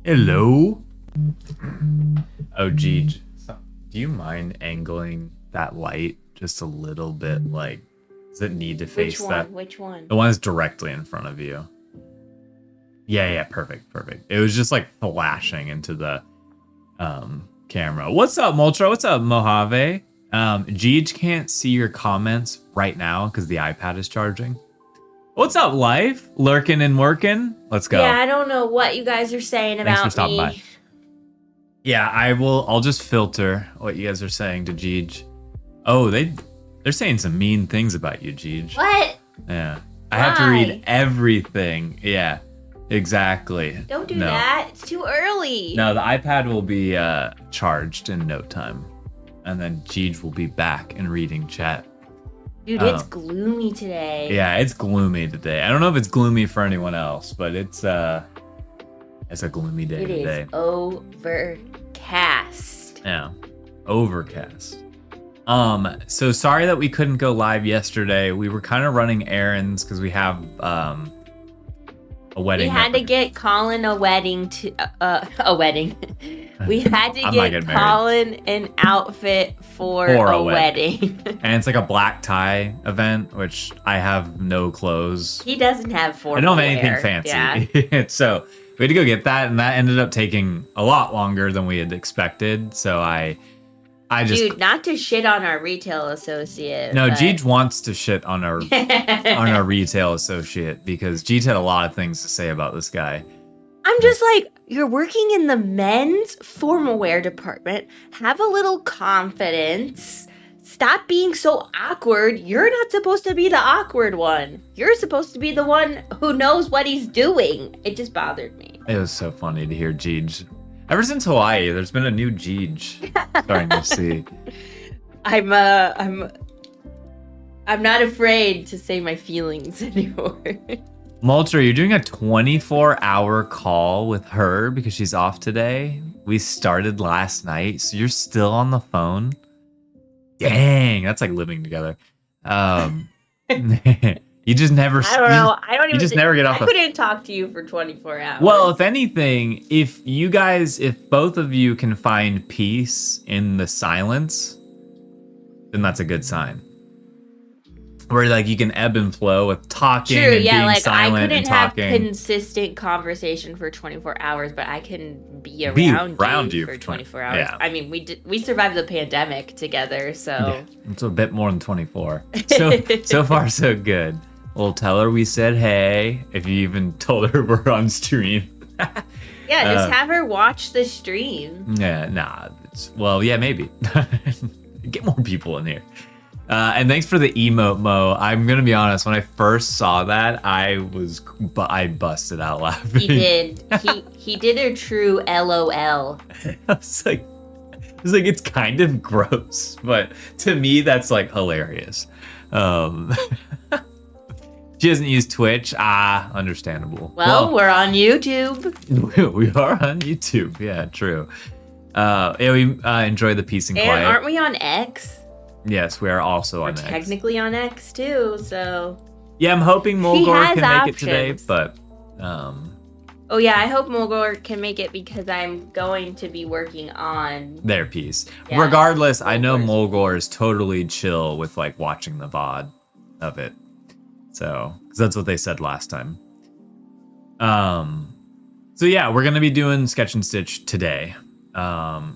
Hello? Oh, gee. Do you mind angling that light just a little bit? Like, does it need to face that? Which one? The one that's directly in front of you. Yeah, perfect. It was just like flashing into the camera. What's up, Moltra? What's up, Mojave? Geej can't see your comments right now because the iPad is charging. What's up, life? Lurking and working? Let's go. Yeah, I don't know what you guys are saying about me. Thanks for stopping by. Yeah, I'll just filter what you guys are saying to Geej. Oh, they're saying some mean things about you, Geej. What? Yeah. I have to read everything. Yeah, exactly. Don't do that. It's too early. No, the iPad will be charged in no time. And then Geej will be back and reading chat. Dude, it's gloomy today. Yeah, it's gloomy today. I don't know if it's gloomy for anyone else, but it's a gloomy day today. It is overcast. Yeah, overcast. So sorry that we couldn't go live yesterday. We were kind of running errands because we have a wedding. We had to get Colin a wedding a wedding. We had to get Colin an outfit for a wedding. And it's like a black tie event, which I have no clothes. He doesn't have formal I don't have anything wear. fancy. Yeah. So we had to go get that, and that ended up taking a lot longer than we had expected. So I just... Dude, not to shit on our retail associate. No, Jeej wants to shit on our retail associate because Jeej had a lot of things to say about this guy. I'm just like, you're working in the men's formal wear department. Have a little confidence. Stop being so awkward. You're not supposed to be the awkward one. You're supposed to be the one who knows what he's doing. It just bothered me. It was so funny to hear Jeej. Ever since Hawaii, there's been a new Jeej starting to see. I'm not afraid to say my feelings anymore. Molter, you're doing a 24-hour call with her because she's off today. We started last night, so you're still on the phone. Dang, that's like living together. You just never... I don't know. I don't even... You just never get off... I couldn't talk to you for 24 hours. Well, if anything, if both of you can find peace in the silence, then that's a good sign. Where like you can ebb and flow with talking and being silent and talking. I couldn't have consistent conversation for 24 hours, but I can be around you for 24 hours. Yeah. I mean, we survived the pandemic together, so yeah, it's a bit more than 24. So far so good. We'll tell her we said hey. If you even told her we're on stream. Yeah, just have her watch the stream. Yeah, nah. Yeah, maybe. Get more people in here. And thanks for the emote, Mo. I'm gonna be honest. When I first saw that, I busted out laughing. He did. He did a true LOL. I was like, it's kind of gross, but to me, that's like hilarious. She doesn't use Twitch. Understandable. Well, we're on YouTube. We are on YouTube. Yeah, true. Yeah, we enjoy the peace and quiet. Aren't we on X? Yes, we are also on X. Technically on X too, so... Yeah, I'm hoping Molgor can make it today, but... Oh yeah, I hope Molgor can make it because I'm going to be working on... their piece. Yeah, Regardless, I know Molgor is totally chill with, like, watching the VOD of it. So, because that's what they said last time. So yeah, we're going to be doing Sketch and Stitch today,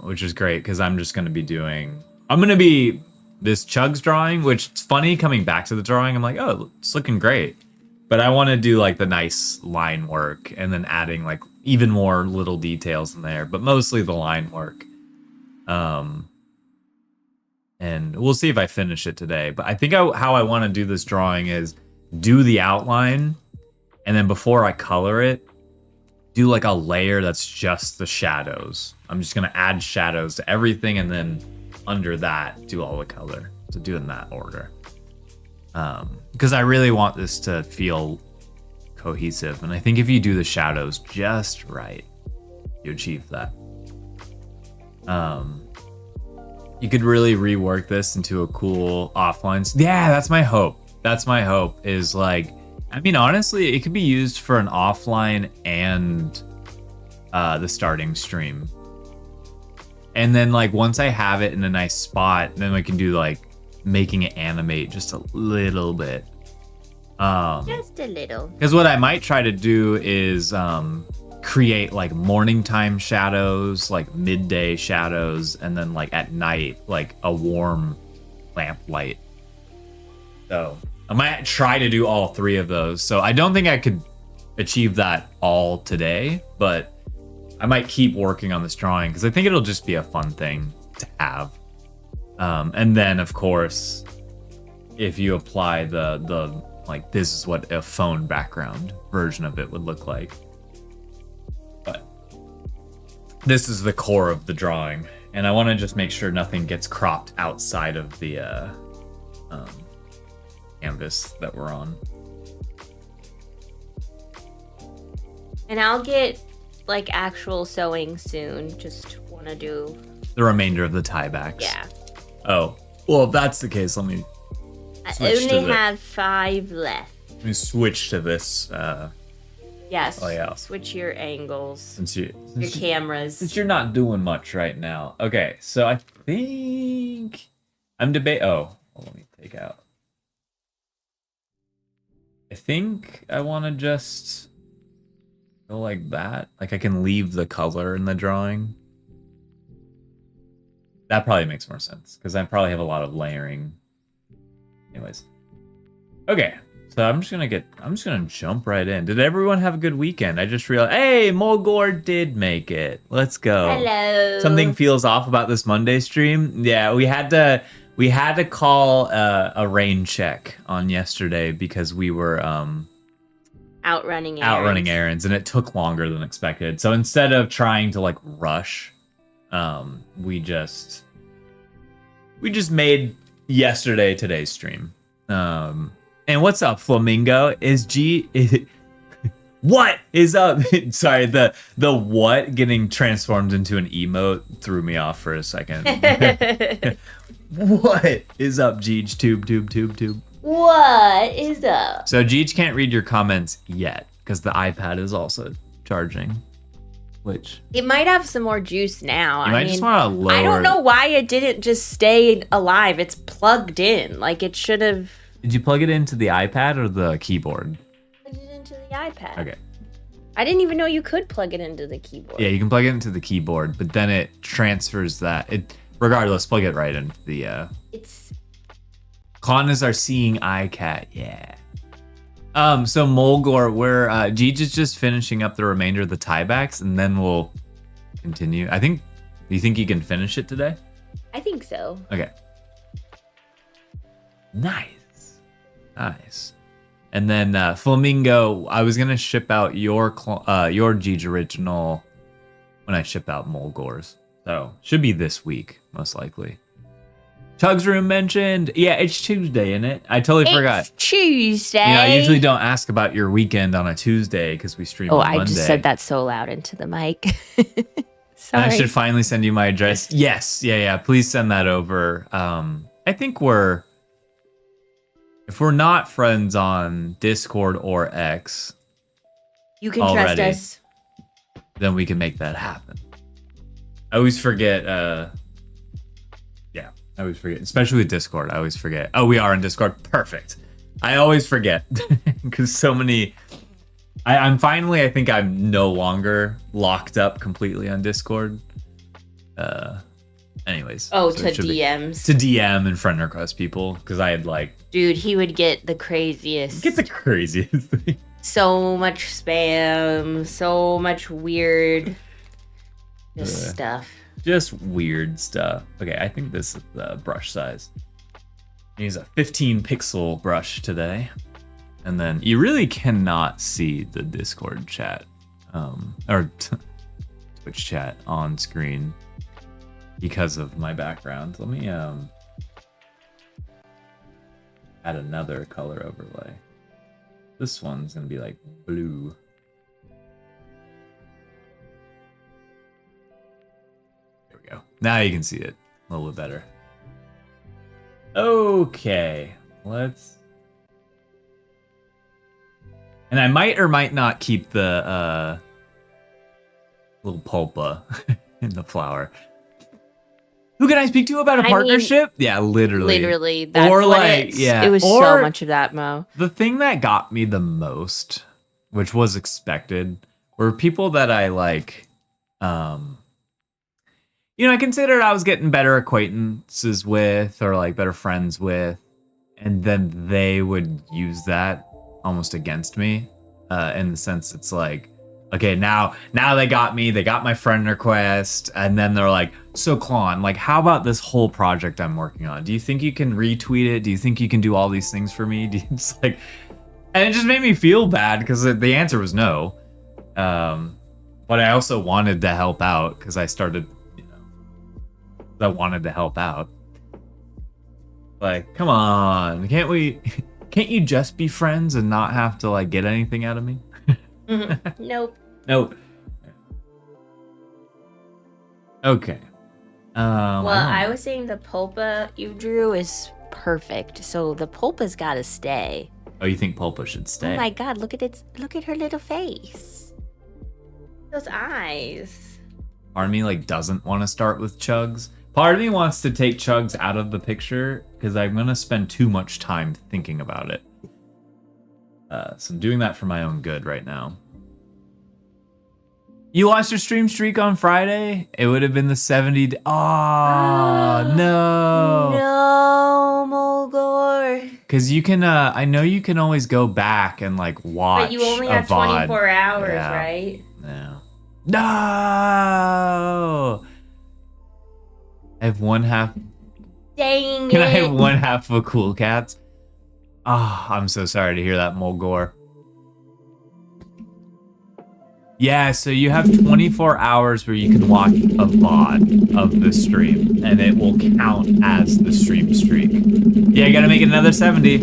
which is great because I'm going to be this Chugs drawing, which it's funny coming back to the drawing. I'm like, oh, it's looking great. But I want to do like the nice line work and then adding like even more little details in there, but mostly the line work. And we'll see if I finish it today. But I think how I want to do this drawing is do the outline, and then before I color it, do like a layer that's just the shadows. I'm just going to add shadows to everything, and then under that, do all the color. So do it in that order. Because I really want this to feel cohesive. And I think if you do the shadows just right, you achieve that. You could really rework this into a cool offline. Yeah, that's my hope. That's my hope is like, I mean, honestly, it could be used for an offline and the starting stream. And then like once I have it in a nice spot, then we can do like making it animate just a little bit. Just a little. Because what I might try to do is create like morning time shadows, like midday shadows, and then like at night, like a warm lamp light. So I might try to do all three of those. So I don't think I could achieve that all today, but I might keep working on this drawing because I think it'll just be a fun thing to have. And then, of course, if you apply the like, this is what a phone background version of it would look like. But this is the core of the drawing, and I want to just make sure nothing gets cropped outside of the canvas that we're on. And I'll get like actual sewing soon. Just want to do the remainder of the tiebacks. Yeah. Oh, well, if that's the case, let me I only have 5 left. Let me switch to this. Yes. Oh, yeah. Switch your angles. Since your cameras. Since you're not doing much right now. Okay, so I think I'm let me take out. I think I want to just Go like that. Like I can leave the color in the drawing. That probably makes more sense because I probably have a lot of layering. Anyways. Okay. So I'm just gonna jump right in. Did everyone have a good weekend? I just realized, hey, Molgor did make it. Let's go. Hello. Something feels off about this Monday stream. Yeah, we had to call a rain check on yesterday because we were outrunning errands, and it took longer than expected. So instead of trying to like rush, we just made yesterday today's stream. And what's up, Flamingo? What is up? Sorry, the what getting transformed into an emote threw me off for a second. What is up, Geech? Tube? What is up? So Geech can't read your comments yet because the iPad is also charging. Which it might have some more juice now. I just want to lower. I don't know why it didn't just stay alive. It's plugged in. Like it should have. Did you plug it into the iPad or the keyboard? Plug it into the iPad. Okay. I didn't even know you could plug it into the keyboard. Yeah, you can plug it into the keyboard, but then it transfers that. Regardless, plug it right into the. It's. Con is our seeing eye cat. Yeah. So Molgor, we're Geej is just finishing up the remainder of the tiebacks, and then we'll continue. Do you think you can finish it today? I think so. Okay. Nice. And then Flamingo, I was gonna ship out your Geej original when I ship out Molgor's, so should be this week most likely. Chugs room mentioned. Yeah, it's Tuesday, isn't it? I totally forgot. It's Tuesday. I usually don't ask about your weekend on a Tuesday because we stream on Monday. I just said that so loud into the mic. Sorry. And I should finally send you my address. Yes. Yeah. Please send that over. I think if we're not friends on Discord or X, you can trust us. Then we can make that happen. I always forget. I always forget, especially with Discord. I always forget. Oh, we are in Discord. Perfect. I always forget because so many. I'm finally. I think I'm no longer locked up completely on Discord. Anyways. Oh, so to DMs. To DM and friend request people because I had like. Dude, he would get the craziest. Get the craziest thing. So much spam. So much weird. Stuff. Just weird stuff. Okay, I think this is the brush size. Use a 15 pixel brush today. And then you really cannot see the Discord chat or Twitch chat on screen because of my background. Let me add another color overlay. This one's gonna be like blue. Now you can see it a little bit better. Okay, let's. And I might or might not keep the little pulpa in the flower. Who can I speak to about a partnership? Yeah, literally. Literally. That's or like, yeah. It was so much of that, Mo. The thing that got me the most, which was expected, were people that I like, I considered I was getting better acquaintances with or like better friends with, and then they would use that almost against me in the sense it's like, okay, now they got my friend request, and then they're like, so Klon, like, how about this whole project I'm working on? Do you think you can retweet it? Do you think you can do all these things for me? It's like, and it just made me feel bad because the answer was no. But I also wanted to help out because I started, I wanted to help out. Like, come on, can't you just be friends and not have to like get anything out of me? Nope. Okay. I was saying the pulpa you drew is perfect, so the pulpa's gotta stay. Oh, you think pulpa should stay? Oh my god, look at her little face. Those eyes. Part of me like doesn't want to start with Chugs. Part of me wants to take Chugs out of the picture because I'm gonna spend too much time thinking about it. So I'm doing that for my own good right now. You watched your stream streak on Friday? It would have been the 70. Oh, no. No, Molgor. Because you can, I know you can always go back and like watch. But you only a have VOD. 24 hours, Yeah. right? No. No. I have one half. Dang Can it. I have one half of a Cool Cats? Ah, I'm so sorry to hear that, Molgor. Yeah, so you have 24 hours where you can watch a VOD of the stream, and it will count as the stream streak. Yeah, you gotta make it another 70.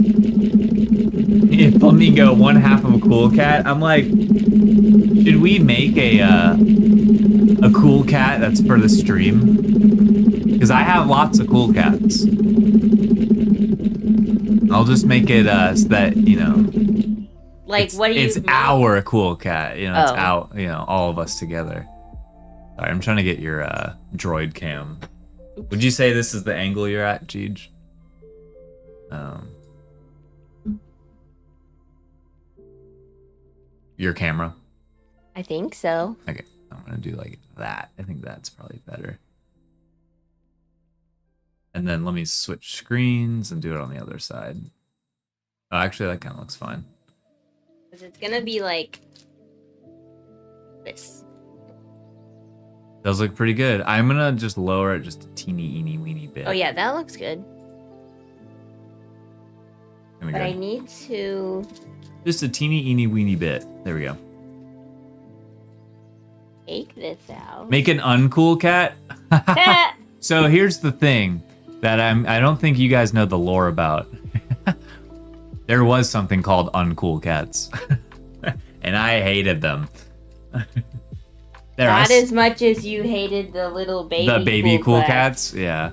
If Flamingo, one half of a Cool Cat, I'm like, should we make a Cool Cat that's for the stream? Because I have lots of Cool Cats. I'll just make it so that, you know, Like, what do you it's mean? our Cool Cat, you know, it's Oh. out, you know, all of us together. Sorry, I'm trying to get your droid cam. Would you say this is the angle you're at, Jeej? Your camera? I think so. Okay, I'm gonna do like that. I think that's probably better. And then let me switch screens and do it on the other side. Oh, actually, that kind of looks fine. Because it's going to be like this. Does look pretty good. I'm gonna just lower it just a teeny weeny bit. Oh, yeah, that looks good. There we But go. I need to Just a teeny weeny bit. There we go. take this out. Make an uncool cat. So here's the thing that I don't think you guys know the lore about. There was something called uncool cats. And I hated them. Not as much as you hated the little baby the baby cool cats. Yeah.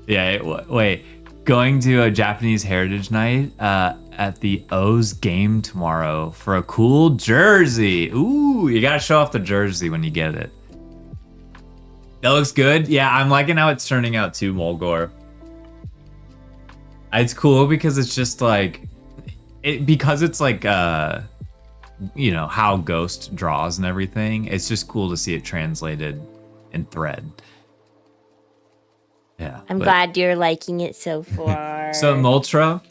Yeah, wait. Going to a Japanese heritage night at the O's game tomorrow for a cool jersey. Ooh, you gotta show off the jersey when you get it. That looks good. Yeah, I'm liking how it's turning out too, Molgor. It's cool because it's just like, because it's like, you know, how Ghost draws and everything. It's just cool to see it translated in thread. Yeah. I'm glad you're liking it so far. So Moltra,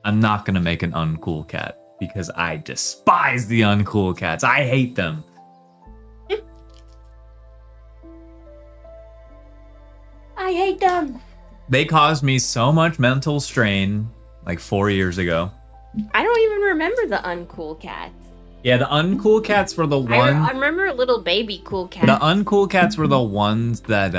I'm not gonna make an uncool cat because I despise the uncool cats. I hate them. I hate them. They caused me so much mental strain like 4 years ago. I don't even remember the uncool cats. Yeah, the uncool cats were the I remember little baby cool cats. The uncool cats were the ones that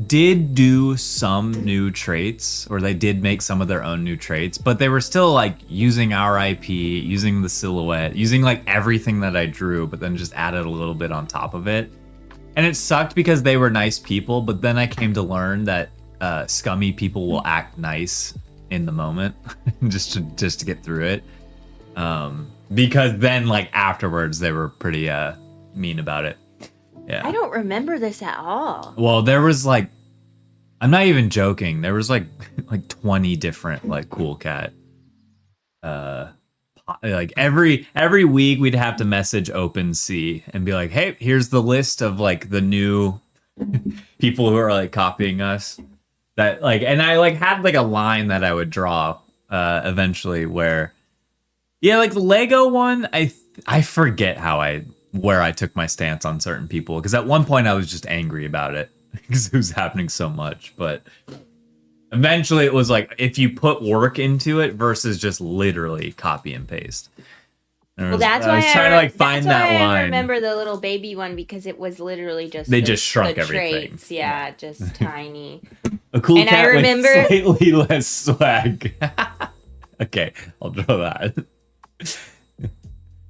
did do some new traits, or they did make some of their own new traits, but they were still like using our IP, using the silhouette, using like everything that I drew, but then just added a little bit on top of it. And it sucked because they were nice people, but then I came to learn that scummy people will act nice in the moment just to get through it. Because then like afterwards they were pretty mean about it. Yeah. I don't remember this at all. Well, there was like, I'm not even joking. There was like 20 different like cool cat. Like every week we'd have to message OpenSea and be like, hey, here's the list of like the new people who are like copying us. That like, and I like had like a line that I would draw eventually where, yeah, like the Lego one, I forget where I took my stance on certain people, because at one point I was just angry about it because it was happening so much, but eventually it was like if you put work into it versus just literally copy and paste. Well, that's why I was trying to like find that line. I remember the little baby one because it was literally just They just shrunk the everything. Traits. Yeah, just tiny. A cool And I cat remember- with slightly less swag. Okay, I'll draw that.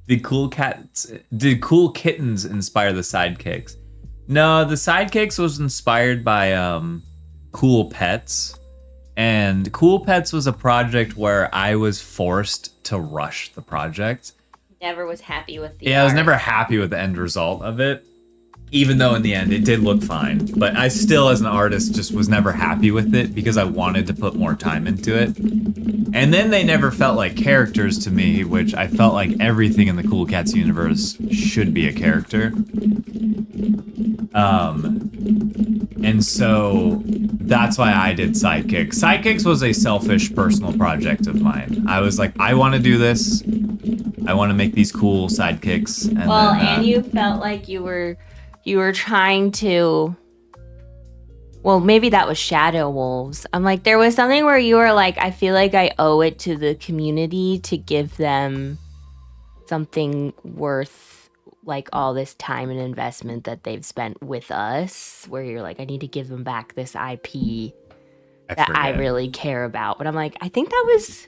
Did cool kittens inspire the sidekicks? No, the sidekicks was inspired by Cool Pets. And Cool Pets was a project where I was forced to rush the project. Never was happy with the I was art. never happy with the end result of it. even though in the end it did look fine. But I still, as an artist, just was never happy with it because I wanted to put more time into it. And then they never felt like characters to me, which I felt like everything in the Cool Cats universe should be a character. And so that's why I did Sidekicks. Sidekicks was a selfish personal project of mine. I was like, I want to do this. I want to make these cool sidekicks. And well, then, and you felt like you were trying to. Well, maybe that was Shadow Wolves. I'm like, there was something where you were like, I feel like I owe it to the community to give them something worth like all this time and investment that they've spent with us, where you're like, I need to give them back this IP I really care about. But I'm like, I think that was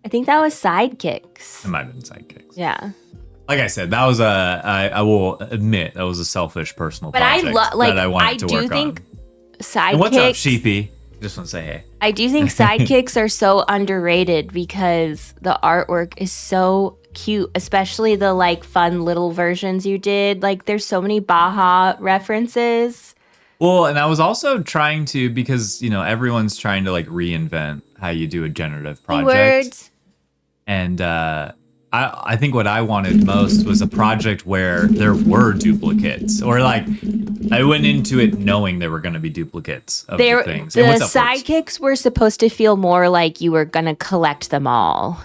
Sidekicks. It might have been Sidekicks. Yeah. Like I said, that was I will admit that was a selfish personal project that I wanted to work on. I do think Sidekicks. And what's up, Sheepy? Just want to say hey. I do think Sidekicks are so underrated because the artwork is so cute, especially the like fun little versions you did. Like there's so many Baja references. Well, and I was also trying to, because everyone's trying to like reinvent how you do a generative project. Words. And I think what I wanted most was a project where there were duplicates, or like I went into it knowing there were going to be duplicates of the things. The sidekicks were supposed to feel more like you were going to collect them all,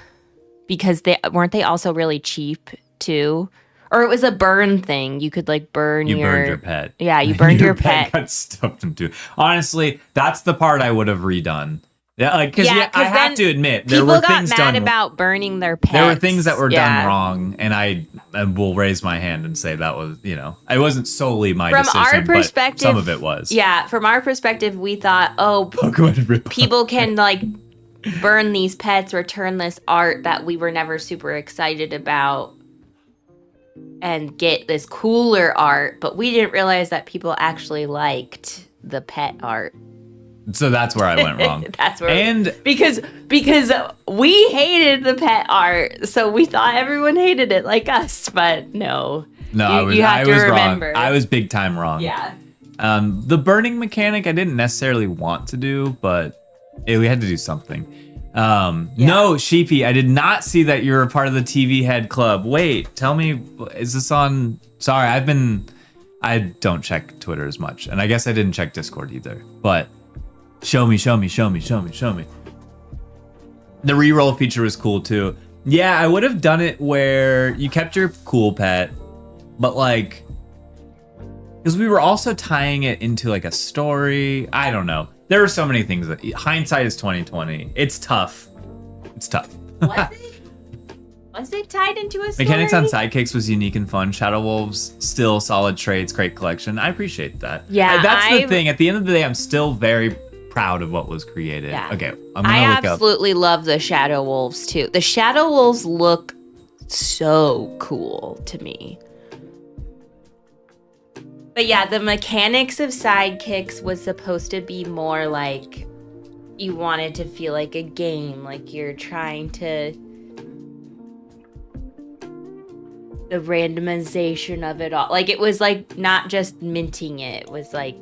because they weren't they also really cheap too, or it was a burn thing. You could like burn you burned your pet. Yeah, you burned your pet. Got stuffed into. Honestly, that's the part I would have redone. Yeah, like because I have to admit there were things got mad about burning their pets. There were things that were done wrong, and I will raise my hand and say that was it wasn't solely my decision. From our perspective, but some of it was. Yeah, from our perspective, we thought, people can like burn these pets, return this art that we were never super excited about, and get this cooler art. But we didn't realize that people actually liked the pet art. So that's where I went wrong. Because we hated the pet art, so we thought everyone hated it like us, but no. No, I was wrong. I was big time wrong. Yeah. The burning mechanic I didn't necessarily want to do, but we had to do something. No, Sheepy, I did not see that you're a part of the TV Head Club. Wait, tell me, is this on? Sorry, I don't check Twitter as much, and I guess I didn't check Discord either, but. Show me. The reroll feature was cool too. Yeah, I would have done it where you kept your cool pet, but like, because we were also tying it into like a story. I don't know. There were so many things that hindsight is 2020. It's tough. Was it tied into a story? Mechanics on Sidekicks was unique and fun. Shadow Wolves, still solid traits, great collection. I appreciate that. Yeah, that's the thing. At the end of the day, I'm still very proud of what was created. Yeah. Okay, I absolutely love the Shadow Wolves too. The Shadow Wolves look so cool to me. But yeah, the mechanics of Sidekicks was supposed to be more like you wanted to feel like a game, like you're trying to. The randomization of it all, like it was like not just minting it. It was like,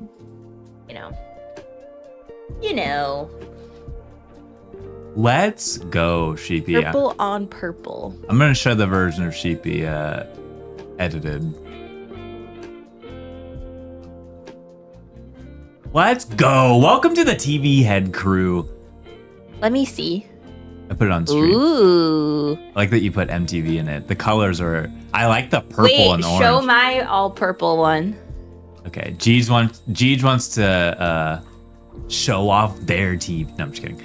Let's go, Sheepy. Purple on purple. I'm gonna show the version of Sheepy edited. Let's go. Welcome to the TV Head crew. Let me see. I put it on stream. Ooh. I like that you put MTV in it. The colors are. I like the purple and orange. Show my all purple one. Okay, Jeej wants to show off their TV. No, I'm just kidding.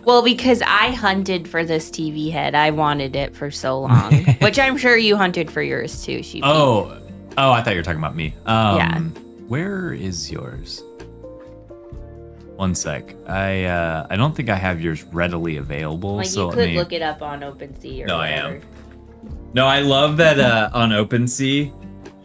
Well, because I hunted for this TV head. I wanted it for so long. Which I'm sure you hunted for yours too, Sheepy. Oh, I thought you were talking about me. Yeah. Where is yours? One sec. I don't think I have yours readily available. Like so you could look it up on OpenSea or whatever. I am. No, I love that on OpenSea.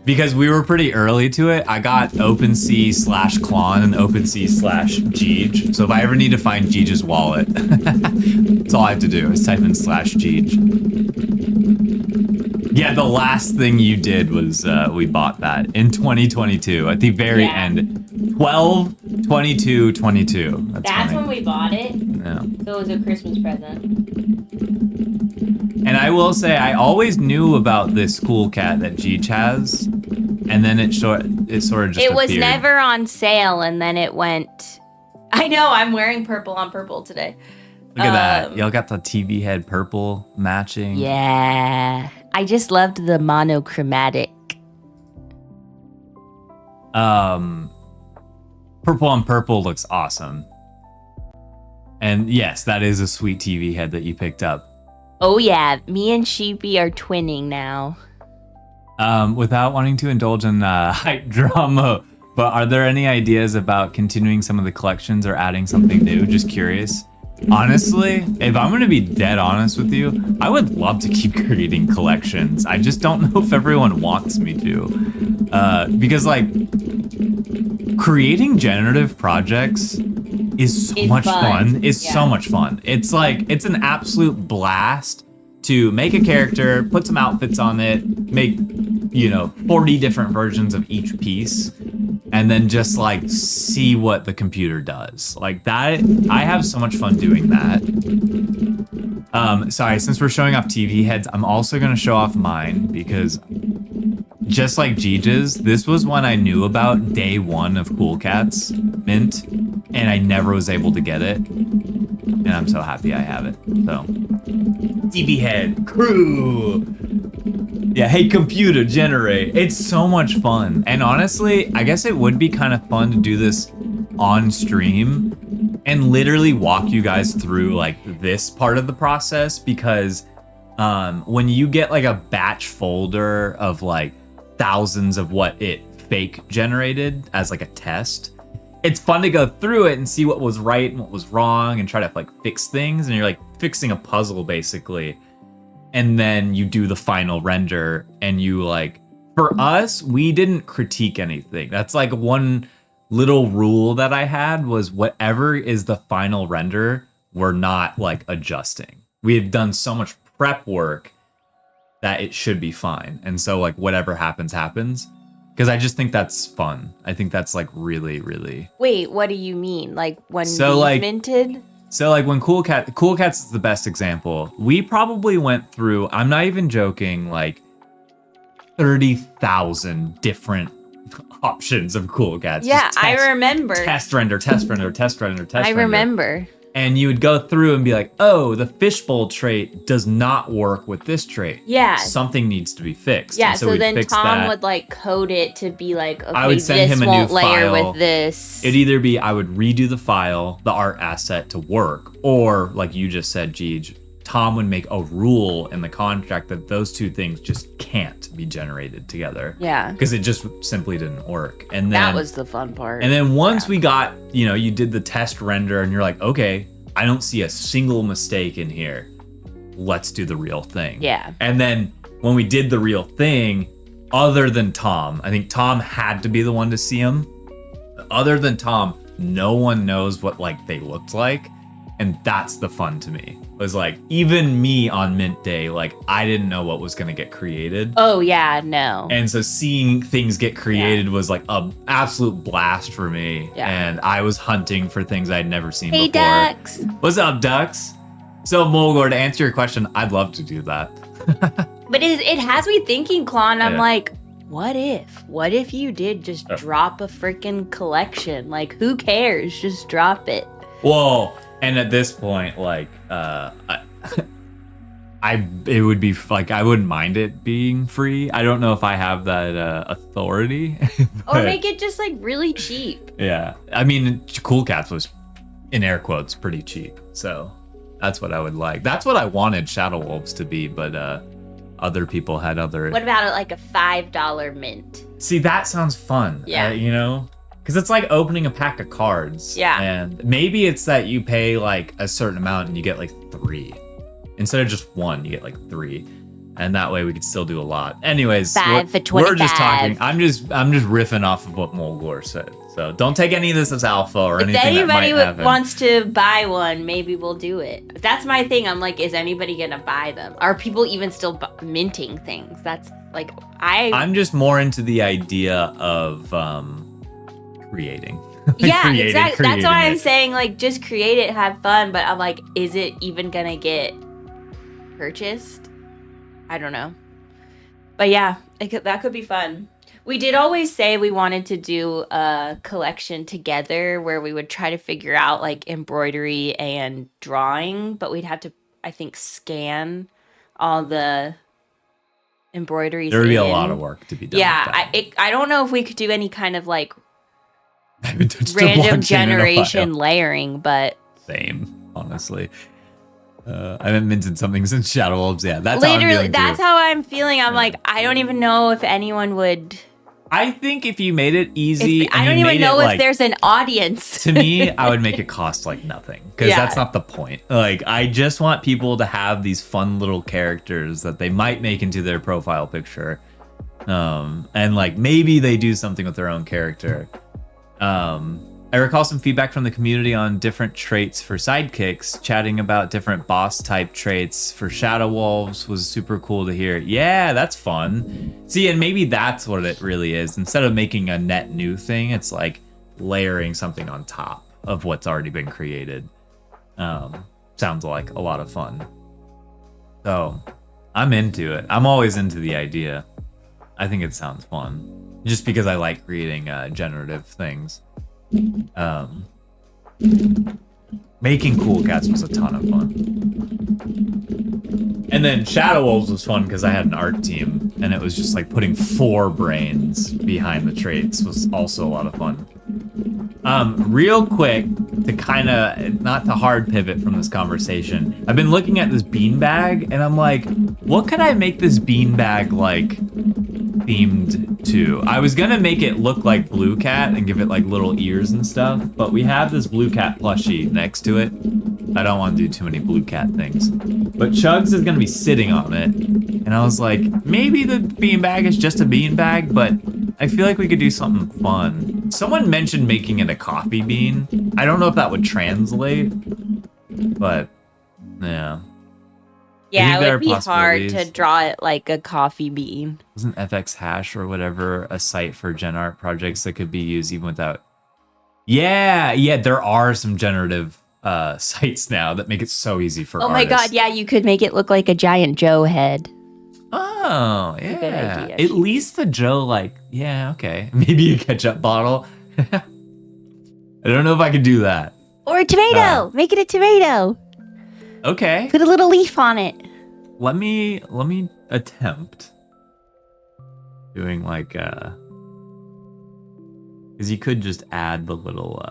Because we were pretty early to it, I got OpenSea/Klon and OpenSea/Jeej. So if I ever need to find Jeej's wallet, that's all I have to do is type in /Jeej. Yeah, the last thing you did was we bought that in 2022 at the very end. 12, 22, 22. That's when we bought it. Yeah. So it was a Christmas present. And I will say, I always knew about this cool cat that Geech has, and then it sort of just It was appeared. never on sale, and then it went. I know, I'm wearing purple on purple today. Look at that. Y'all got the TV head purple matching. Yeah. I just loved the monochromatic. Purple on purple looks awesome. And yes, that is a sweet TV head that you picked up. Oh yeah, me and Sheepy are twinning now. Without wanting to indulge in hype drama, but are there any ideas about continuing some of the collections or adding something new? Just curious. Honestly, if I'm gonna be dead honest with you, I would love to keep creating collections. I just don't know if everyone wants me to. Because like, creating generative projects is so much fun. It's so much fun. It's like, it's an absolute blast to make a character, put some outfits on it, make, 40 different versions of each piece, and then just like see what the computer does. Like that, I have so much fun doing that. Sorry, since we're showing off TV heads, I'm also gonna show off mine because just like Gigi's, this was one I knew about day one of Cool Cats Mint, and I never was able to get it. And I'm so happy I have it. So, TV head, crew. Yeah, hey computer, generate. It's so much fun. And honestly, I guess it would be kind of fun to do this on stream and literally walk you guys through like this part of the process, because when you get like a batch folder of like thousands of what it fake generated as like a test, it's fun to go through it and see what was right and what was wrong and try to like fix things. And you're like fixing a puzzle basically. And then you do the final render and you like, for us, we didn't critique anything. That's like one little rule that I had was whatever is the final render, we're not like adjusting. We had done so much prep work that it should be fine. And so like whatever happens, happens. Because I just think that's fun. I think that's like really, really. Wait, what do you mean? Like when so we like, minted? So like when Cool Cats is the best example. We probably went through, I'm not even joking, like 30,000 different options of Cool Cats. Yeah, I remember. Test render, test render, test render, test render. I remember. And you would go through and be like, oh, the fishbowl trait does not work with this trait. Yeah. Something needs to be fixed. Yeah, and so then Tom that. would like code it to be like, okay, I would send this him a won't new layer file. with this. It'd either be I would redo the file, the art asset to work, or like you just said, Gigi, Tom would make a rule in the contract that those two things just can't be generated together. Yeah. Because it just simply didn't work. And then that was the fun part. And then once we got, you did the test render and you're like, okay, I don't see a single mistake in here. Let's do the real thing. Yeah. And then when we did the real thing, other than Tom, I think Tom had to be the one to see them. Other than Tom, no one knows what like they looked like. And that's the fun to me. It was like, even me on Mint Day, like I didn't know what was gonna get created. Oh yeah, no. And so seeing things get created was like a absolute blast for me. Yeah. And I was hunting for things I'd never seen before. Hey ducks. What's up, ducks? So Molgor, to answer your question, I'd love to do that. But it has me thinking, Klon. I'm Yeah. like, what if you did just drop a freaking collection? Like, who cares? Just drop it. Whoa. And at this point, like, it would be like, I wouldn't mind it being free. I don't know if I have that authority. Or make it just like really cheap. Yeah. I mean, Cool Cats was, in air quotes, pretty cheap. So that's what I would like. That's what I wanted Shadow Wolves to be, but other people had other. What about like a $5 mint? See, that sounds fun. Yeah. Because it's like opening a pack of cards. Yeah. And maybe it's that you pay like a certain amount and you get like 3. Instead of just 1, you get like 3. and that way we could still do a lot. Anyways, 5 for we're just 25. talking. I'm just riffing off of what Molgor said. So don't take any of this as alpha or anything that might If anybody happen. wants to buy one, maybe we'll do it. That's my thing. I'm like, is anybody gonna buy them? Are people even still minting things? That's like, I'm just more into the idea of creating. Yeah, exactly. That's why I'm it. saying, like, just create it, have fun. But I'm like, is it even gonna get purchased? I don't know. But yeah, that could be fun. We did always say we wanted to do a collection together where we would try to figure out like embroidery and drawing, but we'd have to, I think, scan all the embroideries. There would be a lot of work to be done. Yeah, I don't know if we could do any kind of like I haven't touched a random blockchain generation in a while. layering, but Same, honestly. I haven't minted something since Shadow Wolves. Yeah, that's literally how how I'm feeling. I'm like, I don't even know if anyone would. I think if you made it easy, I don't even know if there's an audience. To me, I would make it cost like nothing because that's not the point. Like, I just want people to have these fun little characters that they might make into their profile picture, and like maybe they do something with their own character. I recall some feedback from the community on different traits for sidekicks. Chatting about different boss type traits for Shadow Wolves was super cool to hear. Yeah, that's fun. See, and maybe that's what it really is. Instead of making a net new thing, it's like layering something on top of what's already been created. Sounds like a lot of fun. So I'm into it. I'm always into the idea. I think it sounds fun. Just because I like creating generative things. Making cool cats was a ton of fun. And then Shadow Wolves was fun because I had an art team, and it was just like putting 4 brains behind the traits was also a lot of fun. Real quick, to kind of, not to hard pivot from this conversation, I've been looking at this beanbag, and I'm like, what could I make this beanbag like themed to? I was gonna make it look like Blue Cat and give it like little ears and stuff, but we have this Blue Cat plushie next to it. I don't want to do too many Blue Cat things. But Chugs is gonna be sitting on it, and I was like, maybe the beanbag is just a beanbag, but I feel like we could do something fun. Someone mentioned making it a coffee bean. I don't know if that would translate, but yeah. Yeah, it would be hard to draw it like a coffee bean. Wasn't FX Hash or whatever a site for gen art projects that could be used even without? Yeah, there are some generative sites now that make it so easy for artists. My god, yeah, you could make it look like a giant Joe head. Oh, Good yeah. idea. At least the Joe, like, yeah, okay. Maybe a ketchup bottle. I don't know if I could do that. Or a tomato. Make it a tomato. Okay. Put a little leaf on it. Let me attempt doing like because you could just add the little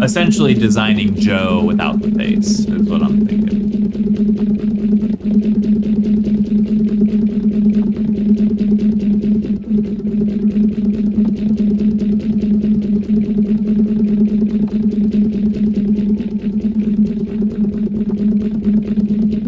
essentially designing Joe without the face is what I'm thinking.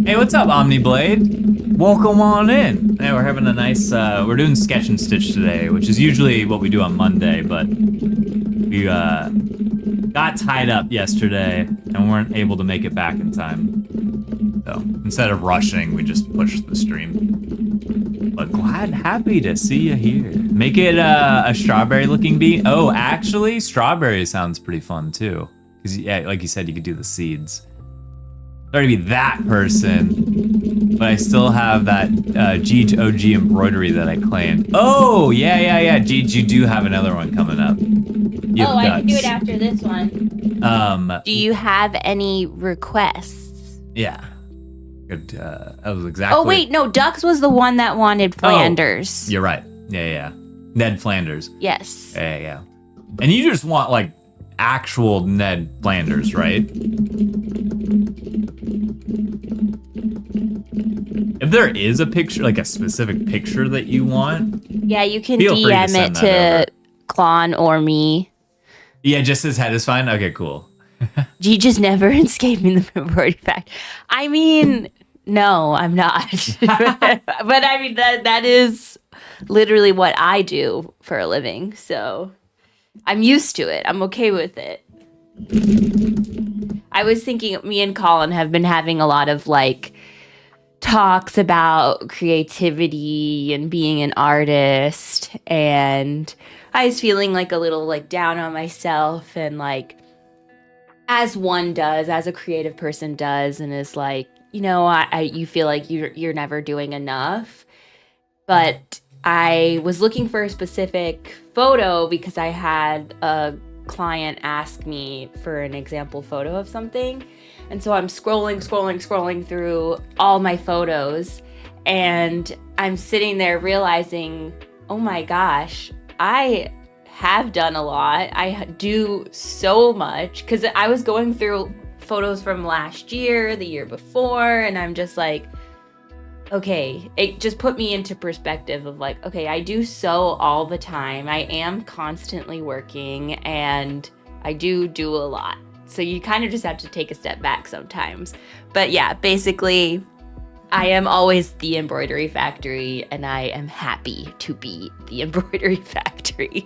Hey, what's up, Omniblade? Welcome on in. Hey, we're having a nice, we're doing Sketch and Stitch today, which is usually what we do on Monday, but we got tied up yesterday and weren't able to make it back in time. So instead of rushing, we just pushed the stream. But happy to see you here. Make it a strawberry looking bean. Oh, actually, strawberry sounds pretty fun too. Because, yeah, like you said, you could do the seeds. Sorry to be that person, but I still have that Geej OG embroidery that I claimed. Oh, yeah. Geej, you do have another one coming up. I can do it after this one. Do you have any requests? Yeah. That was exactly. Oh wait, no, Dux was the one that wanted Flanders. You're right. Yeah. Ned Flanders. Yes. Yeah. And you just want like actual Ned Flanders, right? If there is a picture, like a specific picture that you want, Yeah, you can feel free to DM send it that to Klon or me. Yeah, just his head is fine. Okay, cool. G just never escaping the embroidery fact. I mean, no, I'm not. But I mean that is literally what I do for a living. So I'm used to it. I'm okay with it. I was thinking me and Colin have been having a lot of like talks about creativity and being an artist, and I was feeling like a little like down on myself, and like as one does, as a creative person does, and is like, you feel like you're never doing enough. But I was looking for a specific photo because I had a client ask me for an example photo of something. And so I'm scrolling through all my photos, and I'm sitting there realizing, oh my gosh, I have done a lot. I do so much, because I was going through photos from last year, the year before, and I'm just like, okay, it just put me into perspective of like, okay, I do so all the time. I am constantly working, and I do a lot. So you kind of just have to take a step back sometimes. But yeah, basically, I am always the embroidery factory, and I am happy to be the embroidery factory.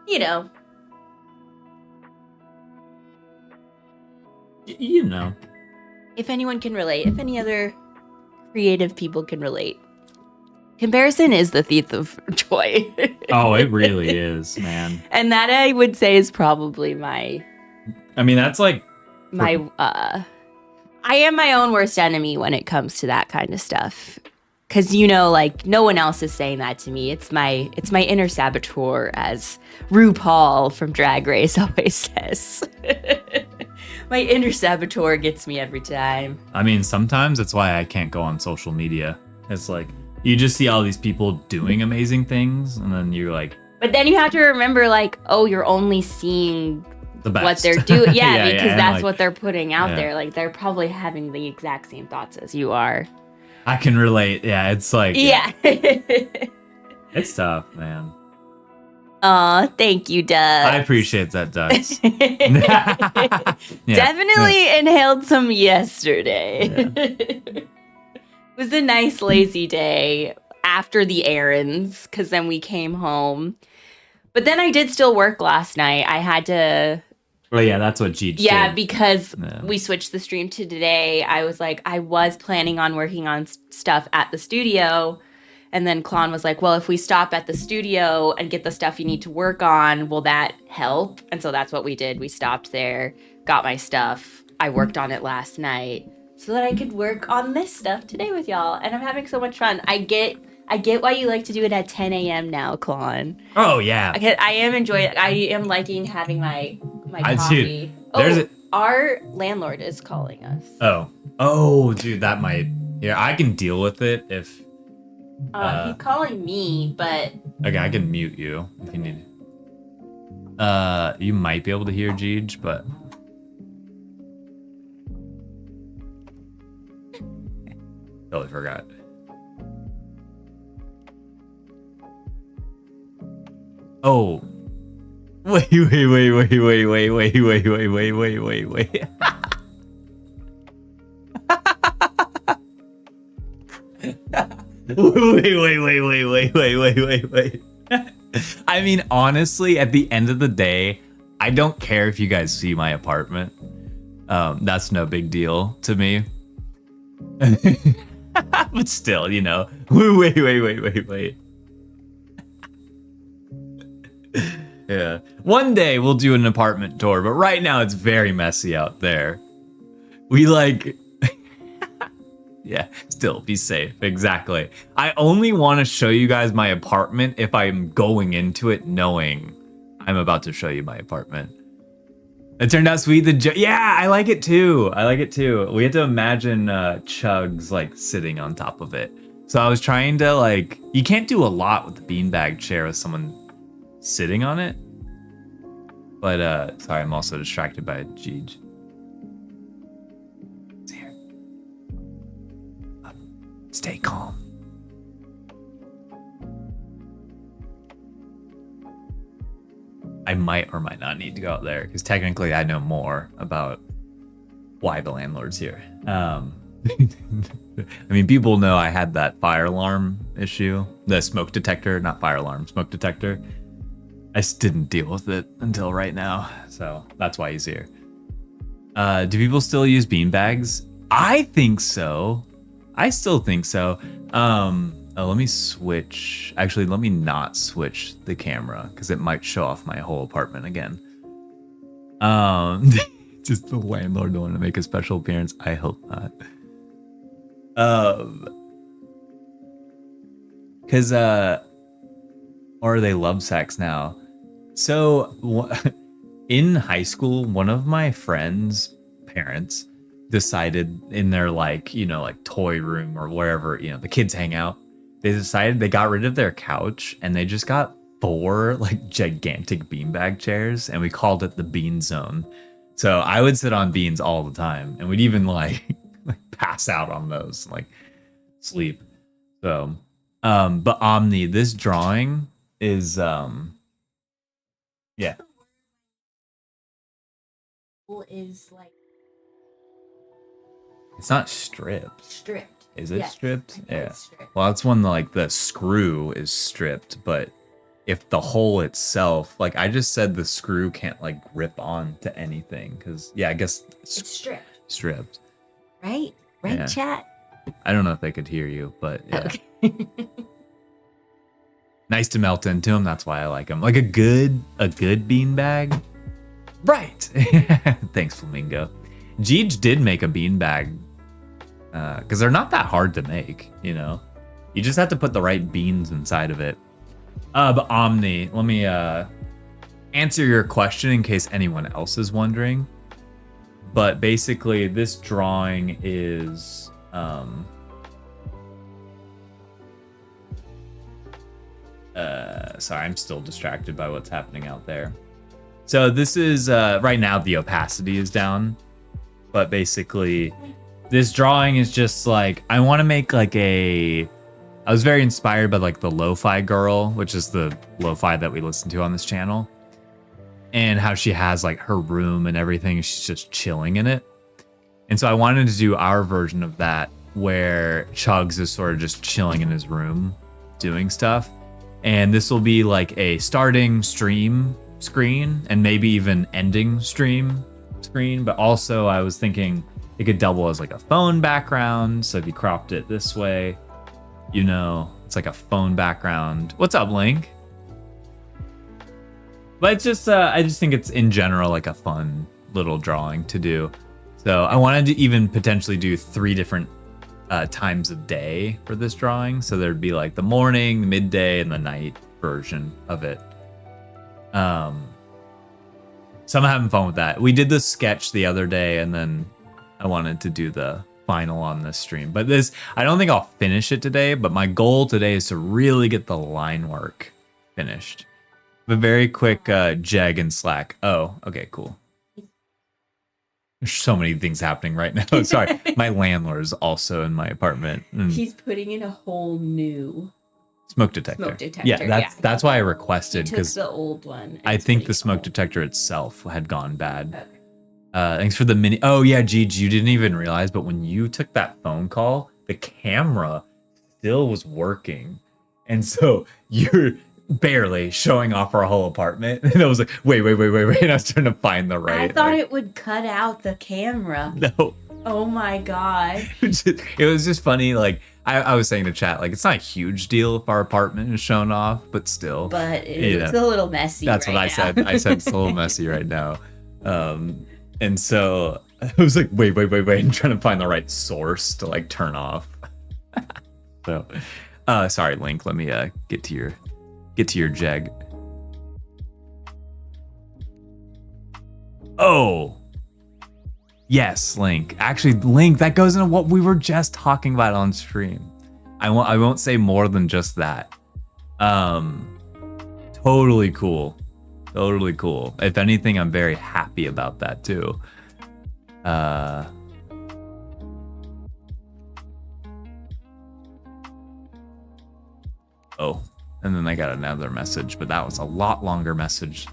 You know. If anyone can relate, if any other creative people can relate. Comparison is the thief of joy. Oh, it really is, man. And that I would say is probably my... I mean, that's like... I am my own worst enemy when it comes to that kind of stuff. Because, like, no one else is saying that to me. It's my inner saboteur, as RuPaul from Drag Race always says. My inner saboteur gets me every time. I mean, sometimes it's why I can't go on social media. It's like, you just see all these people doing amazing things, and then you're like... But then you have to remember, like, oh, you're only seeing the best. What they're doing. Yeah, because that's like, what they're putting out there. Like, they're probably having the exact same thoughts as you are. I can relate. Yeah, it's like... Yeah. It's tough, man. Aw, thank you, Doug. I appreciate that, Doug. Definitely inhaled some yesterday. It was a nice, lazy day after the errands, because then we came home. But then I did still work last night. I had to... Well, yeah, that's what G did. Yeah, because we switched the stream to today. I was like, I was planning on working on stuff at the studio. And then Klon was like, well, if we stop at the studio and get the stuff you need to work on, will that help? And so that's what we did. We stopped there, got my stuff. I worked on it last night so that I could work on this stuff today with y'all. And I'm having so much fun. I get why you like to do it at 10 a.m. now, Klon. Oh, yeah. I am enjoying it. I am liking having my coffee. Our landlord is calling us. Oh, dude, that might... Yeah, I can deal with it if... he's calling me, but... Okay, I can mute you if you need. You might be able to hear Jeej, but... Totally forgot. Oh. Wait. Wait. I mean, honestly, at the end of the day, I don't care if you guys see my apartment. That's no big deal to me. But still, Wait. Yeah. One day we'll do an apartment tour, but right now it's very messy out there. We Yeah, still be safe. Exactly. I only want to show you guys my apartment if I'm going into it knowing I'm about to show you my apartment. It turned out sweet. Yeah, I like it too. I like it too. We had to imagine Chugs like sitting on top of it. So I was trying to like, you can't do a lot with the beanbag chair with someone sitting on it. But sorry, I'm also distracted by Jeej. It's here. Stay calm. I might or might not need to go out there because technically I know more about why the landlord's here. I mean, people know I had that fire alarm issue, the smoke detector, not fire alarm, smoke detector. I just didn't deal with it until right now, so that's why he's here. Do people still use beanbags? I think so. I still think so. Let me switch. Actually, let me not switch the camera because it might show off my whole apartment again. Just the landlord wanting to make a special appearance. I hope not. Because or they love sex now. So in high school, one of my friends' parents decided in their like, you know, like toy room or wherever, you know, the kids hang out. They decided they got rid of their couch and they just got 4 like gigantic beanbag chairs and we called it the bean zone. So I would sit on beans all the time and we'd even like pass out on those, like sleep. So, but Omni, this drawing is, yeah. Is like It's not stripped. stripped. Is it Yes, stripped? I Yeah. think it's stripped. Well, that's when like the screw is stripped, but if the hole itself, like I just said, the screw can't like grip on to anything because yeah, I guess It's stripped, stripped. right? Right, Yeah. chat. I don't know if they could hear you, but yeah. Okay. Nice to melt into them. That's why I like them. Like a good beanbag. Right. Thanks, Flamingo. Jeej did make a beanbag because they're not that hard to make, you know. You just have to put the right beans inside of it. But Omni, let me answer your question in case anyone else is wondering. But basically, this drawing is sorry, I'm still distracted by what's happening out there. So this is right now the opacity is down, but basically this drawing is just like I want to make like I was very inspired by like the Lo-Fi Girl, which is the lo-fi that we listen to on this channel, and how she has like her room and everything. She's just chilling in it. And so I wanted to do our version of that where Chugs is sort of just chilling in his room doing stuff. And this will be like a starting stream screen and maybe even ending stream screen. But also I was thinking it could double as like a phone background. So if you cropped it this way, you know, it's like a phone background. What's up, Link? But it's just, I just think it's in general like a fun little drawing to do. So I wanted to even potentially do 3 different times of day for this drawing. So there'd be like the morning, the midday, and the night version of it. So I'm having fun with that. We did the sketch the other day, and then I wanted to do the final on this stream. But this, I don't think I'll finish it today, but my goal today is to really get the line work finished. A very quick jeg and Slack. Oh, okay, cool. There's so many things happening right now. Sorry, my landlord is also in my apartment. He's putting in a whole new smoke detector. smoke detector. Yeah, that's why I requested, Took because the old one. and I it's think putting the in a smoke whole- detector itself had gone bad. Okay. Thanks for the mini. Oh yeah, Jeej, you didn't even realize, but when you took that phone call, the camera still was working, and so you're barely showing off our whole apartment. And I was like, wait. And I was trying to find the right. I thought it would cut out the camera. No. Oh my god. It was just funny. Like I was saying to chat, like it's not a huge deal if our apartment is shown off, but still. But You it's know, a little messy. that's right what I now. said. I said it's a little messy right now. And so I was like, wait, and trying to find the right source to like turn off. So, sorry, Link. Let me get to your jeg. Oh. Yes, Link. Actually, Link, that goes into what we were just talking about on stream. I won't say more than just that. Totally cool. Totally cool. If anything, I'm very happy about that too. Oh, and then I got another message, but that was a lot longer message.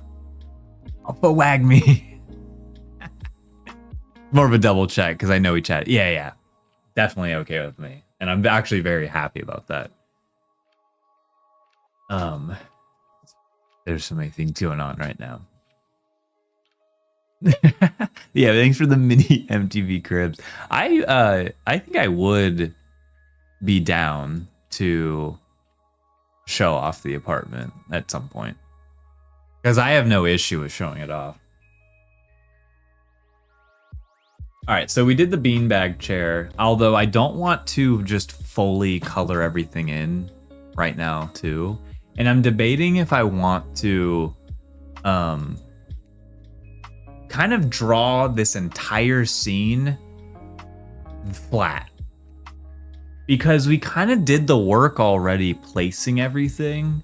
Alpha wag me. More of a double check because I know we chatted. Yeah. Definitely okay with me. And I'm actually very happy about that. There's so many things going on right now. Yeah, thanks for the mini MTV cribs. I think I would be down to show off the apartment at some point. Because I have no issue with showing it off. Alright, so we did the beanbag chair, although I don't want to just fully color everything in right now, too. And I'm debating if I want to kind of draw this entire scene flat. Because we kind of did the work already placing everything,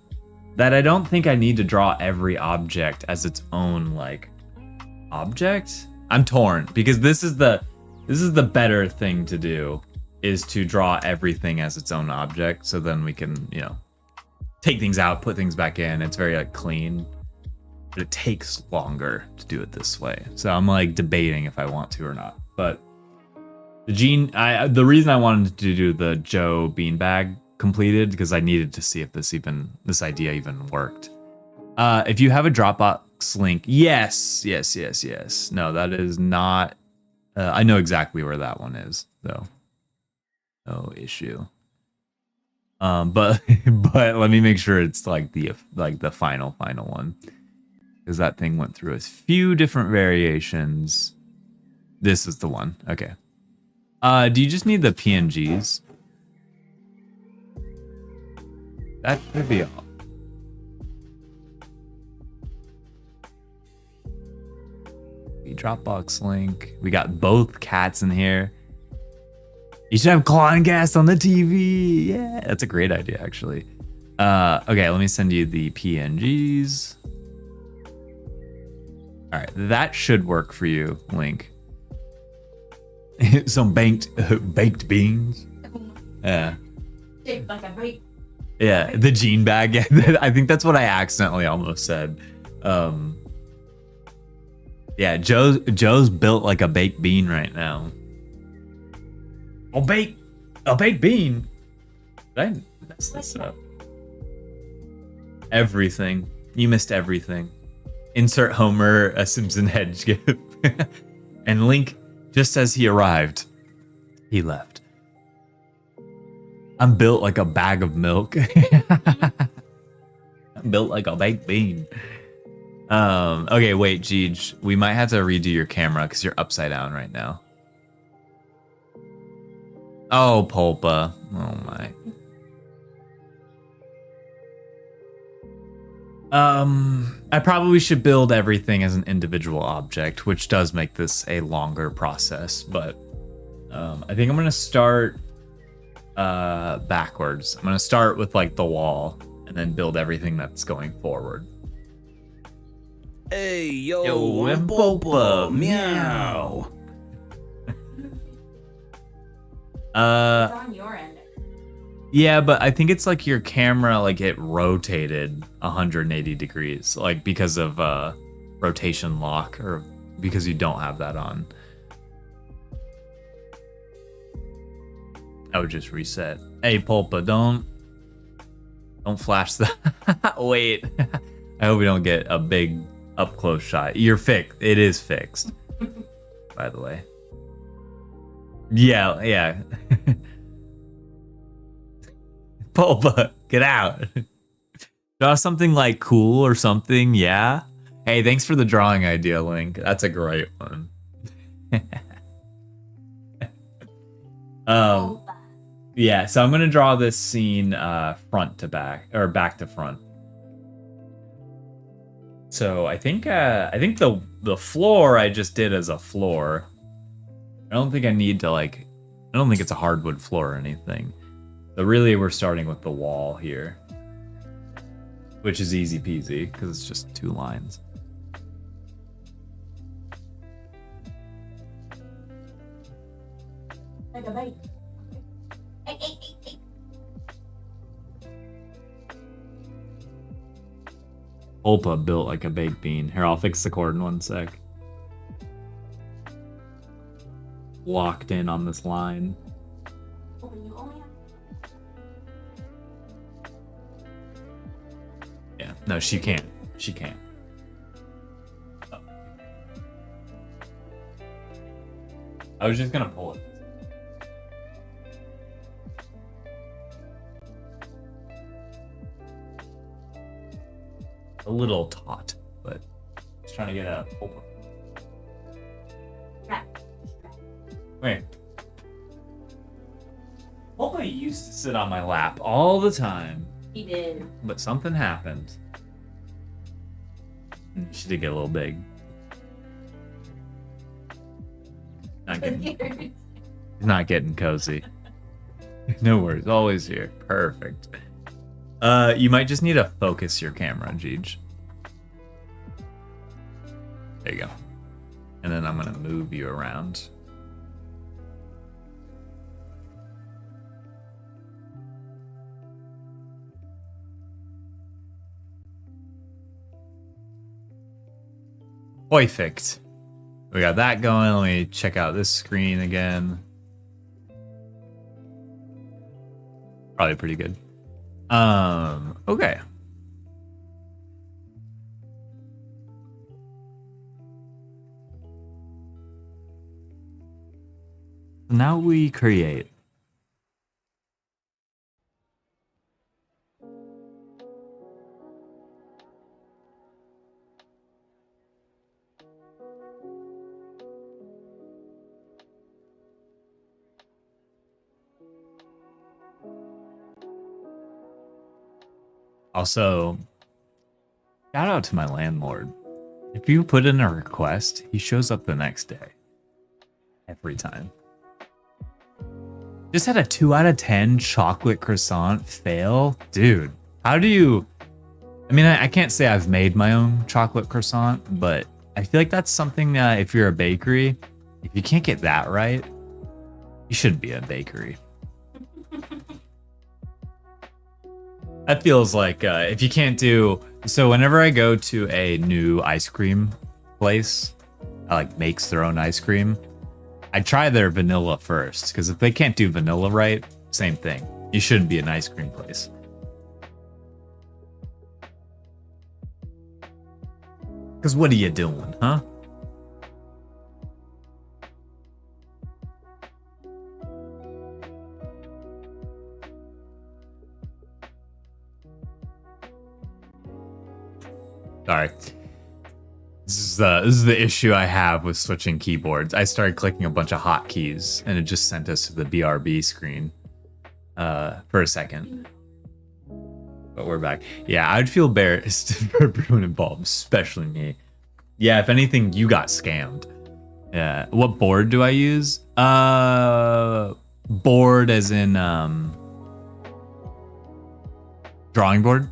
that I don't think I need to draw every object as its own, like, object. I'm torn because this is the better thing to do, is to draw everything as its own object, so then we can, you know, take things out, put things back in. It's very like clean, but it takes longer to do it this way. So I'm like debating if I want to or not. But the reason I wanted to do the Joe beanbag completed because I needed to see if this idea even worked. If you have a Dropbox link, yes. No, that is not. I know exactly where that one is, though. No issue. But let me make sure it's like the final one, because that thing went through a few different variations. This is the one. Okay. Do you just need the PNGs? That should be all. Dropbox link. We got both cats in here. You should have Cloncast on the TV. Yeah, that's a great idea, actually. Okay, let me send you the PNGs. All right, that should work for you, Link. Some baked beans. Yeah. Shaped like a bake. Yeah, the gene bag. I think that's what I accidentally almost said. Yeah, Joe's built like a baked bean right now. A baked bean. Did I mess this up? Everything. You missed everything. Insert Homer a Simpson head gif. And Link, just as he arrived, he left. I'm built like a bag of milk. I'm built like a baked bean. Okay, wait, Jeej. We might have to redo your camera because you're upside down right now. Oh, Pulpa. Oh my. I probably should build everything as an individual object, which does make this a longer process, but I think I'm gonna start backwards. I'm gonna start with like the wall and then build everything that's going forward. Hey, yo, I'm Pulpa. Meow. It's on your end. Yeah, but I think it's like your camera, like it rotated 180 degrees, like because of rotation lock, or because you don't have that on. I would just reset. Hey, Pulpa, don't flash that. Wait, I hope we don't get a big up close shot. You're fixed. It is fixed, by the way. Yeah. Pulpa, get out. Draw something like cool or something, yeah? Hey, thanks for the drawing idea, Link. That's a great one. Yeah, so I'm gonna draw this scene front to back, or back to front. So I think the floor I just did as a floor. I don't think I need to like. I don't think it's a hardwood floor or anything. So really, we're starting with the wall here, which is easy peasy because it's just 2 lines. Like a bite. Hey. Ulpa built like a baked bean. Here, I'll fix the cord in 1 sec. Locked in on this line. Yeah, no, she can't. She can't. Oh. I was just gonna pull it. A little taut, but just trying to get a Ulpa. Wait. Ulpa used to sit on my lap all the time. He did. But something happened. She did get a little big. Not getting cozy. No worries, always here. Perfect. You might just need to focus your camera, Jeej. There you go. And then I'm gonna move you around. Perfect. We got that going. Let me check out this screen again. Probably pretty good. Okay. Now we create. Also, shout out to my landlord. If you put in a request, he shows up the next day. Every time. Just had a 2 out of 10 chocolate croissant fail. Dude, how do you... I mean, I can't say I've made my own chocolate croissant, but I feel like that's something that if you're a bakery, if you can't get that right, you shouldn't be a bakery. That feels like if you can't do... So whenever I go to a new ice cream place, like makes their own ice cream, I try their vanilla first, because if they can't do vanilla right, same thing. You shouldn't be an ice cream place. Because what are you doing, huh? Sorry. This is the issue I have with switching keyboards. I started clicking a bunch of hotkeys, and it just sent us to the BRB screen for a second. But we're back. Yeah, I'd feel embarrassed for everyone involved, especially me. Yeah, if anything, you got scammed. Yeah. What board do I use? Board as in drawing board.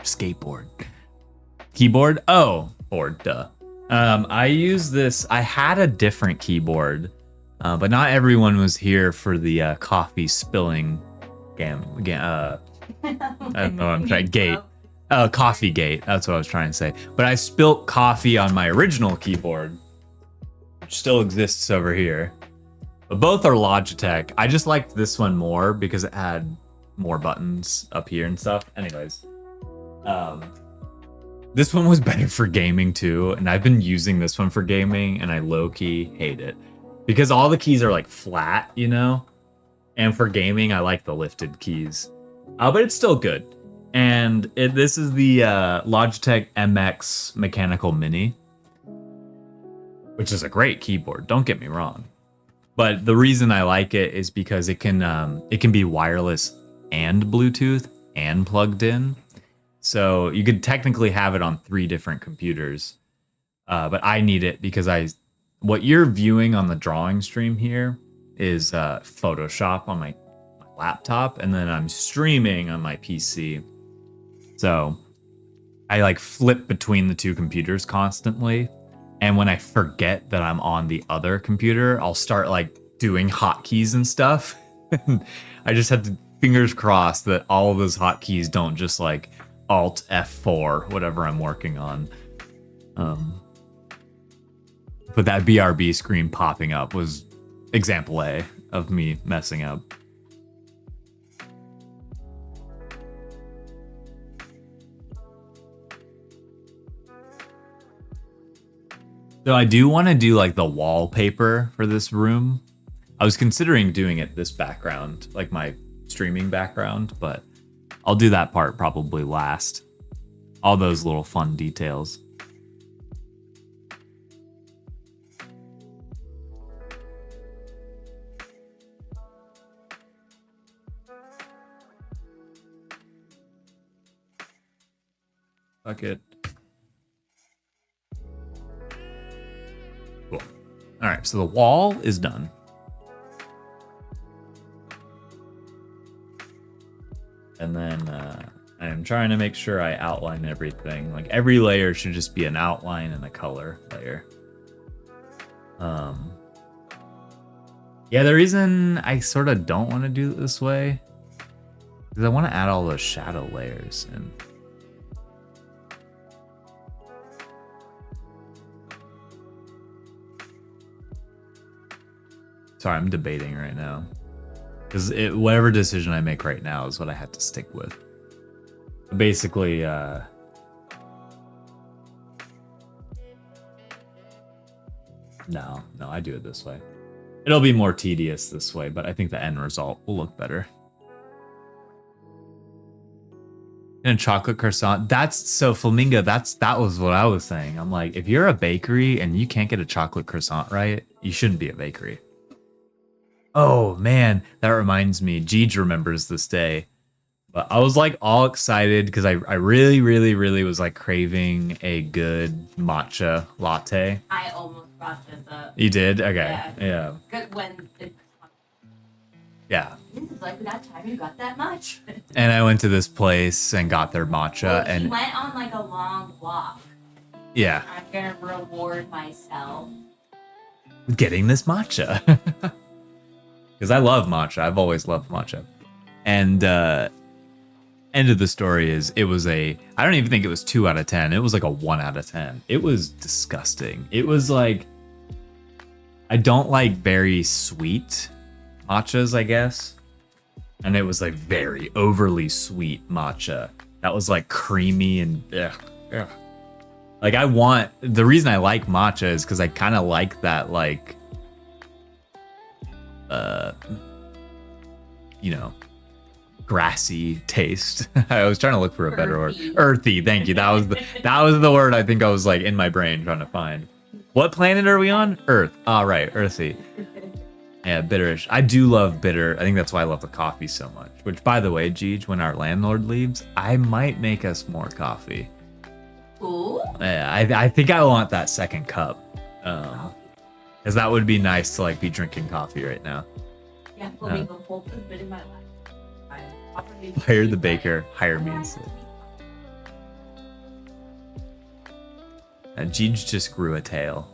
Skateboard. Keyboard? Oh, board, duh. I use this. I had a different keyboard, but not everyone was here for the coffee spilling I don't know what I'm trying. Gate. Coffee gate. That's what I was trying to say. But I spilt coffee on my original keyboard, which still exists over here. But both are Logitech. I just liked this one more because it had more buttons up here and stuff. Anyways. This one was better for gaming too, and I've been using this one for gaming, and I low-key hate it. Because all the keys are like flat, you know? And for gaming, I like the lifted keys. But it's still good. And this is the Logitech MX Mechanical Mini. which is a great keyboard. Don't get me wrong. But the reason I like it is because it can be wireless and Bluetooth and plugged in. So you could technically have it on 3 different computers. But I need it because what you're viewing on the drawing stream here is Photoshop on my laptop, and then I'm streaming on my PC. So I like flip between the 2 computers constantly. And when I forget that I'm on the other computer, I'll start like doing hotkeys and stuff. I just had to fingers crossed that all of those hotkeys don't just like Alt F4, whatever I'm working on. But that BRB screen popping up was example A of me messing up. So I do want to do like the wallpaper for this room. I was considering doing it this background, like my streaming background, but I'll do that part probably last. All those little fun details. Fuck it. Cool. All right, so the wall is done. And then I am trying to make sure I outline everything. Like every layer should just be an outline and a color layer. Yeah, the reason I sort of don't want to do it this way is I want to add all those shadow layers and sorry, I'm debating right now. Because whatever decision I make right now is what I have to stick with. Basically, no, I do it this way. It'll be more tedious this way, but I think the end result will look better. And a chocolate croissant. That's so Flamingo. That was what I was saying. I'm like, if you're a bakery and you can't get a chocolate croissant right, you shouldn't be a bakery. Oh man, that reminds me. Jeej remembers this day. But I was like all excited because I really, really, really was like craving a good matcha latte. I almost brought this up. You did? Okay. Yeah. Good when it, Yeah. this is like that time you got that much. And I went to this place and got their matcha Well, and he went on like a long walk. yeah, I'm gonna reward myself. getting this matcha. Because I love matcha. I've always loved matcha. And end of the story is it was I don't even think it was 2 out of 10. It was like a 1 out of 10. It was disgusting. It was like, I don't like very sweet matchas, I guess. And it was like very overly sweet matcha. That was like creamy and ugh. Like the reason I like matcha is because I kind of like that like, you know, grassy taste. I was trying to look for a better word. Earthy, thank you. That was the word I think I was like in my brain trying to find. What planet are we on? Earth. All right, earthy. Yeah, bitterish. I do love bitter. I think that's why I love the coffee so much. Which, by the way, Jeej, when our landlord leaves, I might make us more coffee. Ooh. Yeah, I think I want that second cup. Because that would be nice to like be drinking coffee right now. Yeah, Flamingo Pulp has been in my life. Hire the baker, hire me instead. And Jeej just grew a tail.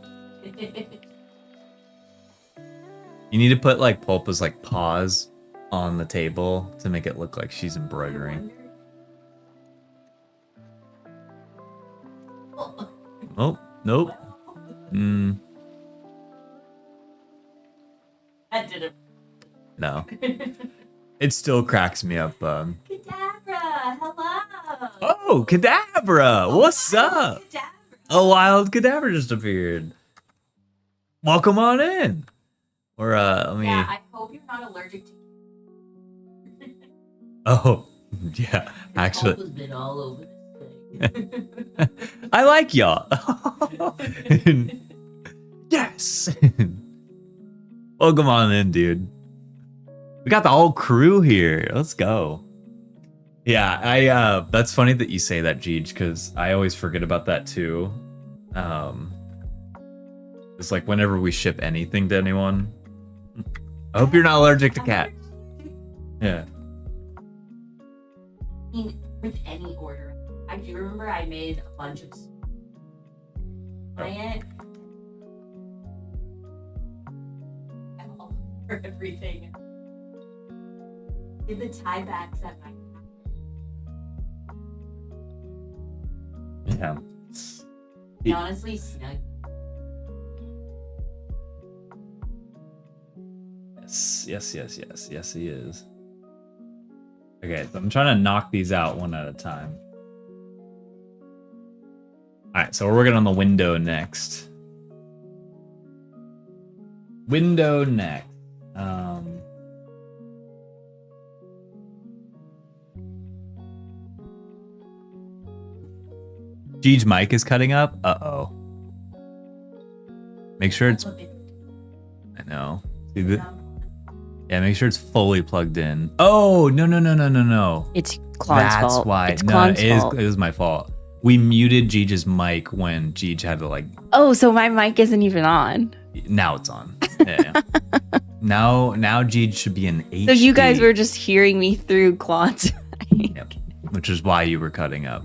You need to put like Pulpa's like paws on the table to make it look like she's embroidering. Oh, nope. That didn't. No. It still cracks me up. Kadabra, hello. Oh, Kadabra! What's up? Kadabra. A wild Kadabra just appeared. Welcome on in. Or let me. Yeah, I hope you're not allergic to. Oh, yeah. Actually, Pulp has been all over this thing. I like y'all. Yes. Welcome on in, dude. We got the whole crew here. Let's go. Yeah, that's funny that you say that, Jeej, because I always forget about that too. It's like whenever we ship anything to anyone. I hope you're not allergic to cats. Yeah. I mean, with any order. I do remember I made a bunch of client. I'm all for everything. Did the tie backs at my Yeah. He honestly snug. Yes, he is. Okay, so I'm trying to knock these out one at a time. Alright, so we're working on the window next. Window next. Jeej's mic is cutting up. Uh-oh. Make sure it's... I know. See the... Yeah, make sure it's fully plugged in. Oh, no. It's Klon's fault. That's why. It's No, Klon's fault. it is my fault. We muted Jeej's mic when Jeej had to like... Oh, so my mic isn't even on. Now it's on. Yeah. Now Jeej should be in HD. So you guys were just hearing me through Klon's mic. Yep. Which is why you were cutting up.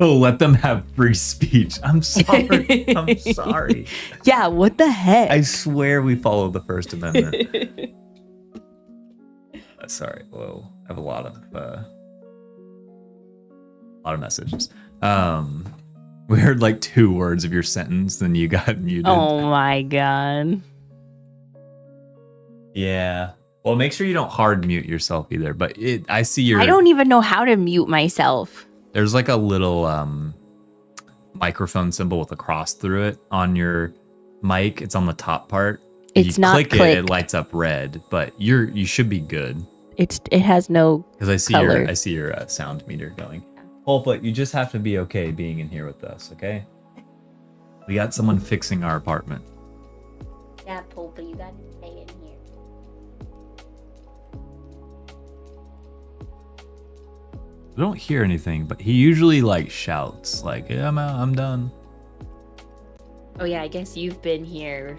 Oh, let them have free speech. I'm sorry. I'm sorry. Yeah, what the heck? I swear we follow the First Amendment. Sorry. Whoa. I have a lot of messages. We heard like 2 words of your sentence, then you got muted. Oh my god. Yeah. Well, make sure you don't hard mute yourself either. But I see your... I don't even know how to mute myself. There's like a little microphone symbol with a cross through it on your mic. It's on the top part. If It's you not click clicked. it lights up red, but you should be good. It has no Because I see color. your sound meter going. But you just have to be okay being in here with us, okay? We got someone fixing our apartment. Yeah, Pulpa, you gotta stay in here. I don't hear anything, but he usually like shouts like, "Yeah, I'm out, I'm done." Oh yeah, I guess you've been here.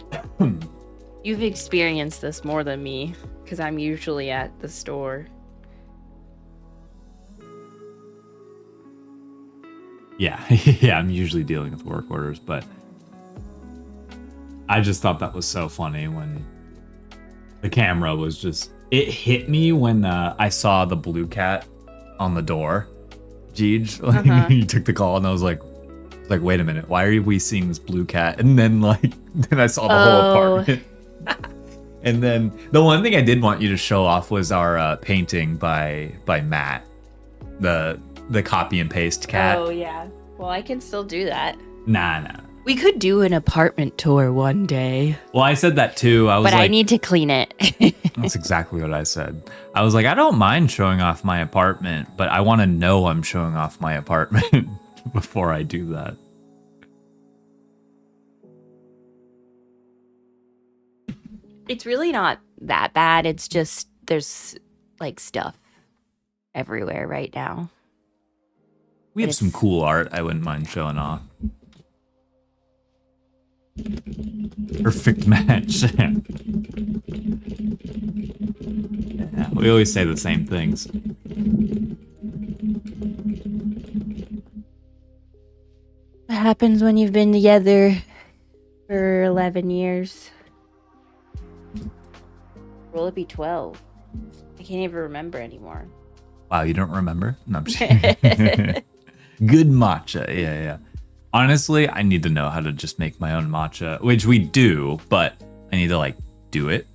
You've experienced this more than me, because I'm usually at the store. Yeah, yeah, I'm usually dealing with work orders, but I just thought that was so funny when the camera was just... It hit me when I saw the blue cat on the door. Jeej, like, you took the call, and I was like, wait a minute, why are we seeing this blue cat? And then then I saw the whole apartment. And then the one thing I did want you to show off was our painting by Matt, the copy and paste cat. Oh yeah. Well, I can still do that. Nah. We could do an apartment tour one day. Well, I said that too. I was But like, I need to clean it. that's exactly what I said. I was like, I don't mind showing off my apartment, but I want to know I'm showing off my apartment before I do that. It's really not that bad. It's just there's like stuff everywhere right now. We have some cool art I wouldn't mind showing off. Perfect match. Yeah, we always say the same things. What happens when you've been together for 11 years? Will it be 12? I can't even remember anymore. Wow, you don't remember? No, I'm just kidding. Good matcha. Yeah. Honestly, I need to know how to just make my own matcha, which we do, but I need to do it.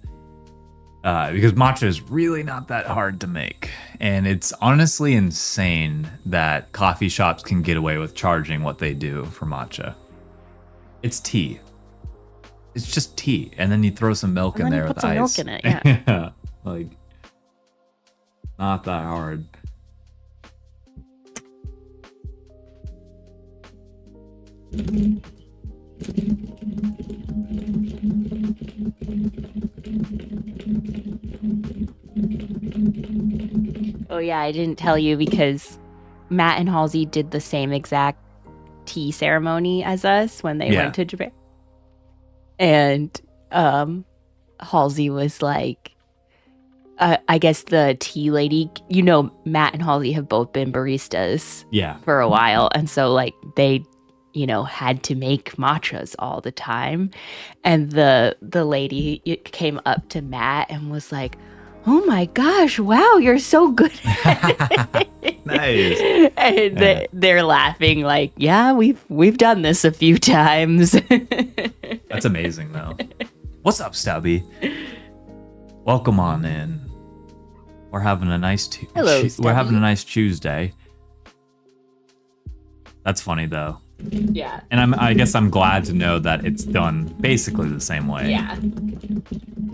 Because matcha is really not that hard to make. And it's honestly insane that coffee shops can get away with charging what they do for matcha. It's tea. It's just tea. And then you throw some milk in there with put some ice. milk in it, yeah. Yeah. Not that hard. yeah, I didn't tell you because Matt and Halsey did the same exact tea ceremony as us when they went to Japan. And Halsey was like, I guess the tea lady, Matt and Halsey have both been baristas for a while. And so like they, had to make matchas all the time. And the lady came up to Matt and was like, "Oh my gosh, wow, you're so good at it." Nice. And they're laughing like, "Yeah, we've done this a few times." That's amazing though. What's up, Stubby? Welcome on in. We're having a nice Hello, we're having a nice Tuesday. That's funny though. Yeah. And I guess I'm glad to know that it's done basically the same way. Yeah.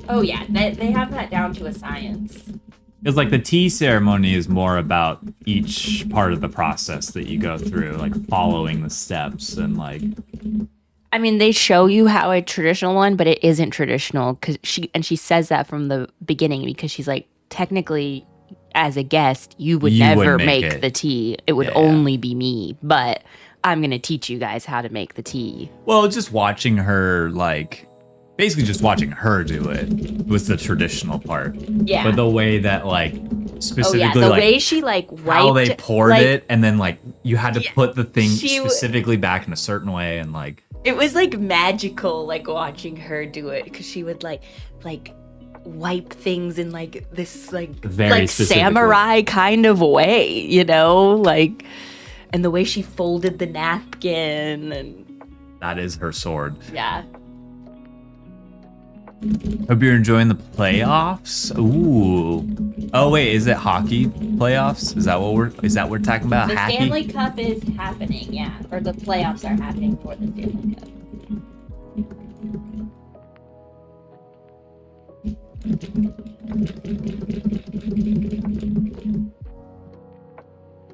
Oh yeah, they have that down to a science. Because like the tea ceremony is more about each part of the process that you go through, like following the steps and like. I mean, they show you how a traditional one, but it isn't traditional because she says that from the beginning because she's like, technically, as a guest, you would never make the tea. It would only be me, but I'm gonna teach you guys how to make the tea. Well, just watching her basically just watching her do it was the traditional part. Yeah. But the way that specifically the way she wiped, how they poured it and then you had to put the thing specifically back in a certain way and it was magical watching her do it because she would wipe things in this very samurai kind of way, and the way she folded the napkin and that is her sword. Yeah. Hope you're enjoying the playoffs. Ooh. Oh wait, is it hockey playoffs? Is that what we're talking about? The Hockey? Stanley Cup is happening, yeah. Or the playoffs are happening for the Stanley Cup.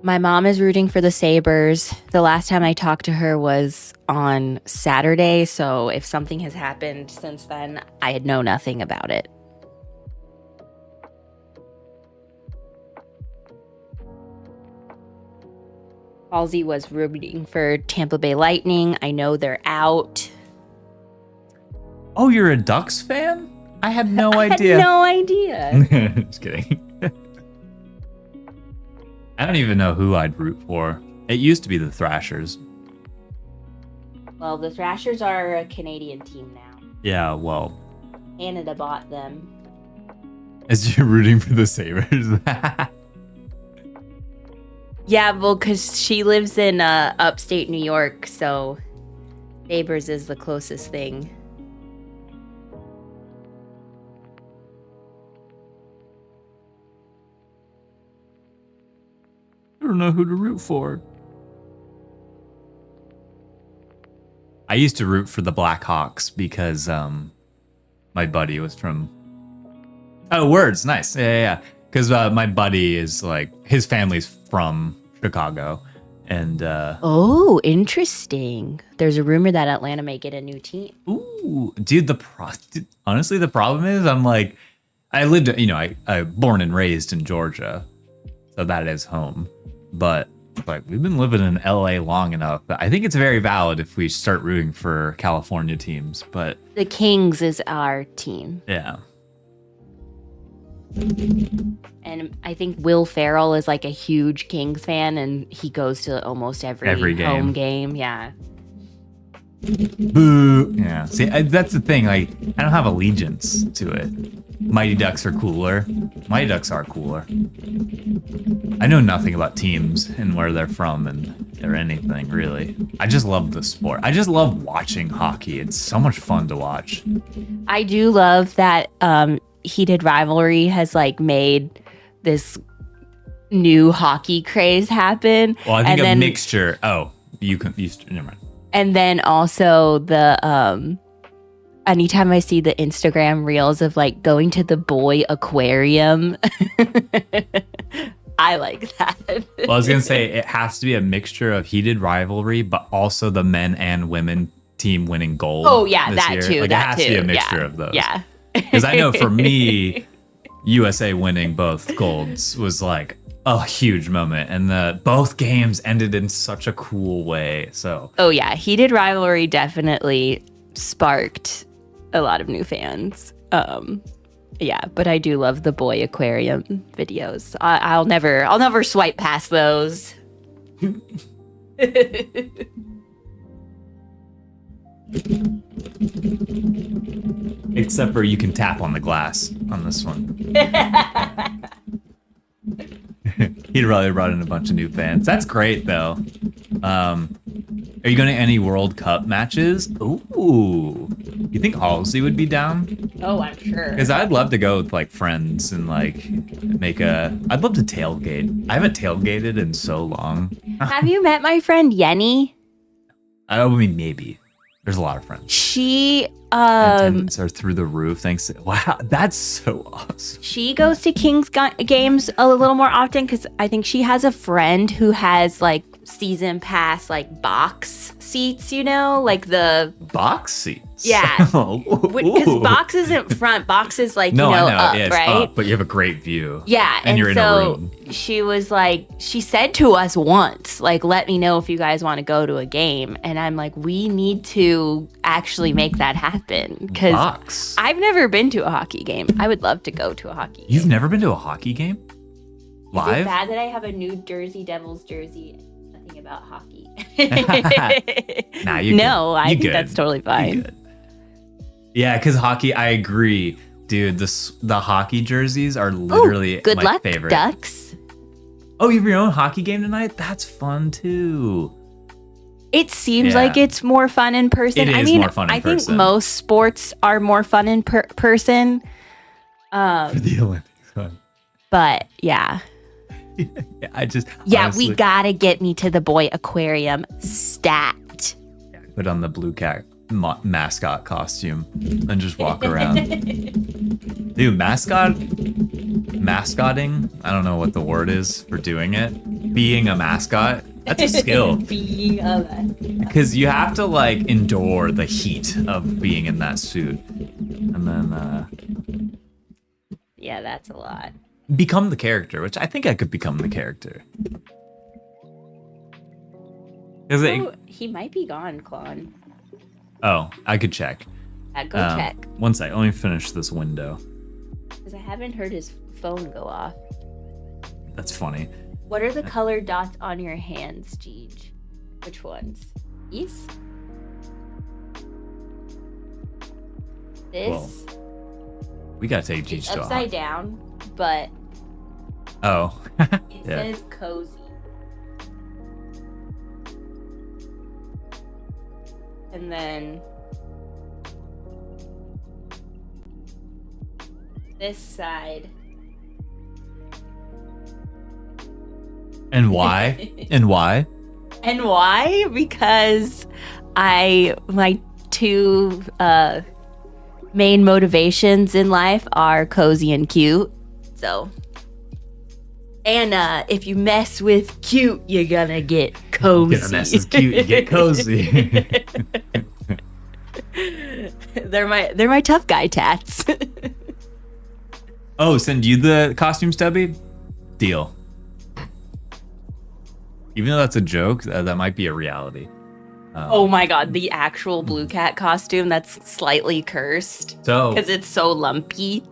My mom is rooting for the Sabres. The last time I talked to her was on Saturday, so if something has happened since then, I know nothing about it. Halsey was rooting for Tampa Bay Lightning. I know they're out. Oh, you're a Ducks fan? I had no idea. I had no idea. Just kidding. I don't even know who I'd root for. It used to be the Thrashers. Well, the Thrashers are a Canadian team now. Yeah, well. Canada bought them. As you're rooting for the Sabres. Yeah, well, because she lives in upstate New York, so Sabres is the closest thing. I don't know who to root for. I used to root for the Blackhawks because my buddy was from. Oh, words, nice. Yeah. Because my buddy is his family's from Chicago, and. Oh, interesting. There's a rumor that Atlanta may get a new team. Ooh, dude. Honestly, the problem is I lived. I born and raised in Georgia, so that is home. But we've been living in LA long enough. I think it's very valid if we start rooting for California teams. But the Kings is our team. Yeah. And I think Will Ferrell is a huge Kings fan, and he goes to almost every home game. Yeah. Boo. Yeah. See, that's the thing. I don't have allegiance to it. Mighty Ducks are cooler. Mighty Ducks are cooler. I know nothing about teams and where they're from or anything, really. I just love the sport. I just love watching hockey. It's so much fun to watch. I do love that Heated Rivalry has made this new hockey craze happen. Well, I think a mixture. Oh, never mind. And then also the anytime I see the Instagram reels of going to the boy aquarium, I like that. Well, I was gonna say it has to be a mixture of Heated Rivalry, but also the men and women team winning gold. Oh yeah, that year. too. It has to be a mixture of those. Yeah. Because I know for me, USA winning both golds was a huge moment, and both games ended in such a cool way. So Oh yeah, Heated Rivalry definitely sparked a lot of new fans. Yeah, but I do love the boy aquarium videos. I'll never swipe past those. except for you can tap on the glass on this one. He really brought in a bunch of new fans. That's great though. Are you going to any World Cup matches? Ooh. You think Halsey would be down? Oh, I'm sure. Because I'd love to go with like friends and like I'd love to tailgate. I haven't tailgated in so long. Have you met my friend Yenny? I mean, maybe. There's a lot of friends. She Attendance are through the roof. Thanks. Wow, that's so awesome. she goes to King's games a little more often because I think she has a friend who has like season pass like box seats, you know, like the Box seats. Yeah. Because box isn't front, box is like, No, you know, I know. up, Yeah, it's right? up, but you have a great view. Yeah, And you're in a so room. she was like, she said to us once, like, let me know if you guys want to go to a game. And I'm like, we need to actually make that happen because Box. I've never been to a hockey game. I would love to go to a hockey game. You've never been to a hockey game? Is it Live? bad that I have a New Jersey Devils jersey and nothing about hockey? Nah, you No, I you think good. that's totally You fine. good. Yeah, because hockey, I agree. Dude, the hockey jerseys are literally Good my luck, favorite. Ducks. Oh, you have your own hockey game tonight? That's fun too. It seems Yeah. like it's more fun in person. It I is mean, more fun in I think person. most sports are more fun in person. For the Olympics. But yeah. Yeah, I just Yeah, honestly, we gotta get me to the boy aquarium stat. put on the blue cat mascot costume and just walk around. Dude, mascotting, I don't know what the word is for doing it. Being a mascot, that's a skill. Being a Because you have to like endure the heat of being in that suit. And then yeah, that's a lot. become the character, which I think I could become the character. Oh, he might be gone, Klon. I could check. Go check. One sec, let me finish this window. Because I haven't heard his phone go off. That's funny. What are the colored dots on your hands, Jeej? Which ones? These? This? Well, we gotta take Jeej It's to a upside down, but Oh. it Yeah. says cozy. And then this side. And why? And why? And why? Because my two main motivations in life are cozy and cute. So, and if you mess with cute, you're gonna get cozy. Get a mess is cute, you get cozy. They're my tough guy tats. Oh, send you the costume, Stubby? Deal. Even though that's a joke, that might be a reality. Oh my god, the actual blue cat costume that's slightly cursed So because it's so lumpy.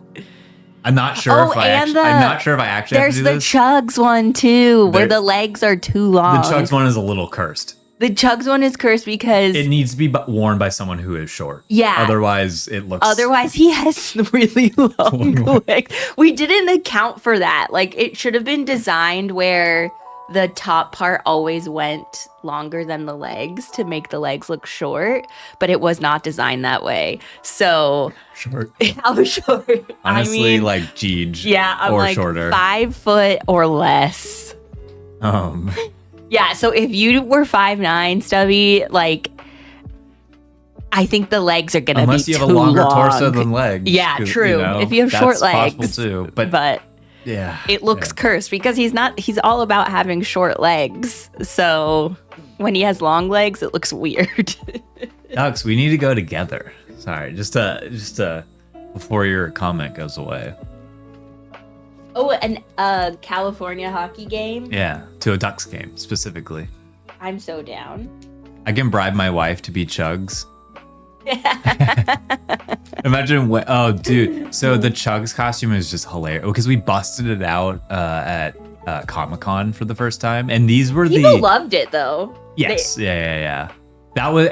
I'm not sure Oh, if I and actually, I'm not sure if I actually have There's to do the this. Chugs one too, where There- the legs are too long. The Chugs one is a little cursed. The Chugs one is cursed because It needs to be worn by someone who is short. Yeah. Otherwise, it looks. otherwise he has really long Long legs. We didn't account for that. Like it should have been designed where the top part always went longer than the legs to make the legs look short, but it was not designed that way. So short. how short? Honestly, I mean, like Jeej. yeah, I'm or like shorter. 5 foot or less. Yeah, so if you were 5'9", Stubby, like I think the legs are gonna Unless be you too have a longer long. torso than legs. Yeah, 'cause, true. If you have short that's possible legs, too. But, but yeah, it looks yeah. cursed because he's all about having short legs. So when he has long legs, it looks weird. Alex, we need to go together. Sorry, just before your comment goes away. Oh, and California hockey game. Yeah, to a Ducks game specifically. I'm so down. I can bribe my wife to be Chugs. Imagine what. Oh, dude. So the Chugs costume is just hilarious because we busted it out at Comic-Con for the first time, and these were People loved it though. Yes, yeah. That was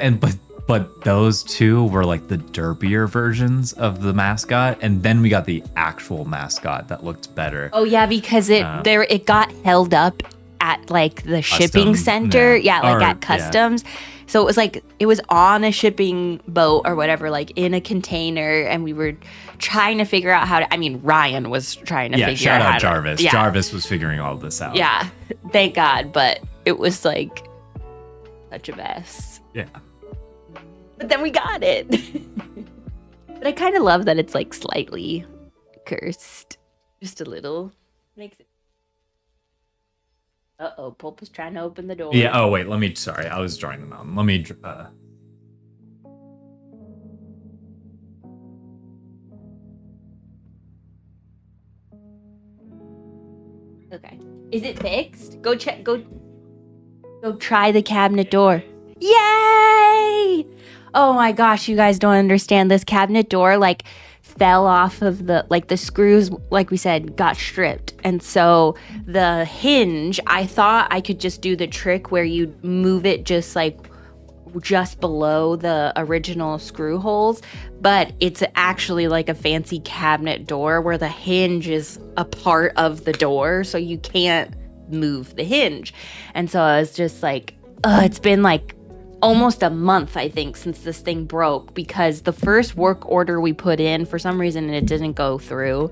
but those two were like the derpier versions of the mascot, and then we got the actual mascot that looked better. Oh yeah, because it got held up at like the shipping center. Yeah, like at customs. Yeah. So it was on a shipping boat or whatever, like in a container, and we were trying to figure out how to. I mean, Ryan was trying to figure out. Yeah, shout out Jarvis. Yeah. Jarvis was figuring all this out. Yeah, thank God. But it was like such a mess. Yeah. But then we got it. But I kind of love that it's like slightly cursed, just a little. Makes it. Uh-oh, Pulp is trying to open the door. Yeah, oh wait, sorry, I was drawing them out. Let me, Okay. Is it fixed? Go check, go try the cabinet door. Yay! Oh my gosh, you guys don't understand. This cabinet door, like, fell off of the screws, like we said, got stripped. And so the hinge, I thought I could just do the trick where you move it just below the original screw holes, but it's actually like a fancy cabinet door where the hinge is a part of the door, so you can't move the hinge. And so I was just like, it's been like almost a month, I think, since this thing broke, because the first work order we put in, for some reason, it didn't go through.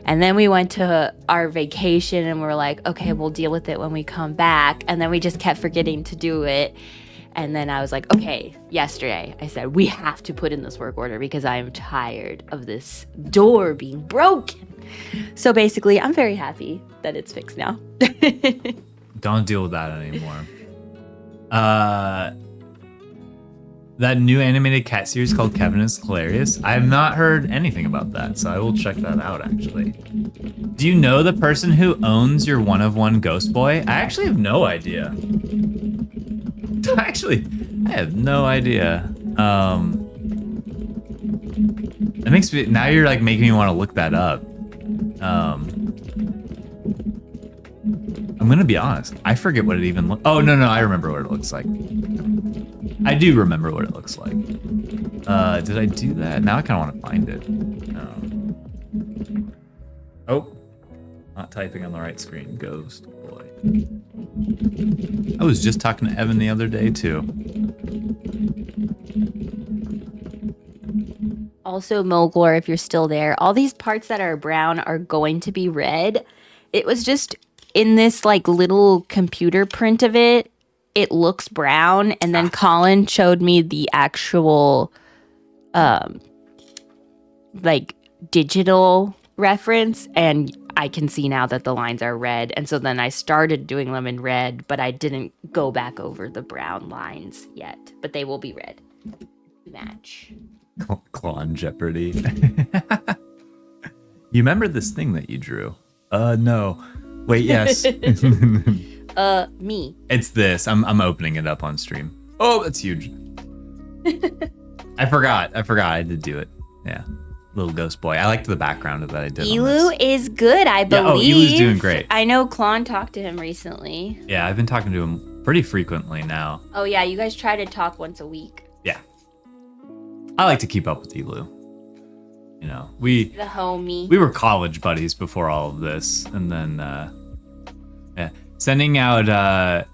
And then we went to our vacation and we're like, okay, we'll deal with it when we come back. And then we just kept forgetting to do it. And then I was like, okay, yesterday I said, we have to put in this work order because I am tired of this door being broken. So basically, I'm very happy that it's fixed now. Don't deal with that anymore. That new animated cat series called Kevin is Hilarious. I have not heard anything about that, so I will check that out, actually. Do you know the person who owns your one-of-one Ghost Boy? I actually have no idea. I have no idea. It makes me, now you're like making me want to look that up. I'm gonna be honest. I forget what it even looks. Oh no, I remember what it looks like. I do remember what it looks like. Did I do that? Now I kind of want to find it. Oh, not typing on the right screen. Ghost Boy. I was just talking to Evan the other day too. Also, Molgor, if you're still there, all these parts that are brown are going to be red. It was just in this like little computer print of it. It looks brown, and then Colin showed me the actual like digital reference, and I can see now that the lines are red. And so then I started doing them in red, but I didn't go back over the brown lines yet, but they will be red. Match. Claw Jeopardy. You remember this thing that you drew? No. Wait, yes. Me. It's this. I'm opening it up on stream. Oh, that's huge. I forgot I had to do it. Yeah. Little Ghost Boy. I liked the background of that I did. Elu is good, I believe. Yeah, Elu's doing great. I know Klon talked to him recently. Yeah, I've been talking to him pretty frequently now. Oh yeah, you guys try to talk once a week. Yeah. I like to keep up with Elu. You know, the homie. We were college buddies before all of this, and then yeah, sending out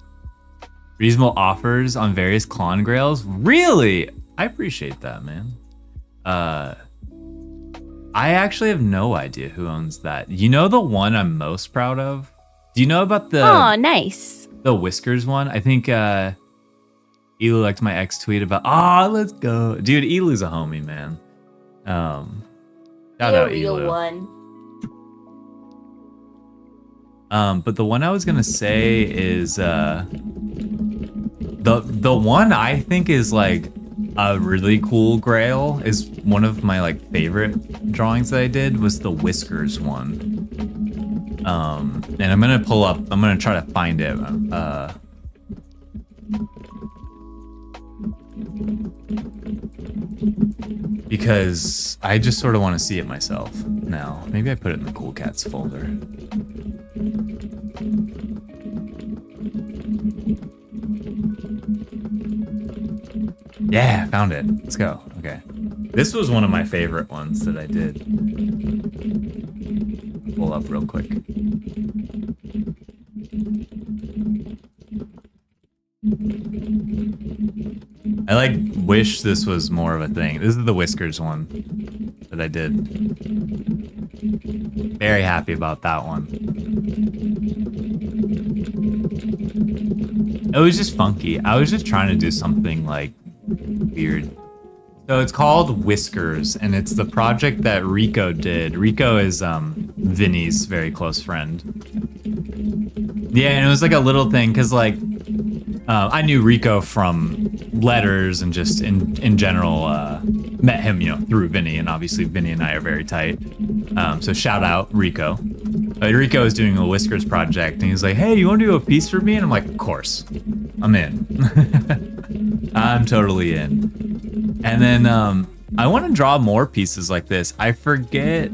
reasonable offers on various Klon grails. Really, I appreciate that, man. I actually have no idea who owns that. You know the one I'm most proud of? Do you know about the? Oh, nice. The Whiskers one. I think Elu liked my ex tweet about. Let's go, dude. Elu's a homie, man. Shout out Elu. One. But the one I was gonna say is the one I think is like a really cool grail, is one of my like favorite drawings that I did, was the Whiskers one. And I'm gonna try to find it. Because I just sort of want to see it myself now. Maybe I put it in the Cool Cats folder. Yeah, found it. Let's go. Okay. This was one of my favorite ones that I did. Pull up real quick. I like wish this was more of a thing. This is the Whiskers one that I did. Very happy about that one. It was just funky. I was just trying to do something like weird. So it's called Whiskers, and it's the project that Rico did. Rico is Vinny's very close friend. Yeah, and it was like a little thing, because like I knew Rico from letters and just in general met him, you know, through Vinny, and obviously Vinny and I are very tight. So shout out Rico. Rico was doing a Whiskers project, and he's like, "Hey, you want to do a piece for me?" And I'm like, "Of course, I'm in. I'm totally in." And then I want to draw more pieces like this. I forget.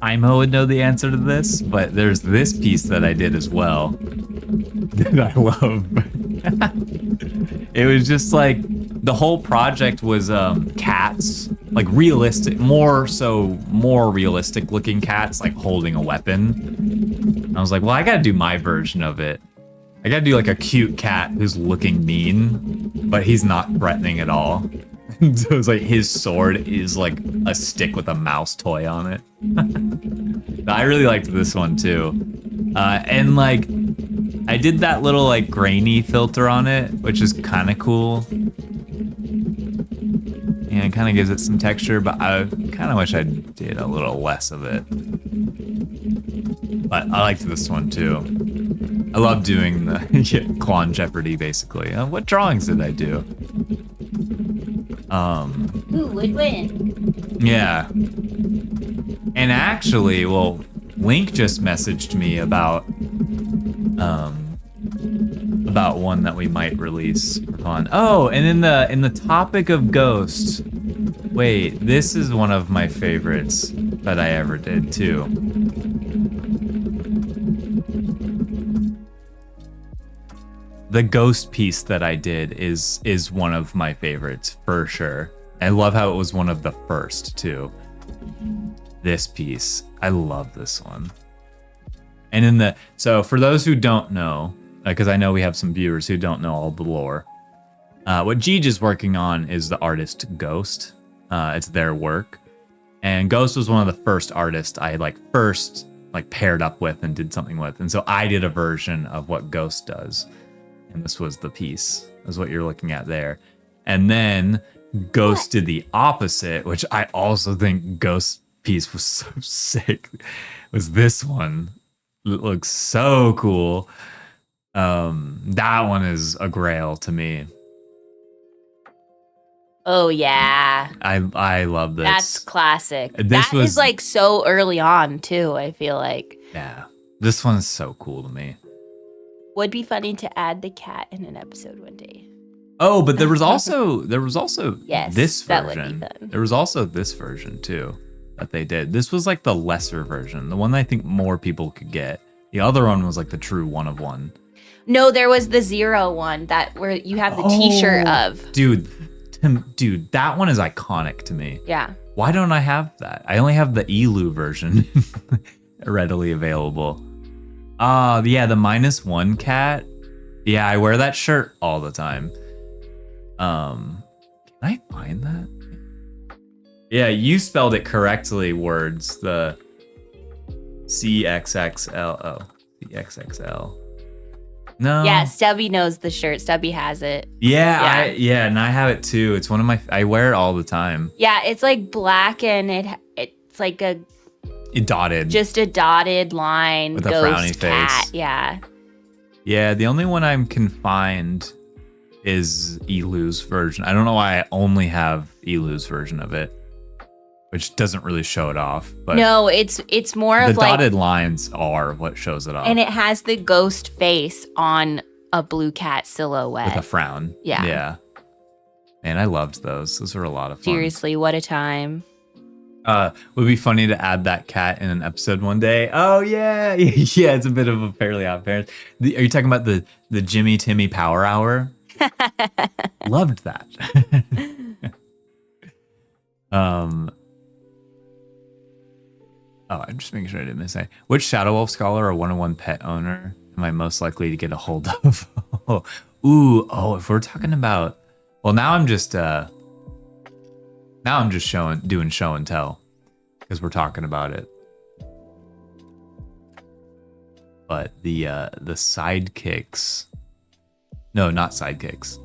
Imo would know the answer to this, but there's this piece that I did as well that I love. It was just like the whole project was cats, like realistic, more realistic looking cats, like holding a weapon. And I was like, well, I gotta do my version of it. I gotta do like a cute cat who's looking mean, but he's not threatening at all. So it's like his sword is like a stick with a mouse toy on it. I really liked this one too. And like I did that little like grainy filter on it, which is kind of cool. And it kind of gives it some texture, but I kind of wish I did a little less of it. But I liked this one too. I love doing the Klon Jeopardy, basically. What drawings did I do? Who would win? Yeah. And actually, well, Link just messaged me about one that we might release for fun. Oh, and in the topic of ghosts, wait, this is one of my favorites that I ever did too. The ghost piece that I did is one of my favorites for sure. I love how it was one of the first too. This piece, I love this one. And so for those who don't know, because I know we have some viewers who don't know all the lore, what Gij is working on is the artist Ghost. It's their work, and Ghost was one of the first artists I first paired up with and did something with, and so I did a version of what Ghost does. And this was the piece, is what you're looking at there. And then Ghost did the opposite, which I also think Ghost piece was so sick. Was this one. It looks so cool. That one is a grail to me. Oh yeah. I love this. That's classic. This was is like so early on too, I feel like. Yeah. This one is so cool to me. Would be funny to add the cat in an episode one day. Oh, but there was also yes, this that would be version. fun. There was also this version too that they did. This was like the lesser version, the one that I think more people could get. The other one was like the true one of one. No, there was the 0 one that where you have the T-shirt of. Dude, that one is iconic to me. Yeah. Why don't I have that? I only have the Elu version readily available. Yeah, the -1 cat. Yeah, I wear that shirt all the time. Can I find that? Yeah, you spelled it correctly, words. The CXXL. Oh, CXXL. No. Yeah, Stubby knows the shirt. Stubby has it. Yeah, and I have it too. It's one of my. I wear it all the time. Yeah, it's like black and it's like just a dotted line with a ghost frowny cat. face. Yeah. Yeah, the only one I'm confined is Elu's version. I don't know why I only have Elu's version of it. which doesn't really show it off. But No, it's more the of like, dotted lines are what shows it off. and it has the ghost face on a blue cat silhouette. With a frown. Yeah. Yeah. Man, I loved those. Those were a lot of fun. Seriously, what a time. Would be funny to add that cat in an episode one day. Oh yeah. Yeah, it's a bit of a Fairly Odd Parents. Are you talking about the Jimmy Timmy Power Hour? Loved that. Oh, I'm just making sure I didn't miss anything. Which Shadow Wolf scholar or one-on-one pet owner am I most likely to get a hold of? If we're talking about, well, now I'm just doing show and tell because we're talking about it. But the sidekicks, no, not sidekicks,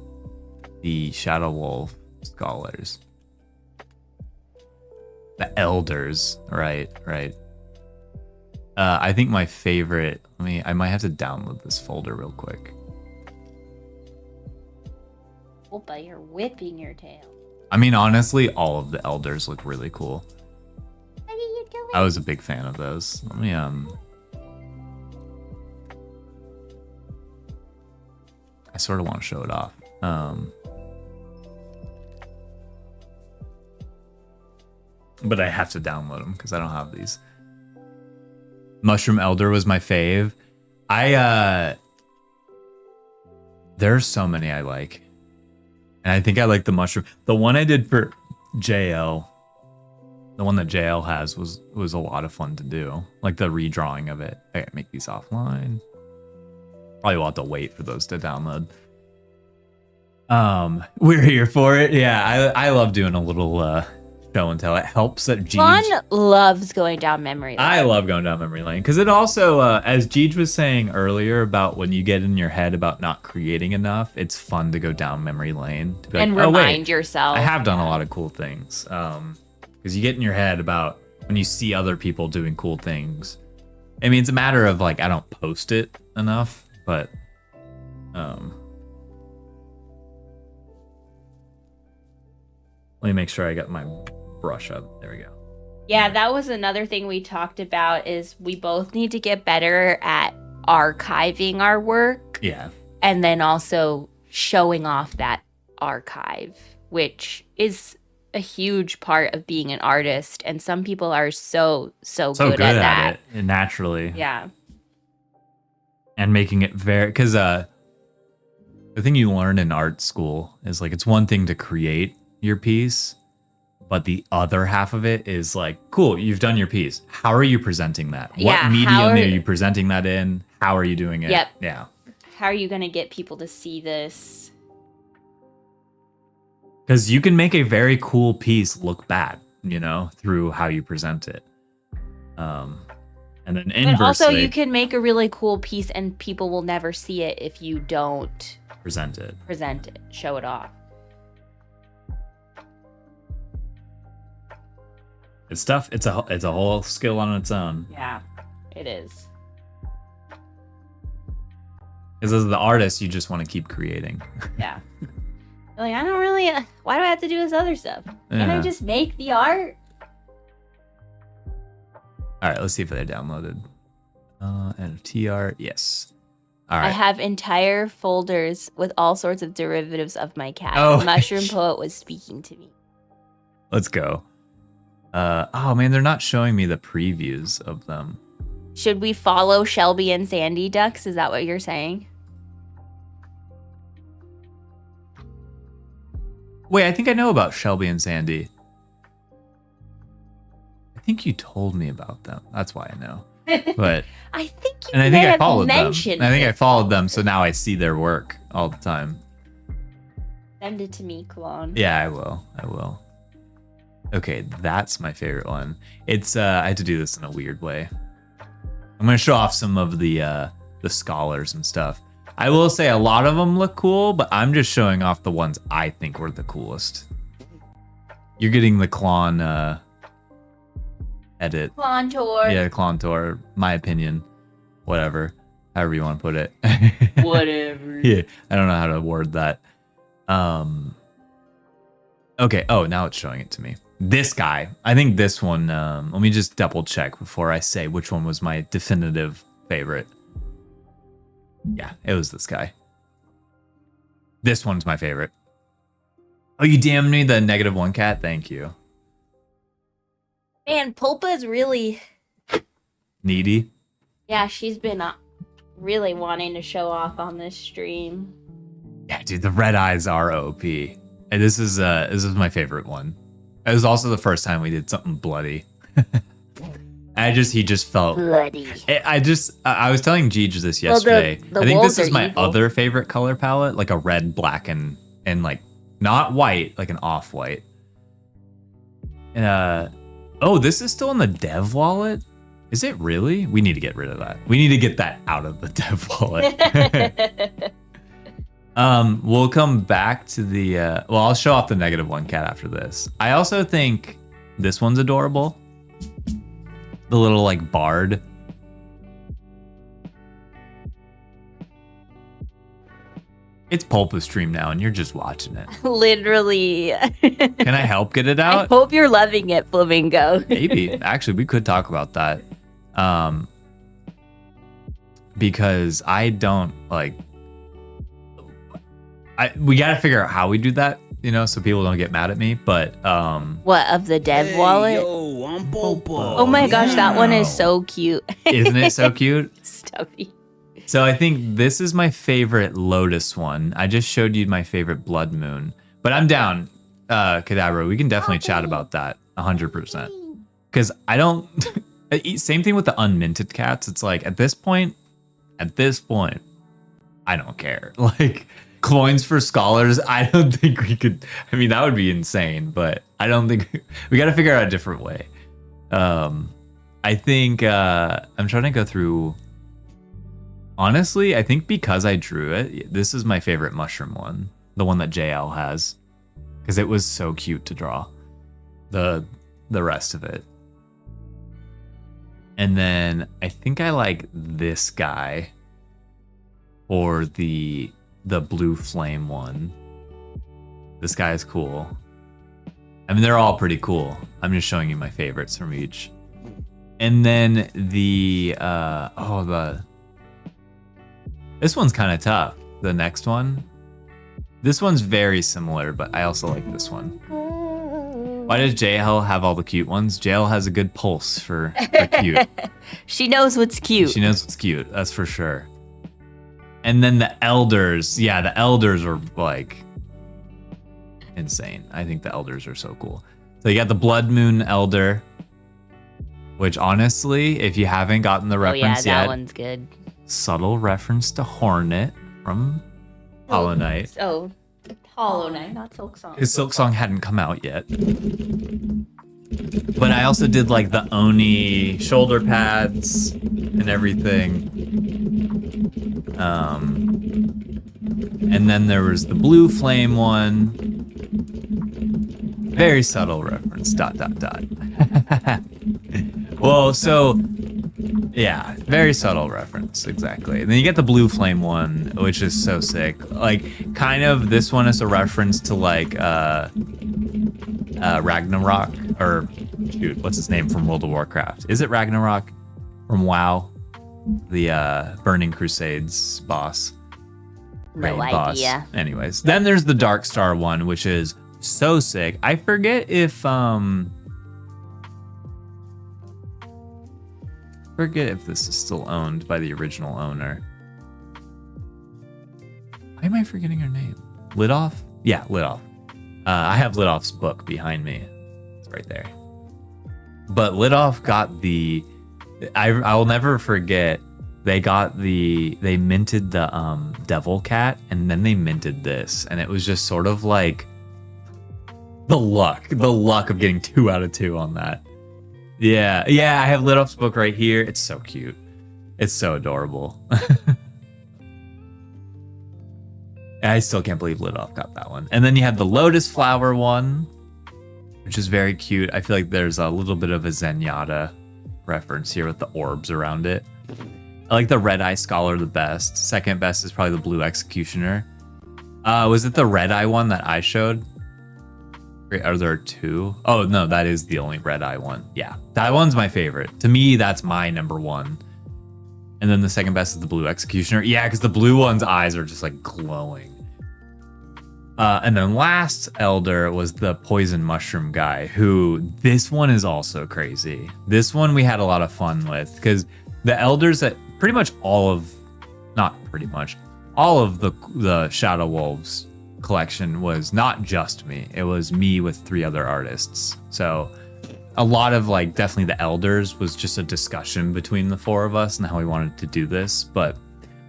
the Shadow Wolf scholars. The elders, right. I think my favorite. I might have to download this folder real quick. Opa, you're whipping your tail. I mean, honestly, all of the elders look really cool. What are you doing? I was a big fan of those. Let me I sort of want to show it off. But I have to download them because I don't have these. Mushroom Elder was my fave. There's so many I like. And I think I like the mushroom. The one I did for JL, the one that JL has was a lot of fun to do. Like the redrawing of it. I gotta make these offline. Probably will have to wait for those to download. We're here for it. Yeah, I love doing a little show and tell. It helps that Jeej. Juan loves going down memory lane. I love going down memory lane because it also, as Jeej was saying earlier about when you get in your head about not creating enough, it's fun to go down memory lane to be and like, remind yourself. I have done a lot of cool things. Because you get in your head about when you see other people doing cool things. I mean, it's a matter of like I don't post it enough, but let me make sure I got my brush up. There we go. Yeah, that was another thing we talked about is we both need to get better at archiving our work. Yeah. And then also showing off that archive, which is a huge part of being an artist. And some people are so good at that. It naturally. Yeah. And making it very, because the thing you learn in art school is like it's one thing to create your piece, but the other half of it is like, cool, you've done your piece. How are you presenting that? Yeah, what medium are you presenting that in? How are you doing it? Yep. Yeah. How are you going to get people to see this? Because you can make a very cool piece look bad, through how you present it. And then inversely, But also you can make a really cool piece and people will never see it if you don't present it, show it off. It's tough. It's a whole skill on its own. Yeah, it is. Because as the artist, you just want to keep creating. Yeah. Like, I don't really, why do I have to do this other stuff? Can I just make the art? All right, let's see if they downloaded. NFT art, yes. All right. I have entire folders with all sorts of derivatives of my cat. Oh, The Mushroom Poet was speaking to me. Let's go. Oh man, they're not showing me the previews of them. Should we follow Shelby and Sandy Ducks? Is that what you're saying? Wait, I think I know about Shelby and Sandy. I think you told me about them. That's why I know. But I think you and I may think I have followed them. mentioned I think I it. followed them, so now I see their work all the time. Send it to me, Clone. Yeah, I will. Okay, that's my favorite one. It's I had to do this in a weird way. I'm gonna show off some of the scholars and stuff. I will say a lot of them look cool, but I'm just showing off the ones I think were the coolest. You're getting the Klon edit. Clontor. Yeah, Klontor, my opinion. Whatever. However you want to put it. Whatever. Yeah, I don't know how to word that. Okay. Oh, now it's showing it to me. This guy. I think this one. Let me just double check before I say which one was my definitive favorite. Yeah, it was this guy. This one's my favorite. Oh, you damned me, the -1 cat. Thank you. Man, Pulpa's really... Needy. Yeah, she's been really wanting to show off on this stream. Yeah, dude, the red eyes are OP. And this is my favorite one. It was also the first time we did something bloody. He just felt Bloody. I was telling Jeej this yesterday. the I think this wolves is are my evil. other favorite color palette, like a red, black, and like not white, like an off-white. Oh, this is still in the dev wallet? Is it really? We need to get rid of that. We need to get that out of the dev wallet. We'll come back to the well, I'll show off the -1 cat after this. I also think this one's adorable. The little like bard. It's Pulpa stream now and you're just watching it. Literally. Can I help get it I out? hope you're loving it, Flamingo. Maybe. Actually, we could talk about that. Because I don't like we gotta figure out how we do that, you know, so people don't get mad at me. But What, of the dev wallet? Yo, I'm Popo. Oh my gosh, that one is Meow. so cute. Isn't it so cute? Stuffy. So I think this is my favorite Lotus one. I just showed you my favorite Blood Moon. But I'm down, Kadabra. We can definitely chat about that 100%. Because I don't... Same thing with the unminted cats. It's like, at this point, I don't care. Like, coins for scholars, I don't think we could... I mean, that would be insane, but I don't think... We got to figure out a different way. I think... I'm trying to go through... Honestly, I think because I drew it, this is my favorite mushroom one. The one that JL has. Because it was so cute to draw. The rest of it. And then I think I like this guy. Or the blue flame one. This guy is cool. I mean, they're all pretty cool. I'm just showing you my favorites from each. And then this one's kind of tough. The next one. This one's very similar, but I also like this one. Why does JL have all the cute ones? JL has a good pulse for cute. She knows what's cute. She knows what's cute, that's for sure. And then the elders. Yeah, the elders are like insane. I think the elders are so cool. So you got the Blood Moon Elder, which honestly, if you haven't gotten the reference that yet, one's good. subtle reference to Hornet from Hollow Knight. Oh, Hollow Knight, not Silk Song. His Silk Song hadn't come out yet. But I also did like the Oni shoulder pads and everything. And then there was the Blue Flame one. Very subtle reference, ... Well, so yeah, very subtle reference, exactly. And then you get the Blue Flame one, which is so sick. Like, kind of, this one is a reference to like Ragnarok, or shoot, what's his name from World of Warcraft? Is it Ragnarok from WoW? The Burning Crusades boss. No Raid boss. idea. Anyways, then there's the Dark Star one, which is so sick. I forget if this is still owned by the original owner. Why am I forgetting her name? Lidoff? Yeah, Lidoff. I have Lidoff's book behind me. It's right there. But Lidoff got I will never forget. They minted the Devil Cat, and then they minted this, and it was just sort of like the luck of getting 2 out of 2 on that. Yeah, I have Lidoff's book right here. It's so cute. It's so adorable. I still can't believe Lidoff got that one. And then you have the Lotus Flower one, which is very cute. I feel like there's a little bit of a Zenyatta reference here with the orbs around it. I like the Red Eye Scholar the best. Second best is probably the Blue Executioner. Was it the Red Eye one that I showed? Wait, are there two? Oh, no, that is the only red eye one. Yeah, that one's my favorite. To me, that's my number one. And then the second best is the blue executioner. Yeah, because the blue one's eyes are just like glowing. And then last elder was the poison mushroom guy, who this one is also crazy. This one we had a lot of fun with because the elders that pretty much all of the Shadow Wolves collection was not just me. It was me with 3 other artists. So a lot of like definitely the elders was just a discussion between the 4 of us and how we wanted to do this. But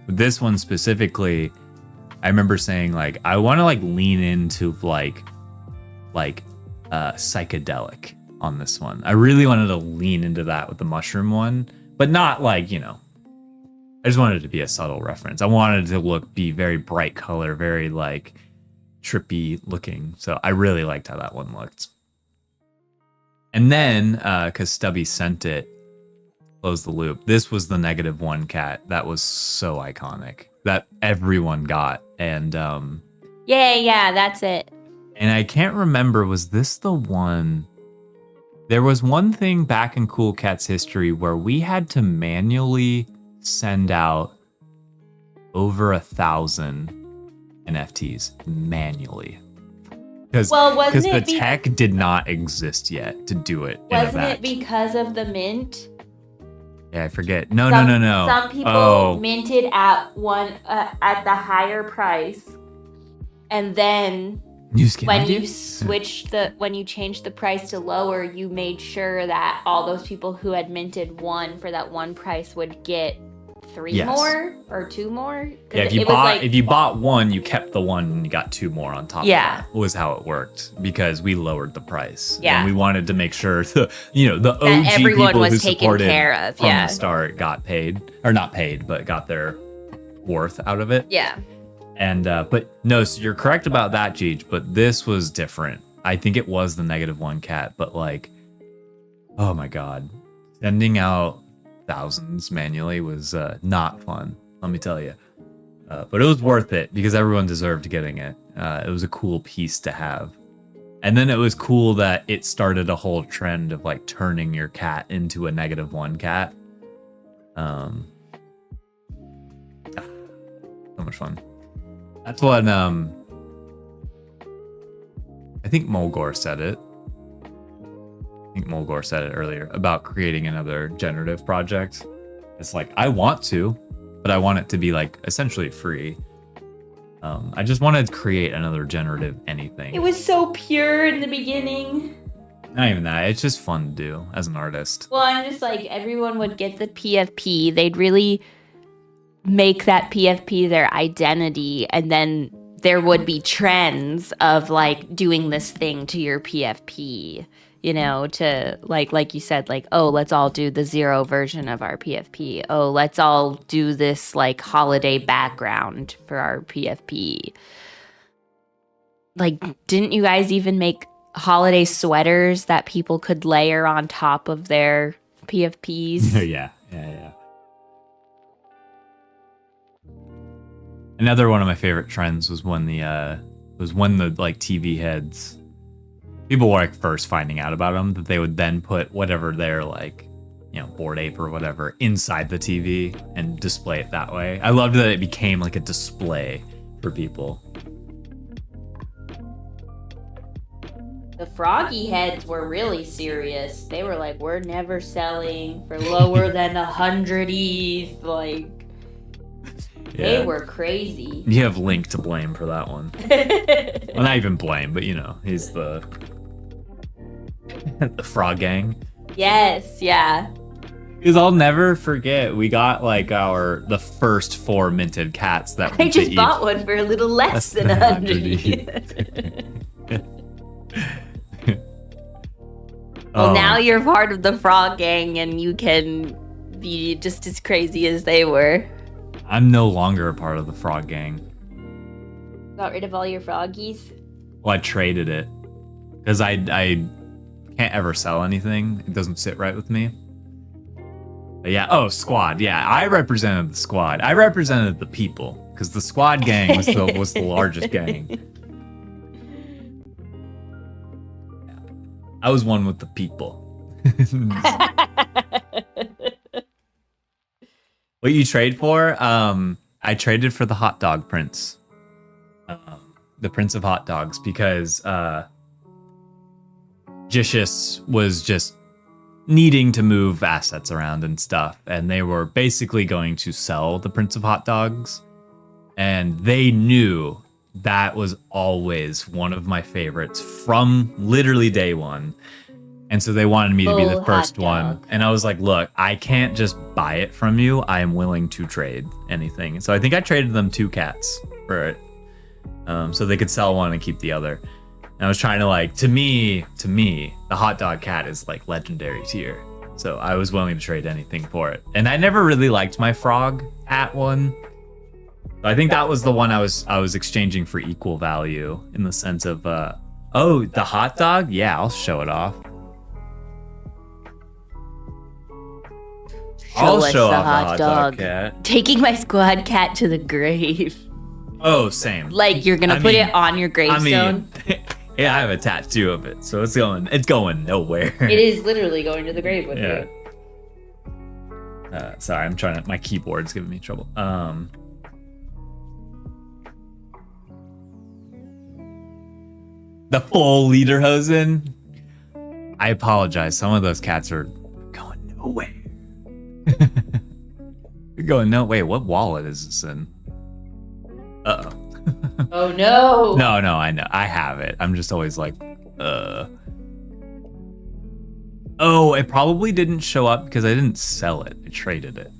with this one specifically, I remember saying like I want to like lean into like psychedelic on this one. I really wanted to lean into that with the mushroom one, but not like, you know, I just wanted it to be a subtle reference. I wanted it to be very bright color, very like trippy looking. So I really liked how that one looked. And then, because Stubby sent it, close the loop. This was the -1 cat that was so iconic that everyone got. And Yeah, that's it. and I can't remember, was this the one? There was one thing back in Cool Cats history where we had to manually send out over 1,000 NFTs manually. Because the tech did not exist yet to do it. Wasn't it because of the mint? Yeah, I forget. No. Some people minted at at the higher price, and then when you changed the price to lower, you made sure that all those people who had minted 1 for that 1 price would get 3 more or 2 more. Yeah, if you bought 1, you kept the 1 and you got 2 more on top. Yeah, of that was how it worked because we lowered the price. Yeah, and we wanted to make sure the OG everyone people was who taken supported care of. From the start got paid, or not paid, but got their worth out of it. Yeah. And but no, so you're correct about that, Cheech, but this was different. I think it was the -1 cat, but like, oh my god, sending out thousands manually was not fun, let me tell you. But it was worth it because everyone deserved getting it. It was a cool piece to have. And then it was cool that it started a whole trend of like turning your cat into a -1 cat. So much fun. That's what I think Molgor said it. I think Molgor said it earlier about creating another generative project. It's like, I want to, but I want it to be like essentially free. I just wanted to create another generative anything. It was so pure in the beginning. Not even that. It's just fun to do as an artist. Well, I'm just like, everyone would get the PFP. They'd really make that PFP their identity, and then there would be trends of like doing this thing to your PFP, to like you said, like, oh, let's all do the 0 version of our PFP. Oh, let's all do this like holiday background for our PFP. Like, didn't you guys even make holiday sweaters that people could layer on top of their PFPs? Yeah. Another one of my favorite trends was when the like TV heads, people were like first finding out about them, that they would then put whatever their like, Bored Ape or whatever inside the TV and display it that way. I loved that it became like a display for people. The Froggy heads were really serious. They were like, we're never selling for lower than 100 ETH. Like, yeah. They were crazy. You have Link to blame for that one. Well, not even blame, but he's the frog gang. Yes, yeah. Because I'll never forget, we got like the first 4 minted cats that I just bought one for a little less than 100 ETH. Well, now you're part of the frog gang and you can be just as crazy as they were. I'm no longer a part of the frog gang. Got rid of all your froggies? Well, I traded it. Because I can't ever sell anything. It doesn't sit right with me. But yeah, squad. Yeah, I represented the squad. I represented the people. Because the squad gang was the largest gang. I was one with the people. What you trade for? I traded for the hot dog prince. The Prince of Hot Dogs, because GHXST was just needing to move assets around and stuff, and they were basically going to sell the Prince of Hot Dogs, and they knew that was always one of my favorites from literally day one. And so they wanted me to be the Full first hot one. dog. And I was like, look, I can't just buy it from you. I am willing to trade anything. So I think I traded them 2 cats for it. So they could sell one and keep the other. And I was trying to like, to me, the hot dog cat is like legendary tier. So I was willing to trade anything for it. And I never really liked my frog at one. I think that was the one I was exchanging for equal value in the sense of, oh, the hot dog? Yeah, I'll show it off. I'll us show the off the hot hot dog dog. cat. Taking my squad cat to the grave. Oh, same. Like you're gonna I put mean- it on your gravestone. Yeah, I have a tattoo of it, so it's going nowhere. It is literally going to the grave with Yeah. you. Sorry, I'm trying to. My keyboard's giving me trouble. The full lederhosen. I apologize. Some of those cats are going nowhere. They're going no. Wait, what wallet is this in? Uh oh. Oh no. No, I know. I have it. I'm just always like, Oh, it probably didn't show up because I didn't sell it. I traded it.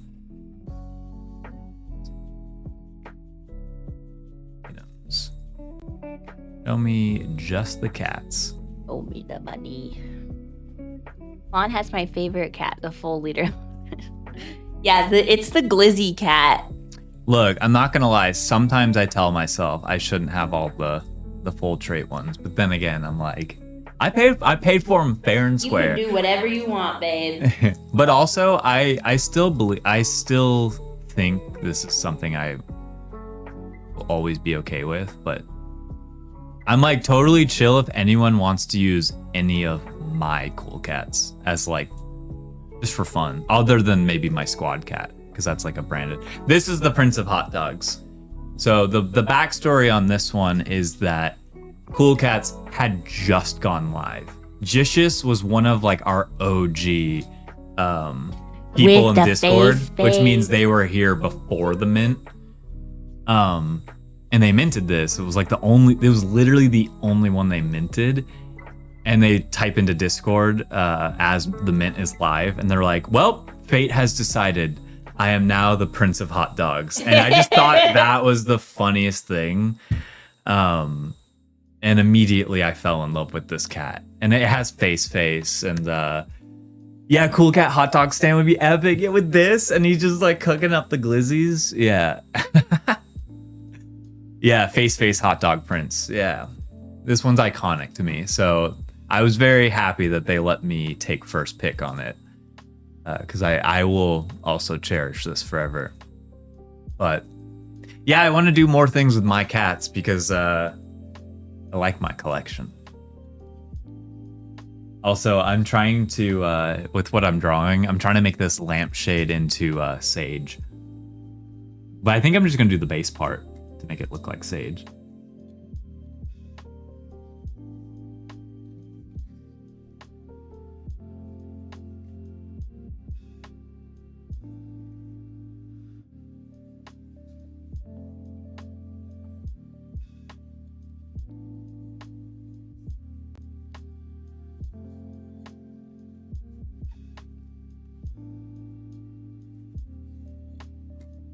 Who knows? Show me just the cats. Owe me the money. Fawn has my favorite cat, the full leader. Yeah, it's the glizzy cat. Look, I'm not gonna lie. Sometimes I tell myself I shouldn't have all the full trait ones, but then again, I'm like, I paid for them fair and You square. can do whatever you want, babe. But also, I still think this is something I will always be okay with. But I'm like totally chill if anyone wants to use any of my cool cats as like just for fun, other than maybe my squad cat, because that's like a branded. This is the Prince of Hot Dogs. So the backstory on this one is that Cool Cats had just gone live. GHXST was one of like our OG people With in the Discord, face which means face. they were here before the mint. And they minted this. It was literally the only one they minted. And they type into Discord as the mint is live, and they're like, well, fate has decided I am now the Prince of Hot Dogs. And I just thought that was the funniest thing. And immediately I fell in love with this cat. And it has face and yeah, Cool Cat hot dog stand would be epic. Yeah, with this, and he's just like cooking up the glizzies. Yeah. Yeah, face hot dog prince. Yeah. This one's iconic to me. So I was very happy that they let me take first pick on it. Because I will also cherish this forever. But yeah, I want to do more things with my cats because I like my collection. Also, I'm trying to, with what I'm drawing, I'm trying to make this lampshade into sage. But I think I'm just going to do the base part to make it look like sage.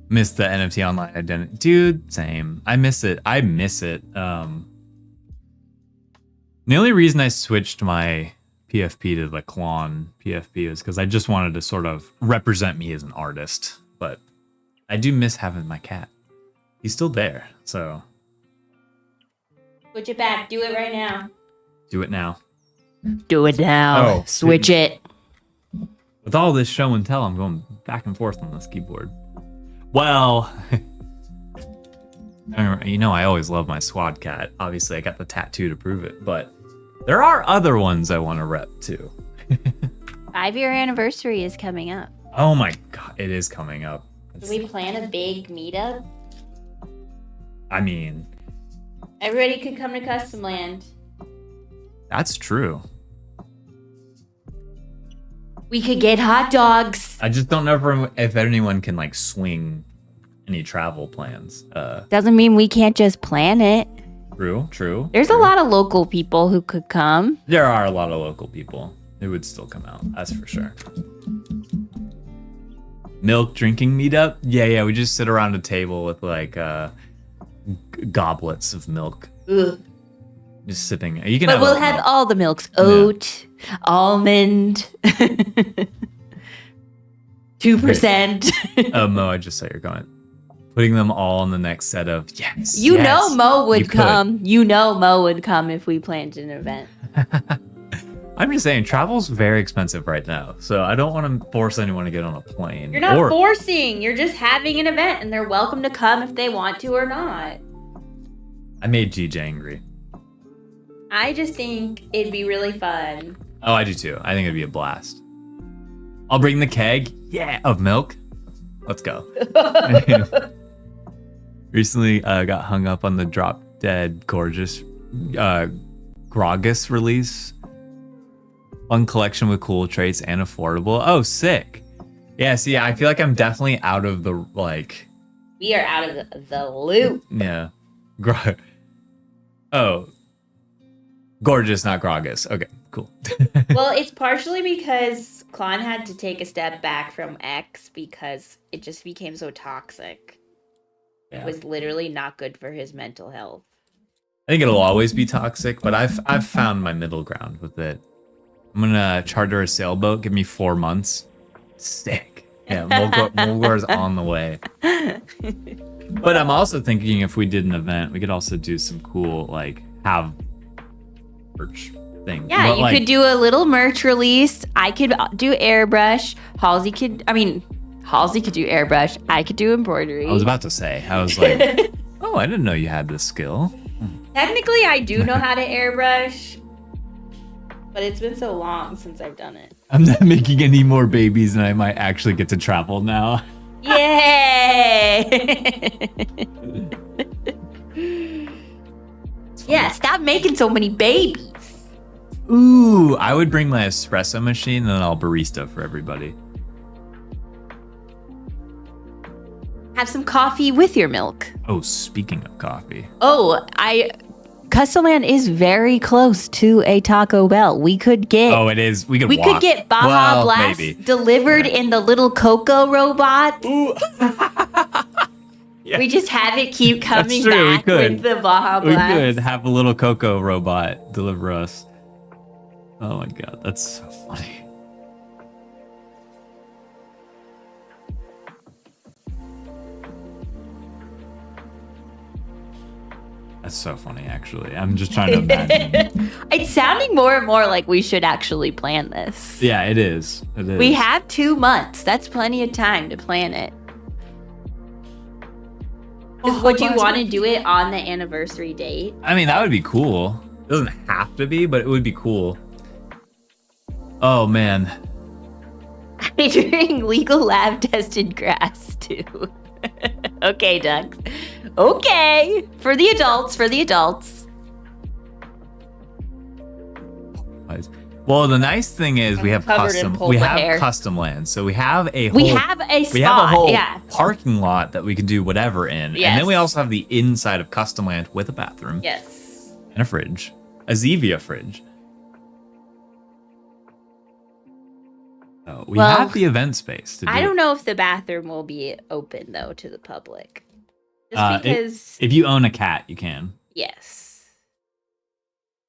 Miss the NFT online identity. Dude, same. I miss it. The only reason I switched my PFP to the Klon PFP is because I just wanted to sort of represent me as an artist. But I do miss having my cat. He's still there, so. Switch it back. Do it right now. Do it now. Do it now. Oh, Switch it. With all this show and tell, I'm going back and forth on this keyboard. Well, you know, I always love my squad cat. Obviously, I got the tattoo to prove it, but There are other ones I want to rep too. 5-year anniversary is coming up. Oh my god, it is coming up. Do we plan a big meetup? I mean, Everybody could come to Custom Land. that's true. We could get hot dogs. I just don't know if anyone can like swing any travel plans. Doesn't mean we can't just plan it. True. There's a lot of local people who could come. There are a lot of local people who would still come out. That's for sure. Milk drinking meetup? Yeah. We just sit around a table with like goblets of milk. Ugh. Just sipping. You can But we'll oat have milk. all the milks. Oat, almond, 2%. Oh, Mo, I just saw you're going. Putting them all in the next set of yes. You yes, know Mo you would could. come. You know Mo would come if we planned an event. I'm just saying, travel's very expensive right now, so I don't want to force anyone to get on a plane. You're not forcing. You're just having an event, and they're welcome to come if they want to or not. I made GJ angry. I just think it'd be really fun. Oh, I do too. I think it'd be a blast. I'll bring the keg, of milk. Let's go. Recently got hung up on the Drop Dead Gorgeous Grogus release. Fun collection with cool traits and affordable. Oh, sick. Yeah, see, I feel like I'm definitely out of the, like... We are out of the loop. Yeah. Oh. Gorgeous, not Grogus. Okay, cool. Well, it's partially because Klon had to take a step back from X because it just became so toxic. Yeah. It was literally not good for his mental health. I think it'll always be toxic, but I've found my middle ground with it. I'm gonna charter a sailboat. Give me 4 months. Sick. Yeah, Molgor's on the way. But I'm also thinking if we did an event, we could also do some cool have merch thing. Yeah, But, you could do a little merch release. I could do airbrush. Halsey could do airbrush. I could do embroidery. I was about to say. I was like, oh, I didn't know you had this skill. Technically, I do know how to airbrush, but it's been so long since I've done it. I'm not making any more babies, and I might actually get to travel now. Yay! Yeah, stop making so many babies. Ooh, I would bring my espresso machine, and then I'll barista for everybody. Have some coffee with your milk. Oh, speaking of coffee. Custom Land is very close to a Taco Bell. We could get Oh, it is. We could could get Baja Blast maybe. delivered in the little Coco robot. Ooh. Yeah. We just have it keep coming true, we back could. with the Baja We Blast. could have a little Coco robot deliver us. Oh my god, that's so funny. That's so funny, actually. I'm just trying to imagine. It's sounding more and more like we should actually plan this. Yeah, it is. It is. We have 2 months. That's plenty of time to plan it. Would you want to do it on the anniversary date? I mean, that would be cool. It doesn't have to be, but it would be cool. Oh, man. During legal lab tested grass, too. Okay, ducks. Okay. For the adults. Well, the nice thing is we have Covered in custom hair. custom land. So we have a whole We have a spot. we have a whole yeah. parking lot that we can do whatever in. Yes. And then we also have the inside of custom land with a bathroom Yes. and a fridge. A Zevia fridge. So we Well, have the event space to do I don't it. know if the bathroom will be open, though, to the public. Just because, If you own a cat, you can. yes.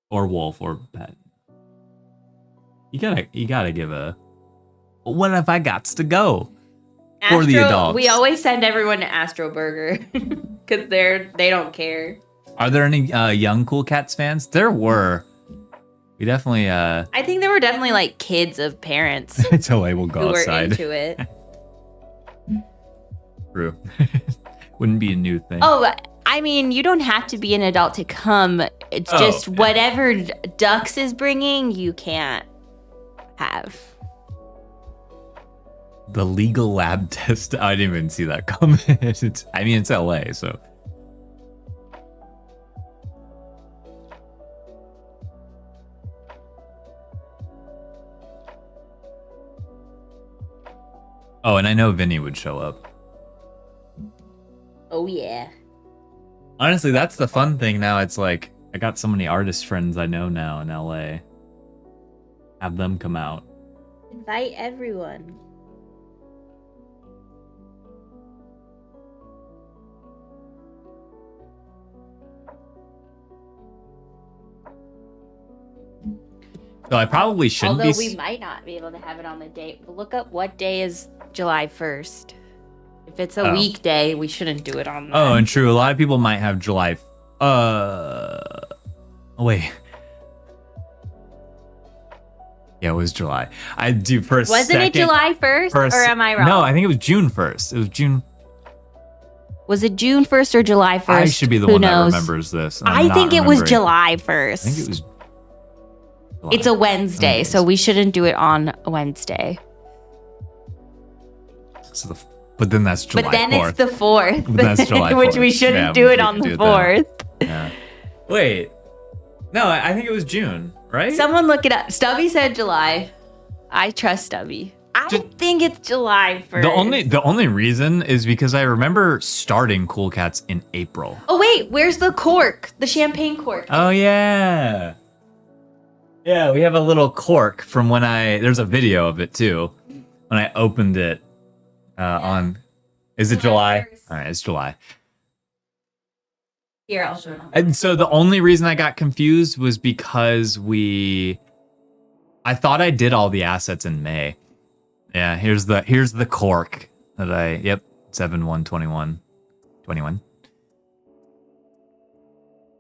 Or wolf or pet. You gotta give a what if I gots to go? For the adults. We always send everyone to Astro Burger because they don't care. Are there any young Cool Cats fans? There were. We definitely I think there were definitely like kids of parents until I will who go were outside. into it. True. Wouldn't be a new thing. Oh, I mean, you don't have to be an adult to come. It's Oh, just yeah. whatever Dux is bringing, you can't have. The legal lab test. I didn't even see that comment. I mean, it's LA, so. Oh, and I know Vinny would show up. Oh, yeah. Honestly, that's the fun thing now. It's like, I got so many artist friends I know now in LA. Have them come out. Invite everyone. So I probably shouldn't Although be. we might not be able to have it on the date. Look up what day is July 1st. If it's a Oh. weekday, we shouldn't do it on that. Oh, and true. A lot of people might have July. Wait. Yeah, it was July. I do for a Wasn't second. it July 1st? for a Or se- am I wrong? No, I think it was June 1st. It was June. Was it June 1st or July 1st? I should be the Who one knows? that remembers this. and I'm I not think it was remembering. July 1st. I think it was. July. It's a Wednesday, Okay. so we shouldn't do it on a Wednesday. So but then that's July But then 4th. it's the 4th, But that's July which we 4th. shouldn't Yeah, do we it on can the do it then. 4th. Yeah. Wait. No, I think it was June, right? Someone look it up. Stubby said July. I trust Stubby. I think it's July 1st. The only reason is because I remember starting Cool Cats in April. Oh wait, where's the cork? The champagne cork. Oh yeah. Yeah, we have a little cork from when there's a video of it too. When I opened it on is it July? 1st. All right, it's July. Here, I'll show it. And so the only reason I got confused was because I thought I did all the assets in May. Yeah, here's the cork that 7/1/21. 21.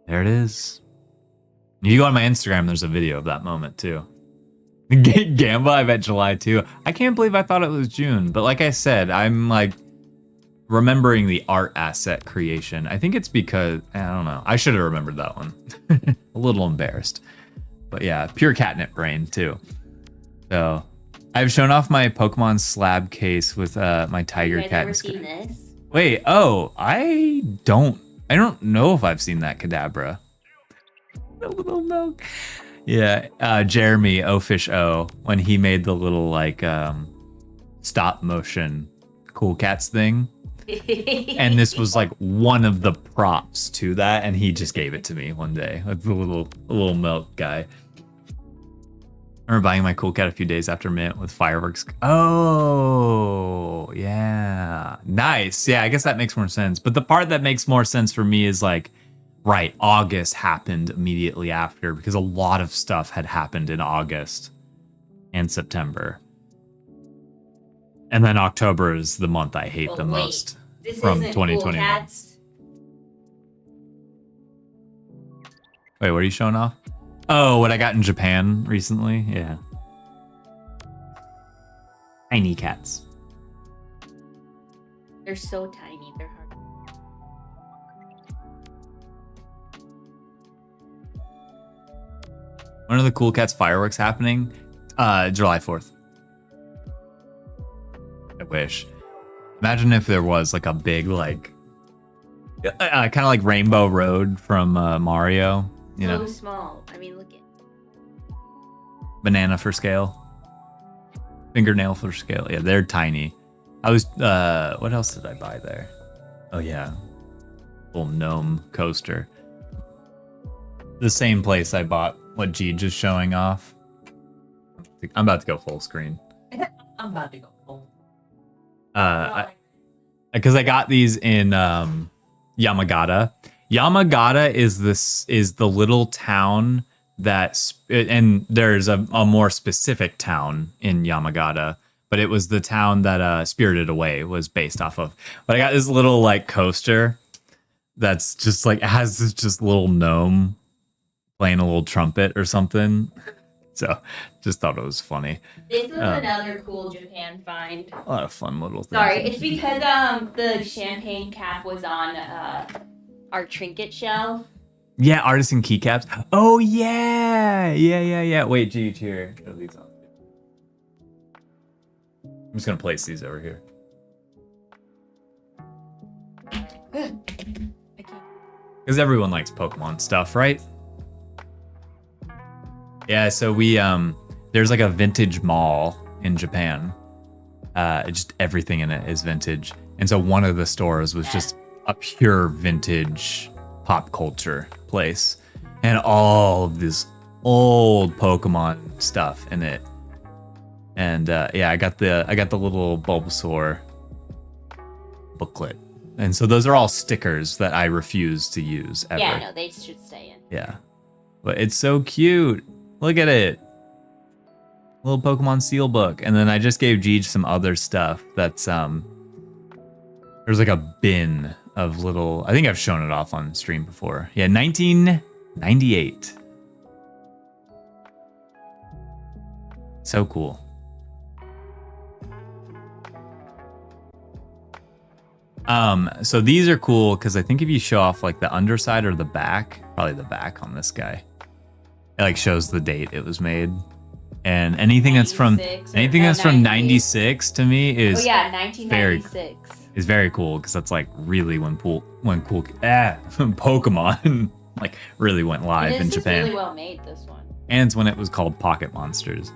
There it is. You go on my Instagram, there's a video of that moment too. Gamba, I bet July too. I can't believe I thought it was June, but like I said, I'm like remembering the art asset creation. I think it's because I don't know. I should have remembered that one. A little embarrassed, but yeah, pure catnip brain too. So I've shown off my Pokemon slab case with my tiger You guys cat. ever and seen this? Wait, oh, I don't know if I've seen that Kadabra. The little milk. Yeah, Jeremy Fish O when he made the little like stop motion Cool Cats thing. And this was like one of the props to that, and he just gave it to me one day. Like the little milk guy. I remember buying my Cool Cat a few days after Mint with fireworks. Oh, yeah. Nice. Yeah, I guess that makes more sense. But the part that makes more sense for me is like, right, August happened immediately after because a lot of stuff had happened in August and September. And then October is the month I hate the most This from isn't Cool 2021. Cats. Wait, what are you showing off? Oh, what I got in Japan recently? Yeah. Tiny cats. They're so tiny. They're hard. One of the Cool Cats fireworks happening July 4th. I wish. Imagine if there was like a big like kind of like Rainbow Road from Mario, you So know, small. I mean, look at. banana for scale. Fingernail for scale. Yeah, they're tiny. I was what else did I buy there? Oh yeah. Little gnome coaster. The same place I bought what G just showing off. I'm about to go full screen. I'm about to go full. Because I got these in Yamagata. Yamagata is the little town and there's a more specific town in Yamagata, but it was the town that Spirited Away was based off of. But I got this little like coaster that's just like it has this just little gnome playing a little trumpet or something. So just thought it was funny. This was another cool Japan find. A lot of fun little things. Sorry, it's because the champagne cap was on our trinket shelf. Yeah, artisan keycaps. Oh yeah. Wait, G, here. Get these off. I'm just gonna place these over here. Because everyone likes Pokemon stuff, right? Yeah, so we there's like a vintage mall in Japan. Just everything in it is vintage. And so one of the stores was just a pure vintage pop culture place. And all of this old Pokemon stuff in it. And yeah, I got the little Bulbasaur booklet. And so those are all stickers that I refuse to use ever. Yeah, no, they should stay in. Yeah. But it's so cute. Look at it. Little Pokemon Steelbook. And then I just gave Jeej some other stuff that's there's like a bin of little, I think I've shown it off on stream before. Yeah, 1998. So cool. So these are cool because I think if you show off like the underside or the back, probably the back on this guy, it like shows the date it was made. And anything that's from 96 to me is oh yeah, 1996 is very cool because that's like really when Pokemon like really went live in Japan. This is really well made, this one. And it's when it was called Pocket Monsters.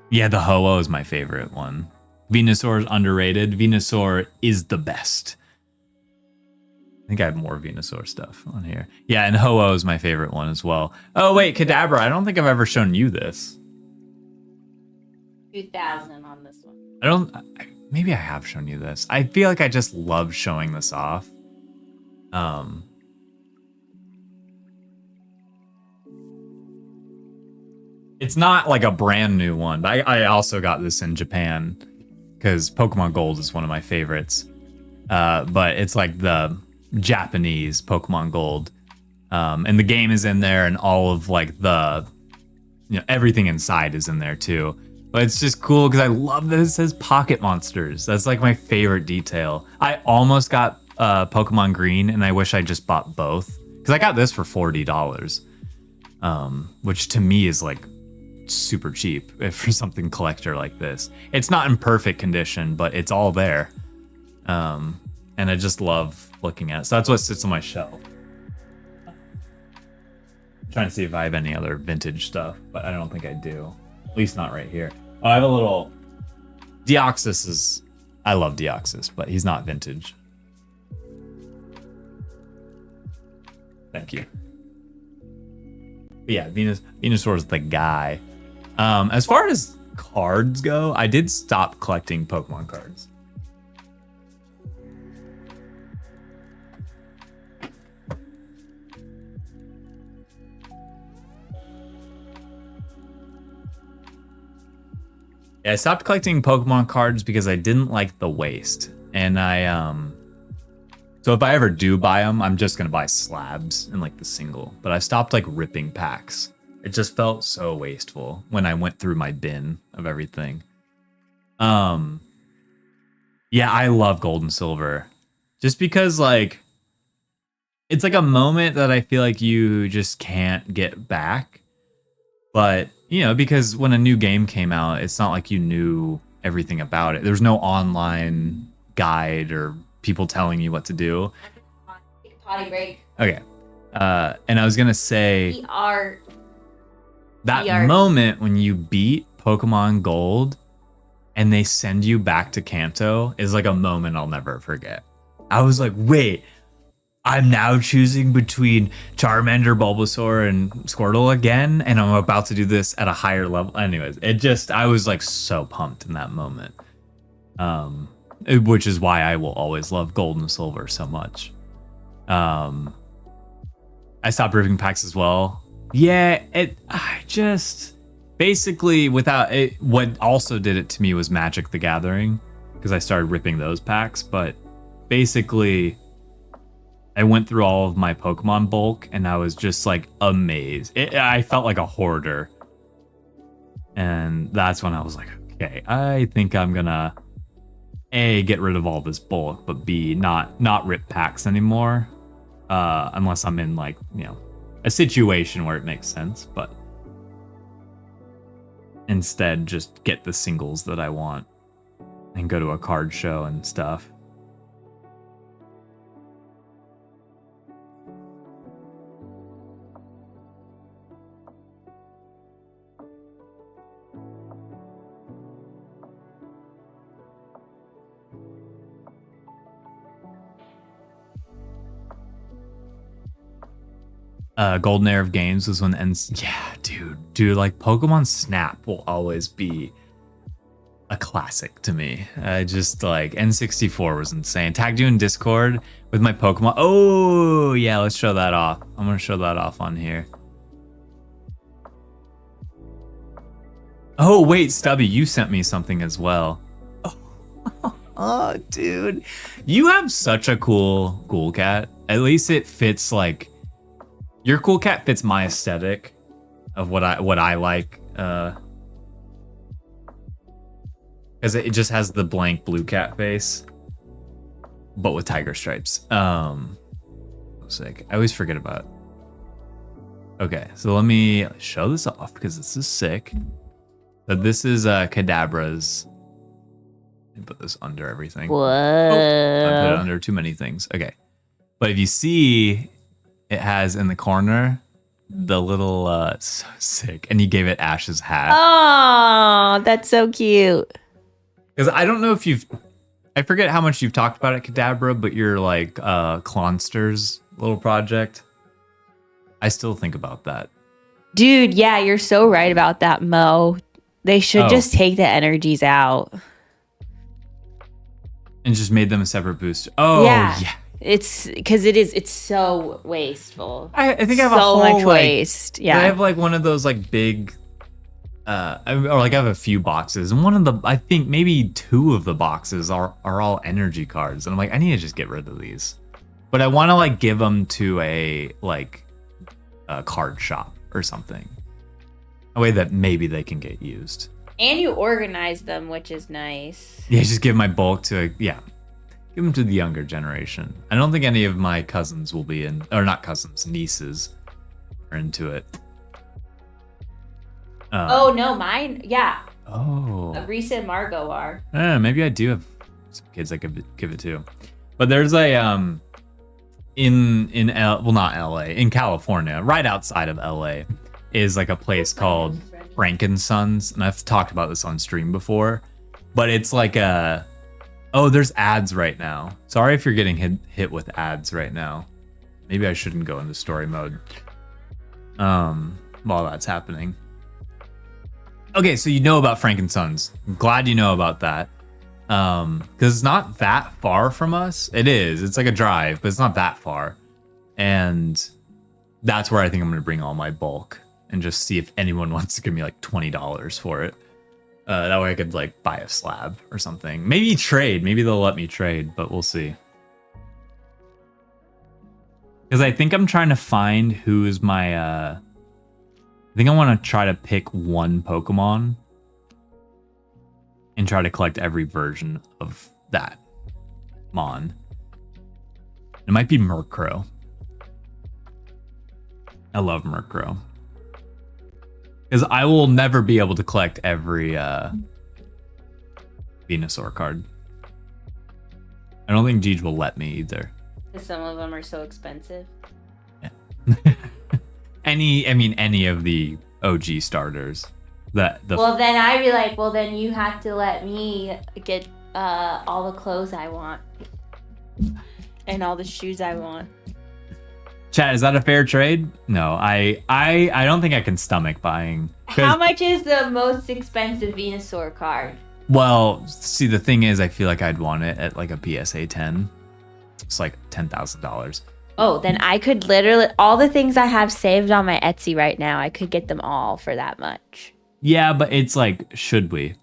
Yeah, the Ho-Oh is my favorite one. Venusaur is underrated. Venusaur is the best. I think I have more Venusaur stuff on here. Yeah, and Ho-Oh is my favorite one as well. Oh, wait, Kadabra. I don't think I've ever shown you this. 2000 on this one. Maybe I have shown you this. I feel like I just love showing this off. It's not like a brand new one, but I also got this in Japan because Pokemon Gold is one of my favorites. But it's like the Japanese Pokemon Gold. And the game is in there and all of like the, everything inside is in there too. But it's just cool because I love that it says Pocket Monsters. That's like my favorite detail. I almost got Pokemon Green and I wish I just bought both because I got this for $40. Which to me is like super cheap for something collector like this. It's not in perfect condition, but it's all there. And I just love looking at it. So that's what sits on my shelf. I'm trying to see if I have any other vintage stuff, but I don't think I do. At least not right here. Oh, I have a little Deoxys I love Deoxys, but he's not vintage. Thank you. But yeah, Venusaur is the guy. As far as cards go, I did stop collecting Pokemon cards. Yeah, I stopped collecting Pokemon cards because I didn't like the waste. And so if I ever do buy them, I'm just going to buy slabs and like the single. But I stopped like ripping packs. It just felt so wasteful when I went through my bin of everything. Yeah, I love Gold and Silver. Just because like, it's like a moment that I feel like you just can't get back. But, because when a new game came out, it's not like you knew everything about it. There's no online guide or people telling you what to do. Take a potty break. Okay. And I was going to say that VR. moment when you beat Pokemon Gold and they send you back to Kanto is like a moment I'll never forget. I was like, wait, I'm now choosing between Charmander, Bulbasaur, and Squirtle again, and I'm about to do this at a higher level. Anyways, I was like so pumped in that moment. Which is why I will always love Gold and Silver so much. I stopped ripping packs as well. Yeah, basically without it, what also did it to me was Magic the Gathering, because I started ripping those packs, but basically I went through all of my Pokemon bulk and I was just like amazed. I felt like a hoarder. And that's when I was like, okay, I think I'm gonna A, get rid of all this bulk, but B, not rip packs anymore. Unless I'm in like, a situation where it makes sense, but instead just get the singles that I want and go to a card show and stuff. Golden Era of Games was when yeah, dude, like Pokemon Snap will always be a classic to me. I just like N64 was insane. Tagged you in Discord with my Pokemon. Oh yeah, let's show that off. I'm gonna show that off on here. Oh wait, Stubby, you sent me something as well. Oh, dude, you have such a cool cat. At least it fits like. Your cool cat fits my aesthetic of what I like, because it just has the blank blue cat face, but with tiger stripes. Sick. I always forget about it. Okay, so let me show this off because this is sick. So this is Kadabra's. Let me put this under everything. Whoa! Oh, I put it under too many things. Okay, but if you see. It has in the corner the little so sick, and he gave it Ash's hat. Oh, that's so cute. Because I don't know if I forget how much you've talked about it, Kadabra, but your like Clonsters little project. I still think about that. Dude, yeah, you're so right about that, Mo. They should just take the energies out. And just made them a separate booster. Oh, yeah. It's because it's so wasteful. I think I have so much waste. Yeah, I have like one of those like big, or like I have a few boxes, and one of the I think maybe 2 of the boxes are all energy cards, and I'm like I need to just get rid of these, but I want to like give them to a card shop or something, a way that maybe they can get used. And you organize them, which is nice. Yeah, just give my bulk to give them to the younger generation. I don't think any of my cousins will be in, or not cousins, nieces are into it. Oh no, mine, yeah. Oh. Risa and Margot are. Maybe I do have some kids I could give it to. But there's a not LA, in California, right outside of LA, is like a place called Frankensons, and I've talked about this on stream before. But it's like a oh, there's ads right now. Sorry if you're getting hit with ads right now. Maybe I shouldn't go into story mode while that's happening. Okay, so you know about Frankensons. I'm glad you know about that. Because it's not that far from us. It is. It's like a drive, but it's not that far. And that's where I think I'm going to bring all my bulk and just see if anyone wants to give me like $20 for it. That way I could like buy a slab or something. Maybe trade. Maybe they'll let me trade, but we'll see. Because I think I'm trying to find who is my... I think I want to try to pick one Pokemon and try to collect every version of that Mon. It might be Murkrow. I love Murkrow. Because I will never be able to collect every Venusaur card. I don't think Jeej will let me either. Some of them are so expensive. Yeah. Any of the OG starters. Well, then I'd be like, well, then you have to let me get all the clothes I want. And all the shoes I want. Chat, is that a fair trade? No, I don't think I can stomach buying. How much is the most expensive Venusaur card? Well, see, the thing is, I feel like I'd want it at like a PSA 10. It's like $10,000. Oh, then I could literally, all the things I have saved on my Etsy right now, I could get them all for that much. Yeah, but it's like, should we?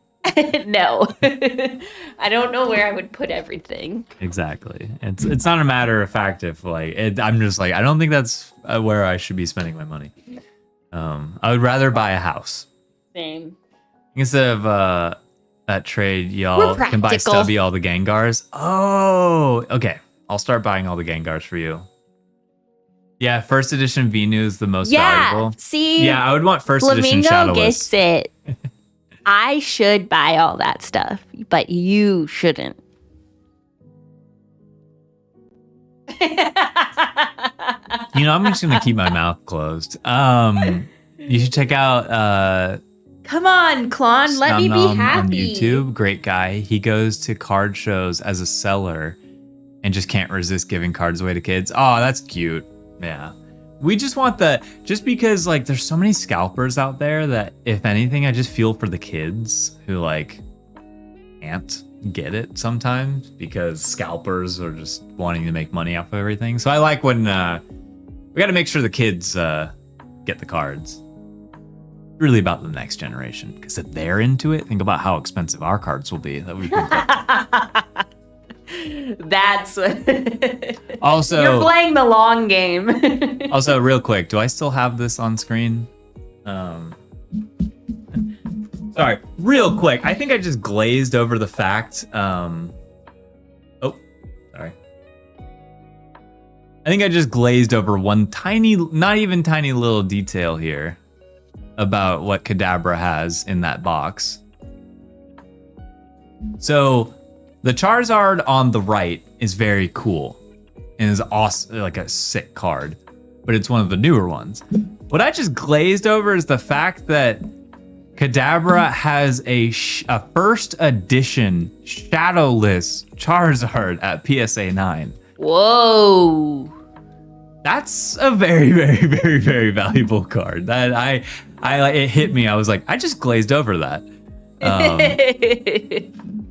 No. I don't know where I would put everything. Exactly. It's not a matter of fact if like I'm just like I don't think that's where I should be spending my money. I would rather buy a house. Same. Instead of that trade, y'all We're can buy practical. Stubby all the Gengars. Oh, okay. I'll start buying all the Gengars for you. Yeah, first edition Venu is the most valuable. See? Yeah, I would want first edition Flamingo Shadowless. gets it. I should buy all that stuff, but you shouldn't. You know, I'm just gonna keep my mouth closed. You should check out Come on, Klon, let me be Snom Nom happy. on YouTube. Great guy. He goes to card shows as a seller and just can't resist giving cards away to kids. Oh, that's cute. Yeah. We just want just because like there's so many scalpers out there that if anything, I just feel for the kids who like can't get it sometimes because scalpers are just wanting to make money off of everything. So I like when we got to make sure the kids get the cards. Really about the next generation, because if they're into it, think about how expensive our cards will be that we can That's what. Also, You're playing the long game. also, real quick, do I still have this on screen? Sorry, real quick. I think I just glazed over the fact. Oh, sorry. I think I just glazed over one tiny, not even tiny little detail here about what Kadabra has in that box. So the Charizard on the right is very cool and is awesome, like a sick card, but it's one of the newer ones. What I just glazed over is the fact that Kadabra has a first edition shadowless Charizard at PSA 9. Whoa. That's a very, very, very, very valuable card. That it hit me. I was like, I just glazed over that.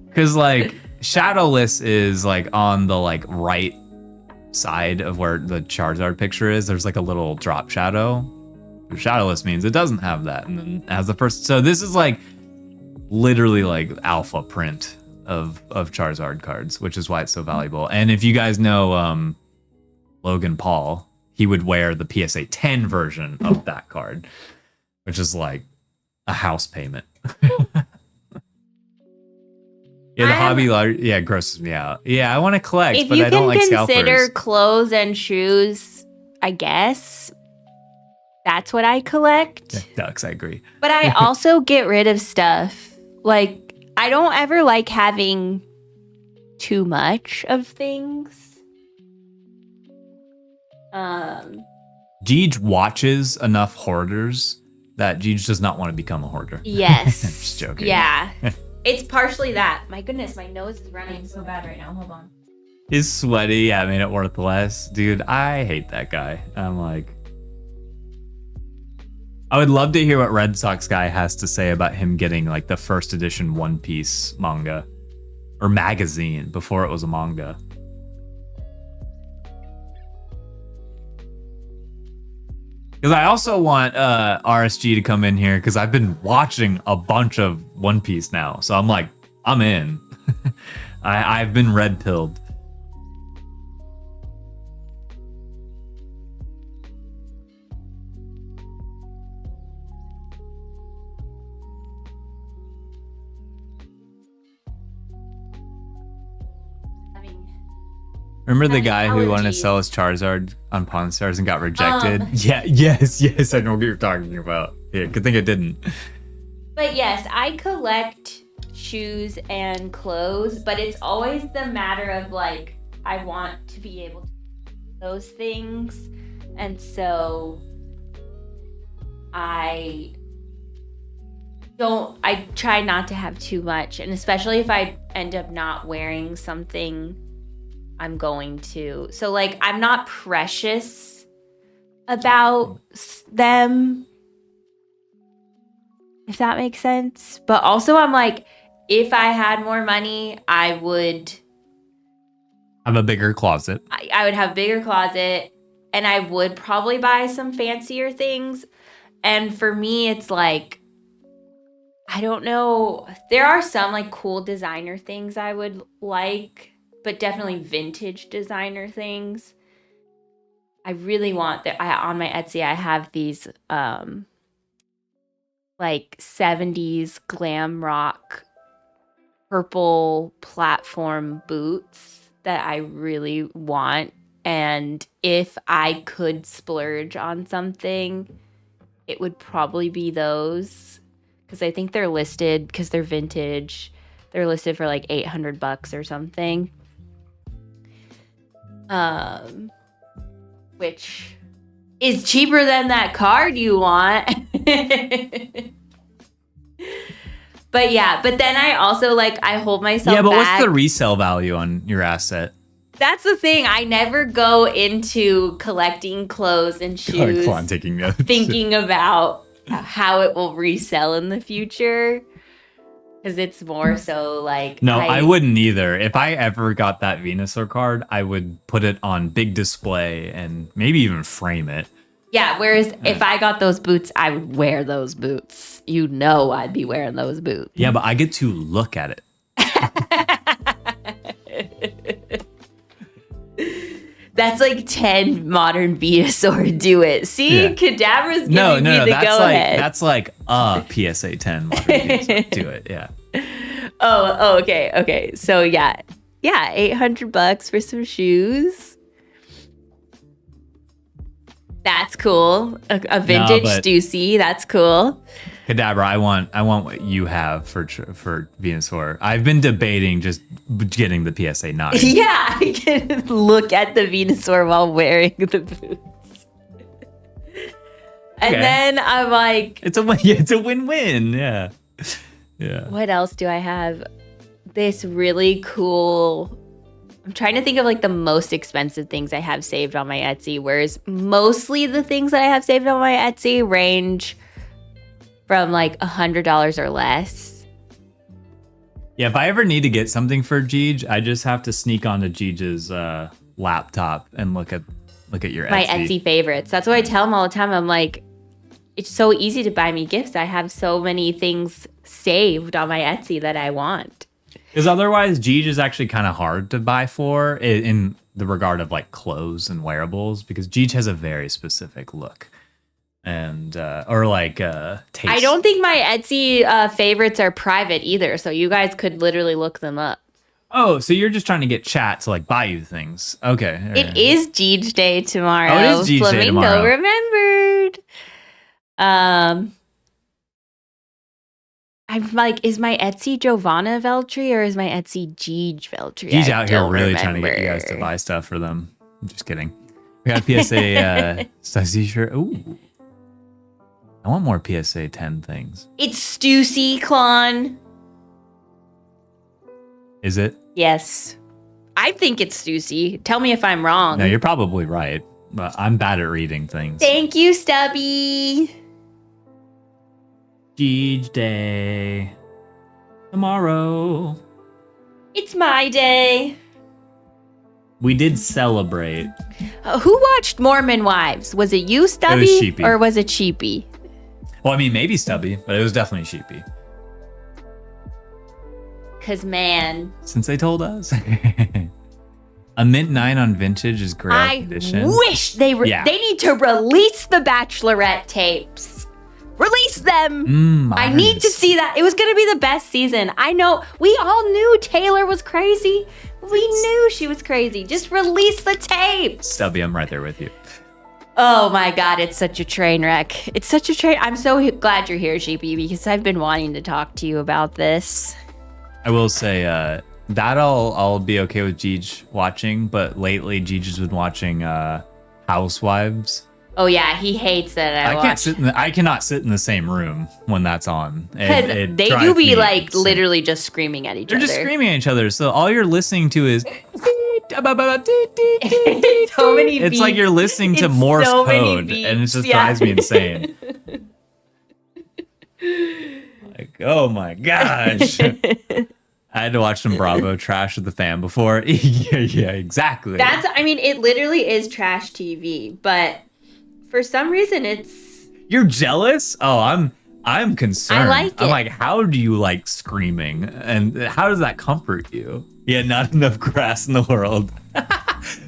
Because like shadowless is like on the like right side of where the Charizard picture is. There's like a little drop shadow. Shadowless means it doesn't have that, and then as the first. So this is like literally like alpha print of Charizard cards, which is why it's so valuable. And if you guys know Logan Paul, he would wear the PSA 10 version of that card, which is like a house payment. Yeah, the hobby lottery, grosses me out. Yeah, I want to collect, but I don't like scalpers. If you can consider clothes and shoes, I guess that's what I collect. Yeah, ducks, I agree. But I also get rid of stuff. Like, I don't ever like having too much of things. Jeej watches enough hoarders that Jeej does not want to become a hoarder. Yes. I'm just joking. Yeah. It's partially that. My goodness, my nose is running I'm so bad right now. Hold on. He's sweaty. Yeah, made it worth less. Dude, I hate that guy. I'm like... I would love to hear what Red Sox guy has to say about him getting like the first edition One Piece manga or magazine before it was a manga. Because I also want RSG to come in here because I've been watching a bunch of One Piece now. So I'm like, I'm in. I've been red pilled. Remember the guy who wanted to sell his Charizard on Pawn Stars and got rejected? Yes, I know what you're talking about. Yeah, good thing I didn't. But yes, I collect shoes and clothes, but it's always the matter of like, I want to be able to do those things. And so I try not to have too much. And especially if I end up not wearing something, I'm going to. So like, I'm not precious about them, if that makes sense. But also I'm like, if I had more money, I would have a bigger closet. I would have a bigger closet, and I would probably buy some fancier things. And for me, it's like, I don't know. There are some like cool designer things I would like, but definitely vintage designer things. I really want that. On my Etsy, I have these like 70s glam rock purple platform boots that I really want. And if I could splurge on something, it would probably be those. Because I think they're listed, because they're vintage. They're listed for like $800 or something. Which is cheaper than that card you want. But yeah, but then I also I hold myself Yeah, but back. what's the resale value on your asset? That's the thing. I never go into collecting clothes and shoes Come on, taking notes. thinking about how it will resell in the future. Because it's more so No, I wouldn't either. If I ever got that Venusaur card, I would put it on big display and maybe even frame it. Yeah, whereas if I got those boots, I would wear those boots. You know I'd be wearing those boots. Yeah, but I get to look at it. That's like 10 modern Venusaur do it. See, Yeah. Cadabra's giving No, me the that's go-ahead. that's like a PSA 10 modern Venusaur. Do it, yeah. Oh, okay. So yeah, $800 for some shoes. That's cool. A vintage but- Stussy. That's cool. Kadabra, I want what you have for Venusaur. I've been debating just getting the PSA 9. Yeah, I can look at the Venusaur while wearing the boots. And Okay. then I'm like, It's a win-win. Yeah. Yeah. what else do I have? This really cool. I'm trying to think of the most expensive things I have saved on my Etsy, whereas mostly the things that I have saved on my Etsy range from $100 or less. Yeah, if I ever need to get something for Jeej, I just have to sneak onto Jeej's laptop and look at your My Etsy favorites. That's what I tell them all the time. I'm like, it's so easy to buy me gifts. I have so many things saved on my Etsy that I want. Because otherwise, Jeej is actually kind of hard to buy for in the regard of clothes and wearables, because Jeej has a very specific look and taste. I don't think my Etsy favorites are private either, so you guys could literally look them up. Oh, so you're just trying to get chat to buy you things? Okay. all It right. is Jeej Day tomorrow. Oh, it is Jeej Day Flamingo tomorrow. remembered. I'm like, is my Etsy Giovanna Veltri or is my Etsy Jeej Veltri? Jeej I out here don't really trying to get you guys to remember. buy stuff for them. I'm just kidding. We got a PSA Stussy shirt. Ooh. I want more PSA 10 things. It's Stussy Clon. Is it? Yes. I think it's Stussy. Tell me if I'm wrong. No, you're probably right. But I'm bad at reading things. Thank you, Stubby. Jeej Day. Tomorrow. It's my day. We did celebrate. Who watched Mormon Wives? Was it you, Stubby? Sheepy. Or was it Sheepy? Well, I mean, maybe Stubby, but it was definitely Sheepy. Because, man, Since they told us. A Mint 9 on Vintage is Grail I Condition. wish they Yeah. they need to release the Bachelorette tapes. Release them. I need to see that. It was going to be the best season. I know. We all knew Taylor was crazy. We knew she was crazy. Just release the tapes. Stubby, I'm right there with you. Oh my God, it's such a train wreck. It's such a train. I'm so glad you're here, Sheepy, because I've been wanting to talk to you about this. I will say that I'll be okay with Jeej watching, but lately Jeej has been watching Housewives. Oh yeah, he hates that I watch. I cannot sit in the same room when that's on. Because It they drives do be me insane. literally just screaming at each They're other. just screaming at each other. So all you're listening to is so many it's like beats. you're listening to It's Morse so many code, and it beats, just yeah. drives me insane. Like, oh my gosh. I had to watch some Bravo trash with the fam before. yeah, exactly. It literally is trash TV, but for some reason it's You're jealous? Oh, I'm concerned. I like I'm it. like, how do you like screaming? And how does that comfort you? Yeah, not enough grass in the world.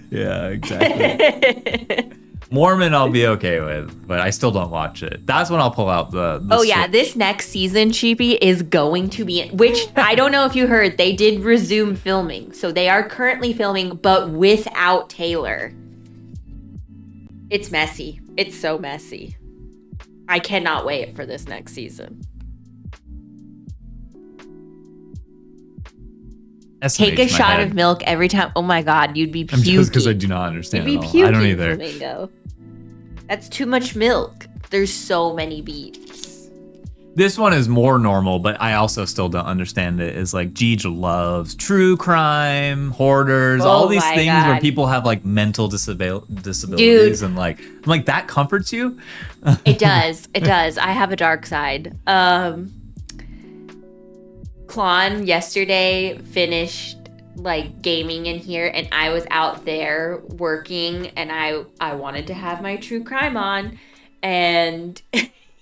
Yeah, exactly. Mormon I'll be okay with, but I still don't watch it. That's when I'll pull out the Oh yeah, Switch. this next season, Sheepy, is going to be, which I don't know if you heard, they did resume filming. So they are currently filming, but without Taylor. It's messy. It's so messy. I cannot wait for this next season. Take a shot of milk every time. Oh my God, you'd be puking. Just because I do not understand You'd at be all. puking, I don't either. Flamingo. That's too much milk. There's so many beets. This one is more normal, but I also still don't understand it. Is like Gigi loves true crime, hoarders, all these my things God. where people have like mental disabilities, Dude. and like I'm like that comforts you. It does. It does. I have a dark side. Klon yesterday finished like gaming in here, and I was out there working, and I wanted to have my true crime on, and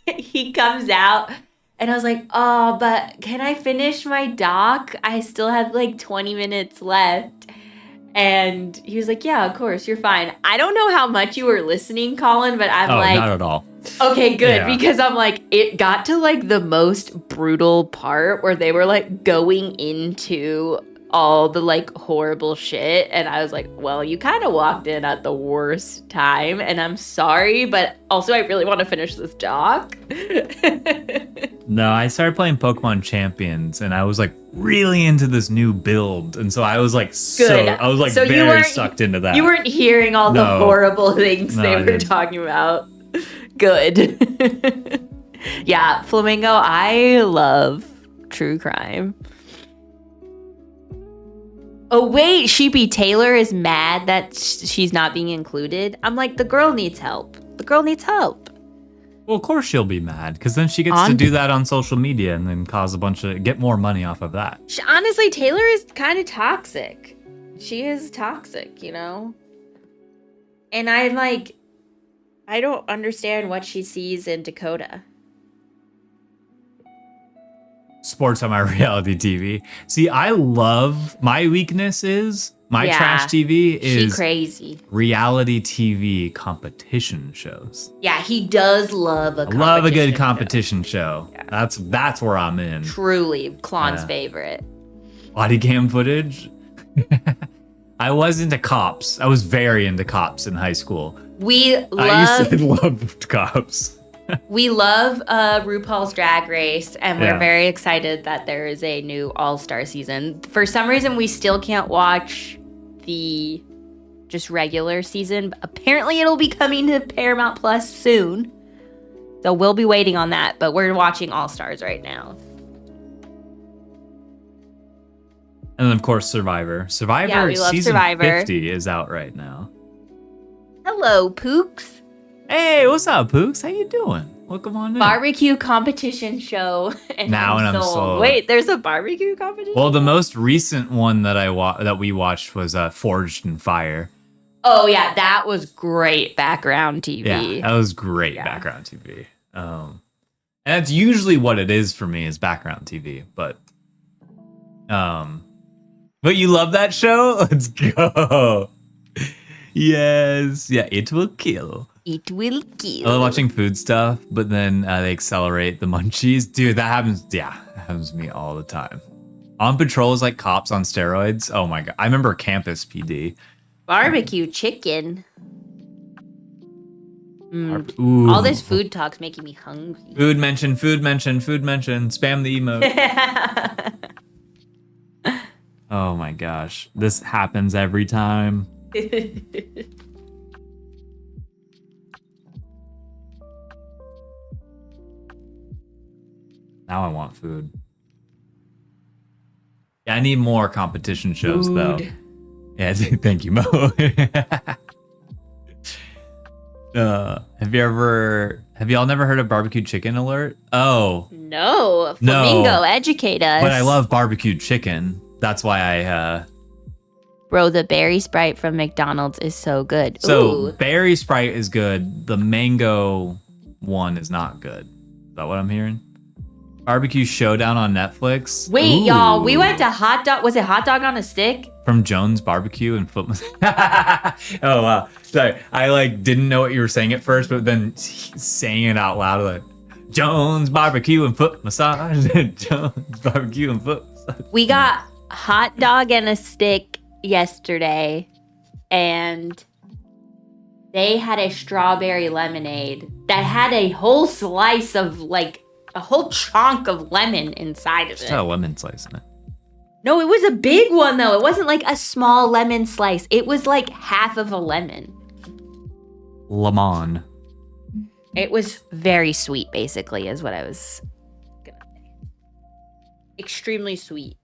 he comes out, and I was like, oh, but can I finish my doc? I still have like 20 minutes left. And he was like, yeah, of course, you're fine. I don't know how much you were listening, Colin, but I'm like, not at all. okay, good. Yeah. Because I'm like, it got to like the most brutal part where they were like going into all the like horrible shit. And I was like, well, you kind of walked in at the worst time. And I'm sorry, but also I really want to finish this doc. No, I started playing Pokemon Champions, and I was like really into this new build, and so I was like So you very weren't- sucked into that. You weren't hearing all the No. horrible things No, they I were didn't. talking about. Good. Yeah, Flamingo, I love true crime. Oh, wait, Sheepy Taylor is mad that she's not being included. I'm like, the girl needs help. The girl needs help. Well, of course she'll be mad, because then she gets to do that on social media and then get more money off of that. Honestly, Taylor is kind of toxic. She is toxic, you know? And I'm like, I don't understand what she sees in Dakota. Sports on my reality TV. See, my weakness is my Yeah, trash TV She is crazy. reality TV competition shows. Yeah, he does love a I love a good show. competition show. Yeah. That's where I'm in. Truly, Klon's Yeah. favorite. Body cam footage. I was into cops. I was very into cops in high school. I used to love cops. We love RuPaul's Drag Race, and we're Yeah. very excited that there is a new All-Star season. For some reason, we still can't watch the just regular season. Apparently, it'll be coming to Paramount Plus soon. So we'll be waiting on that, but we're watching All-Stars right now. And then, of course, Survivor. Survivor we love season Survivor. 50 is out right now. Hello, Pooks. Hey, what's up, Pooks? How you doing? Welcome on in. Barbecue competition show. And Now I'm sold. Wait, there's a barbecue competition? Well, the most recent one that that we watched was Forged in Fire. Oh, yeah, that was great background TV. Yeah, that was great Yeah. background TV. And that's usually what it is for me is background TV. But you love that show? Let's go. Yes. Yeah, it will kill. It will kill. I love watching food stuff, but then they accelerate the munchies. Dude, that happens. Yeah, that happens to me all the time. On Patrol is like cops on steroids. Oh my God. I remember Campus PD. Barbecue chicken. Ooh. All this food talk's making me hungry. Food mention, food mention, food mention. Spam the emote. Oh my gosh. This happens every time. Now I want food. Yeah, I need more competition shows though. Food. Yeah, thank you, Mo. Have y'all never heard of barbecue chicken alert? Oh, No. No. Flamingo, educate us. but I love barbecued chicken. That's why I Bro, the berry Sprite from McDonald's is so good. so Ooh. berry Sprite is good. The mango one is not good. Is that what I'm hearing? Barbecue Showdown on Netflix. Wait, Ooh. y'all, we went to hot dog. Was it hot dog on a stick? From Jones Barbecue and Foot Massage. Oh wow. Sorry. I like didn't know what you were saying at first, but then saying it out loud like Jones Barbecue and Foot Massage. Jones Barbecue and Foot Massage. We got a hot dog and a stick yesterday, and they had a strawberry lemonade that had a whole slice of like a whole chunk of lemon inside of Just it. had a lemon slice in it. No, it was a big one though. It wasn't like a small lemon slice. It was like half of a lemon. Lemon. It was very sweet, basically, is what I was gonna say. Extremely sweet.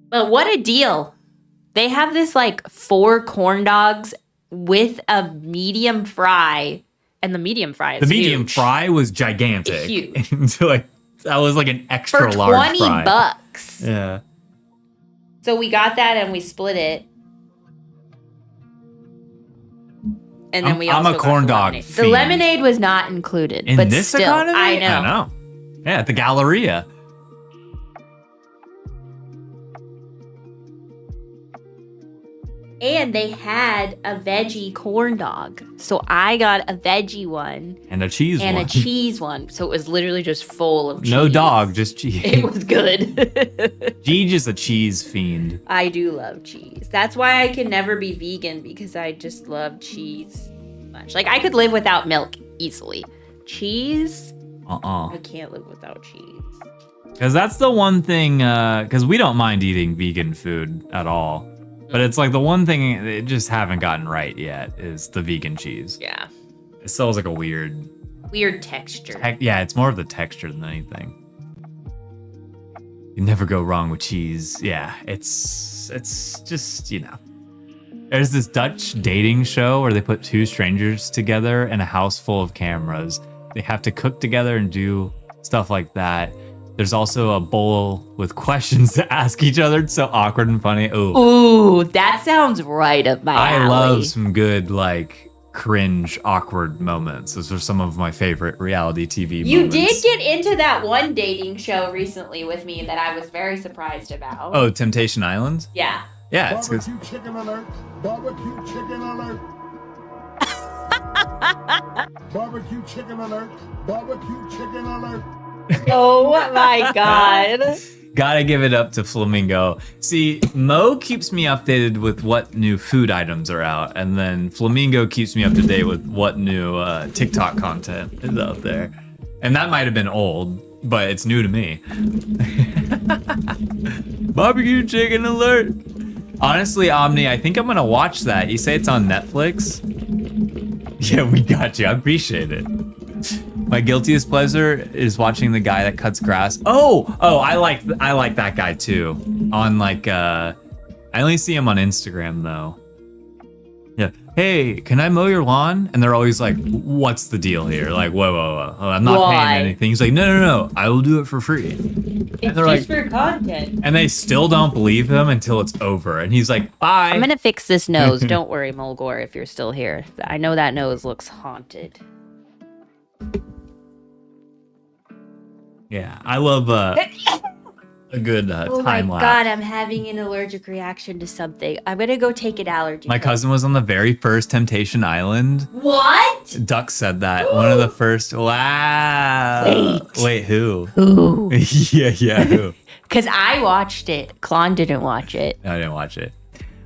But what a deal. They have this like 4 corn dogs with a medium fry. And the medium fry is The medium huge. fry was gigantic. Huge. And so, like that was like an For extra 20 large fry. bucks. Yeah. So we got that and we split it. And then we I'm also a got corn the dog lemonade. The fiend. lemonade was not included. In but this still, economy? I know. Yeah, at the Galleria. And they had a veggie corn dog. So I got a veggie one And a cheese and one. a cheese one. So it was literally just full of cheese. No dog, just cheese. It was good. Gege is a cheese fiend. I do love cheese. That's why I can never be vegan, because I just love cheese much. Like I could live without milk easily. Cheese, I can't live without cheese. Because that's the one thing, because we don't mind eating vegan food at all. But it's like the one thing they just haven't gotten right yet is the vegan cheese. Yeah. It still has like a weird, Weird texture. yeah, it's more of the texture than anything. You never go wrong with cheese. Yeah, it's just, you know. There's this Dutch dating show where they put 2 strangers together in a house full of cameras. They have to cook together and do stuff like that. There's also a bowl with questions to ask each other. It's so awkward and funny. Ooh. Ooh, that sounds right up my alley. I love some good, like, cringe, awkward moments. Those are some of my favorite reality TV You moments. did get into that one dating show recently with me that I was very surprised about. Oh, Temptation Island? Yeah. Yeah, it's good. Barbecue chicken alert! Barbecue chicken alert! Barbecue chicken alert! Barbecue chicken alert! Oh my god. Gotta give it up to Flamingo. See, Mo keeps me updated with what new food items are out, and then Flamingo keeps me up to date with what new TikTok content is out there. And that might have been old, but it's new to me. Barbecue chicken alert! Honestly, Omni, I think I'm gonna watch that. You say it's on Netflix? Yeah, we got you. I appreciate it. My guiltiest pleasure is watching the guy that cuts grass. Oh, I like that guy too. On like, I only see him on Instagram though. Yeah. Hey, can I mow your lawn? And they're always like, what's the deal here? Like, whoa. I'm not Why? paying anything. He's like, no. I will do it for free. It's they're just like- for content. And they still don't believe him until it's over. And he's like, bye. I'm gonna fix this nose. Don't worry, Molgor, if you're still here. I know that nose looks haunted. Yeah, I love a good Oh my time lapse. god, I'm having an allergic reaction to something. I'm gonna go take an allergy. My pill. cousin was on the very first Temptation Island. What? Duck said that. One of the first. Wow. Wait, who? Ooh. yeah, who? Because I watched it. Klon didn't watch it. No, I didn't watch it.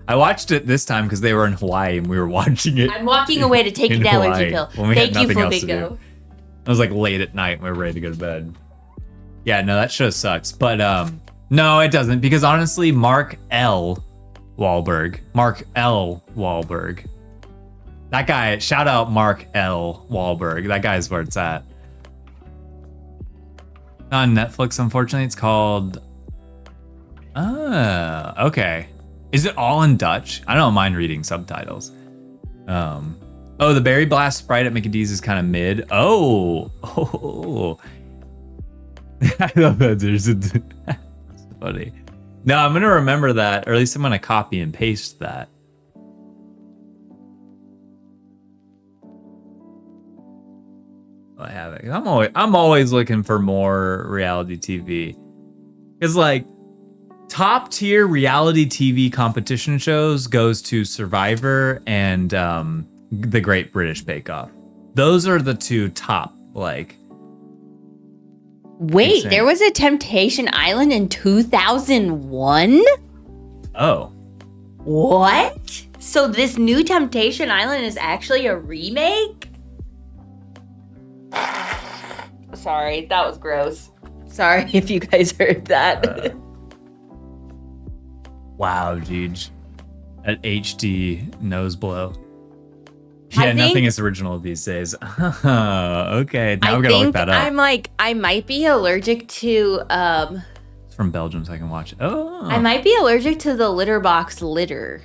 I watched it this time because they were in Hawaii and we were watching it. I'm walking away to take In an allergy Hawaii, pill. when we had Thank you, nothing else to Flamingo. do. It was like late at night and we were ready to go to bed. Yeah, no, that show sucks. But no, it doesn't, because honestly, Mark L. Wahlberg. That guy, shout out Mark L. Wahlberg. That guy's where it's at. On Netflix, unfortunately, it's called. Okay. Is it all in Dutch? I don't mind reading subtitles. Oh, the Berry Blast Sprite at Mickey D's is kind of mid. Oh. I love that. That's funny. No, I'm gonna remember that, or at least I'm gonna copy and paste that. I have it. I'm always looking for more reality TV. Cause like, top tier reality TV competition shows goes to Survivor and the Great British Bake Off. Those are the two top, like. Wait, insane. there was a Temptation Island in 2001? Oh. What? So this new Temptation Island is actually a remake? Sorry, that was gross. Sorry if you guys heard that. Wow, Jeej. An HD nose blow. Yeah, I think- nothing is original these days. Okay, now we're gonna look that up. I might be allergic to It's from Belgium, so I can watch it. Oh. I might be allergic to the litter box litter.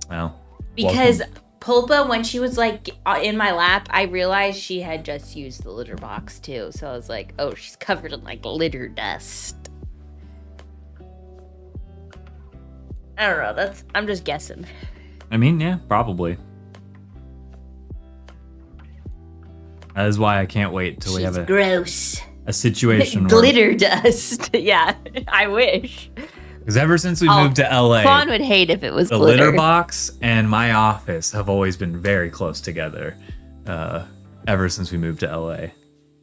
Well. Because welcome. Pulpa, when she was like in my lap, I realized she had just used the litter box too. So I was like, oh, she's covered in like litter dust. I don't know. I'm just guessing. I mean, yeah, probably. That is why I can't wait till we She's have gross. a situation where. Glitter dust. Yeah, I wish. Because ever since we moved to LA, Fawn would hate if it was the glitter. litter box and my office have always been very close together. Ever since we moved to LA.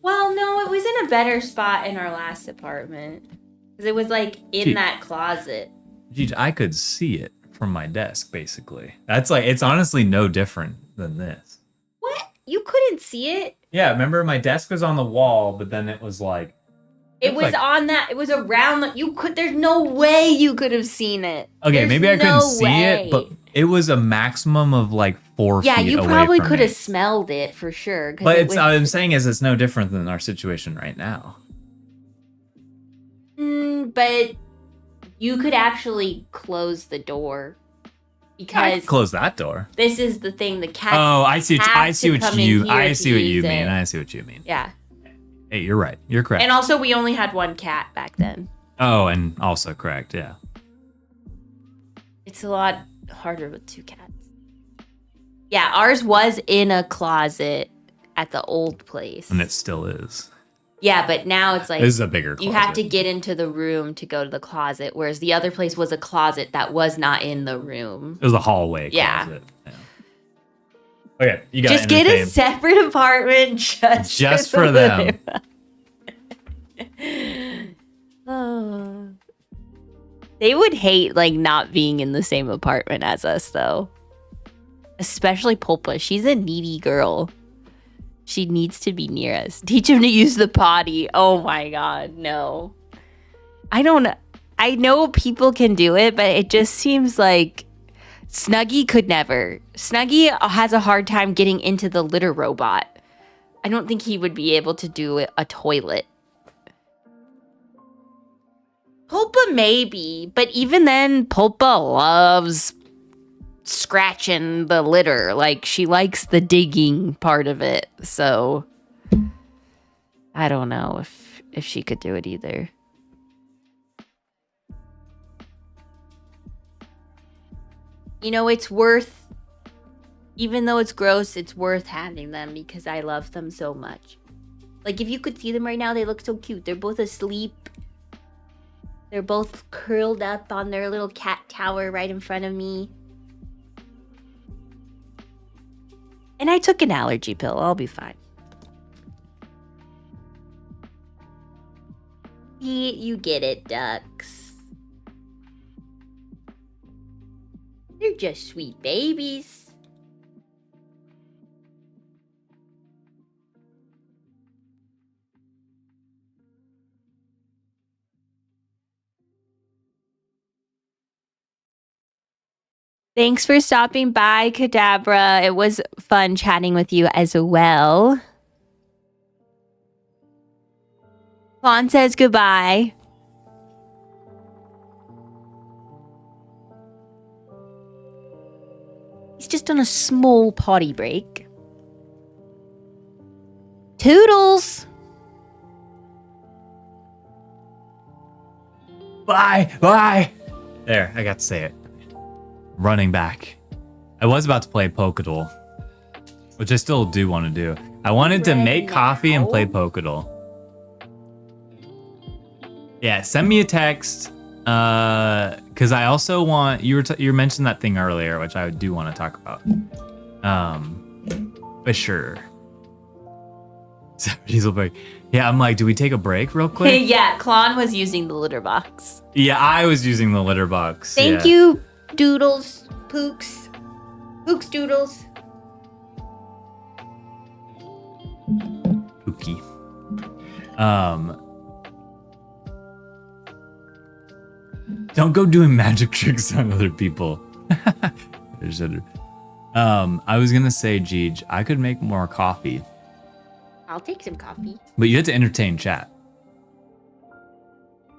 Well, no, it was in a better spot in our last apartment. Because it was like in that closet. Geez, I could see it from my desk, basically. That's like, it's honestly no different than this. What? You couldn't see it? Yeah, remember my desk was on the wall, but then it was like. It was like, on that. It was around. There's no way you could have seen it. okay, There's maybe I couldn't no see way. it, but it was a maximum of like 4 feet yeah, away you probably from could me. have smelled it for sure. 'cause But it it's was- I'm saying is it's no different than our situation right now. but you could actually close the door I because could close that door. this is the thing. The cat. Oh, I see. have I see to what come in you. here I to see what you use mean. it. I see what you mean. Yeah, Hey, you're right. You're correct. and also we only had one cat back then. Oh, and also correct. Yeah. It's a lot harder with two cats. Yeah, ours was in a closet at the old place. And it still is. Yeah, but now it's like This is a bigger closet. you have to get into the room to go to the closet, whereas the other place was a closet that was not in the room. It was a hallway Yeah. closet. Yeah. Okay, you got Just get a separate apartment just for them. Oh. They would hate like not being in the same apartment as us though. Especially Pulpa. She's a needy girl. She needs to be near us. Teach him to use the potty. Oh my god, no. I know people can do it, but it just seems like Snuggie could never. Snuggie has a hard time getting into the litter robot. I don't think he would be able to do a toilet. Pulpa maybe, but even then, Pulpa loves scratching the litter. Like, she likes the digging part of it. So, I don't know if she could do it either. You know, it's worth, even though it's gross, it's worth having them because I love them so much. Like, if you could see them right now, they look so cute. They're both asleep. They're both curled up on their little cat tower right in front of me. And I took an allergy pill. I'll be fine. You get it, ducks. They're just sweet babies. Thanks for stopping by, Kadabra. It was fun chatting with you as well. Fawn says goodbye. He's just on a small potty break. Toodles! Bye. Bye. There, I got to say it. Running back. I was about to play Pokedol, which I still do want to do. I wanted to make coffee and play Pokedol. Yeah, send me a text. Because I also want you mentioned that thing earlier, which I do want to talk about. For sure. So Diesel break. Yeah, I'm like, do we take a break real quick? Yeah, Klon was using the litter box. Yeah, I was using the litter box. Thank you, Doodles, Pooks. Pooks Doodles. Pookie. Don't go doing magic tricks on other people. I was gonna say, Jeej, I could make more coffee, I'll take some coffee. but you had to entertain chat.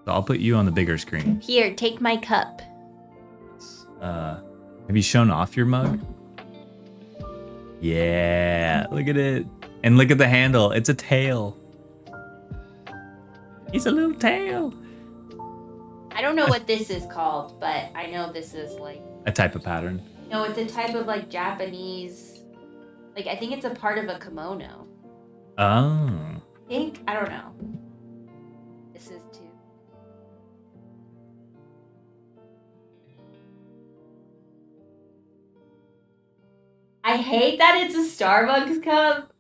So I'll put you on the bigger screen. Here, take my cup. Have you shown off your mug? Yeah, look at it. And look at the handle. It's a tail. He's a little tail. I don't know what this is called, but I know this is like... A type of pattern. No, it's a type of like Japanese... Like, I think it's a part of a kimono. Oh. I don't know. This is too... I hate that it's a Starbucks cup,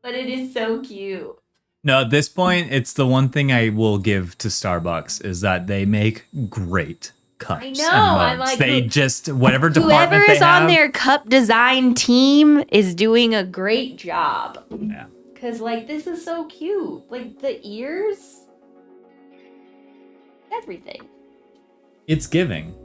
but it is so cute. No, at this point, it's the one thing I will give to Starbucks is that they make great cups. I and know, I'm mugs. like, they just whatever department Whoever they is have. on their cup design team is doing a great job. Yeah. Cause like this is so cute. Like the ears, everything. It's giving.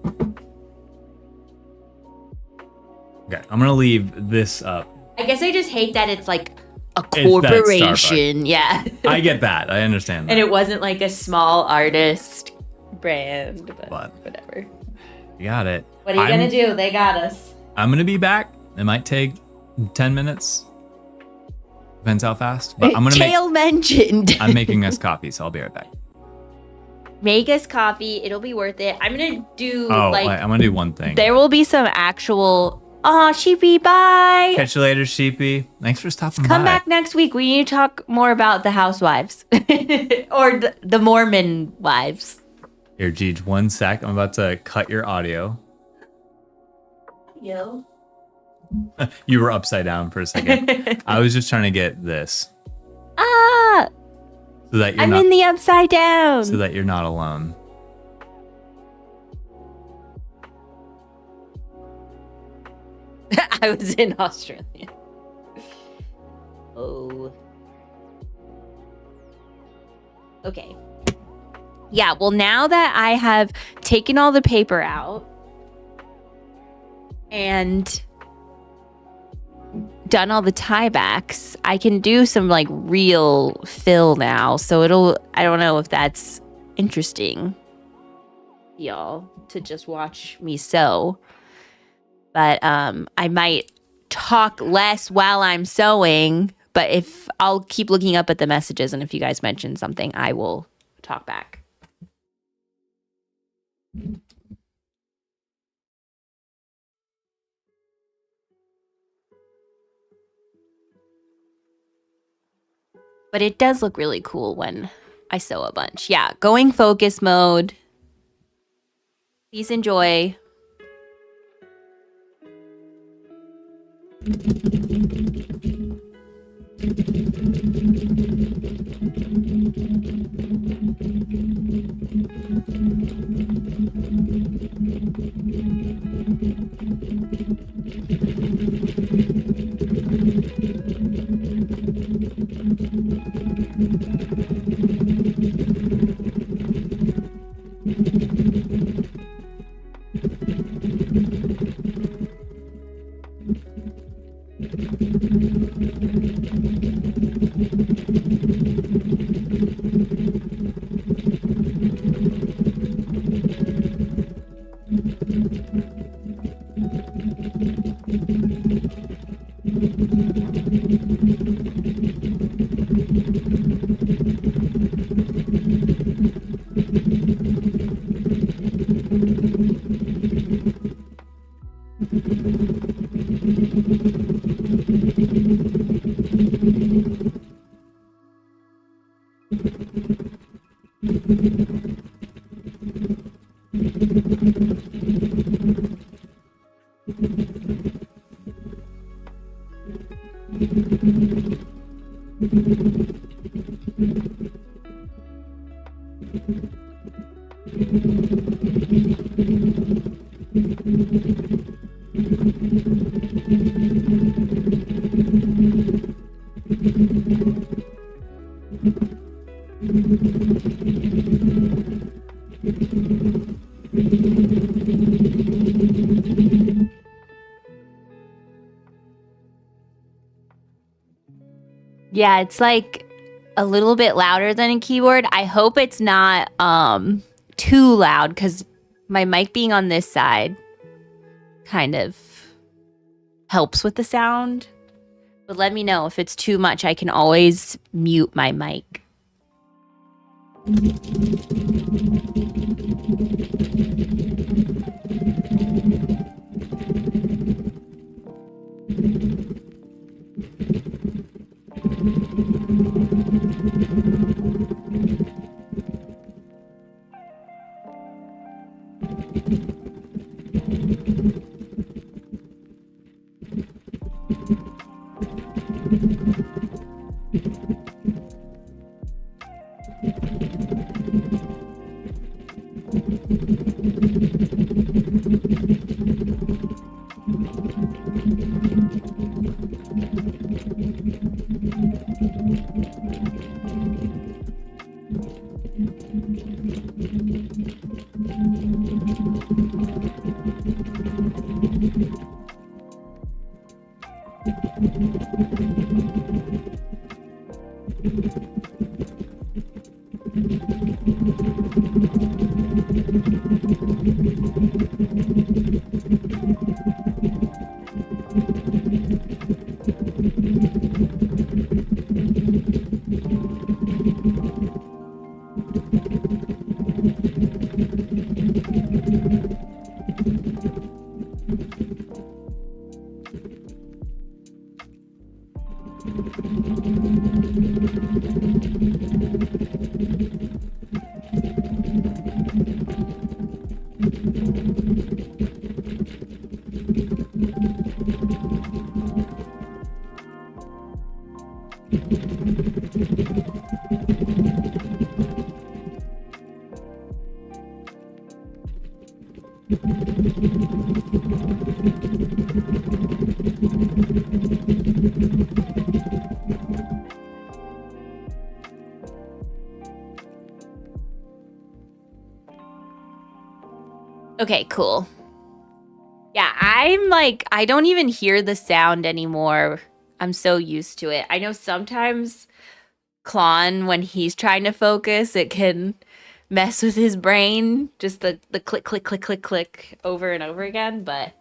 Okay, I'm gonna leave this up. I guess I just hate that it's like a It's that corporation. Yeah. I get that. I understand that. And it wasn't like a small artist brand, but whatever. You got it. What are you gonna do? They got us. I'm gonna be back. It might take 10 minutes. Depends how fast. But I'm gonna Tail mentioned. I'm making us coffee, so I'll be right back. Make us coffee. It'll be worth it. I'm gonna do Oh, like wait, I'm gonna do one thing. there will be some actual. Aw, Sheepy, bye. Catch you later, Sheepy. Thanks for stopping by. Come back next week. We need to talk more about the housewives or the Mormon wives. Here, Jeej, 1 sec. I'm about to cut your audio. Yo. You were upside down for a second. I was just trying to get this Ah, so that you're I'm not in the upside down. so that you're not alone. I was in Australia. Oh. Okay. Yeah, well, now that I have taken all the paper out and done all the tiebacks, I can do some like real fill now. So I don't know if that's interesting, y'all, to just watch me sew. But I might talk less while I'm sewing, but if I'll keep looking up at the messages, and if you guys mention something, I will talk back. But it does look really cool when I sew a bunch. Yeah, going focus mode. Please enjoy. Yeah, it's like a little bit louder than a keyboard. I hope it's not too loud because my mic being on this side kind of helps with the sound. But let me know if it's too much. I can always mute my mic. Okay, cool. Yeah, I'm like, I don't even hear the sound anymore. I'm so used to it. I know sometimes Klon, when he's trying to focus, it can mess with his brain. Just the click, click, click, click, click over and over again. But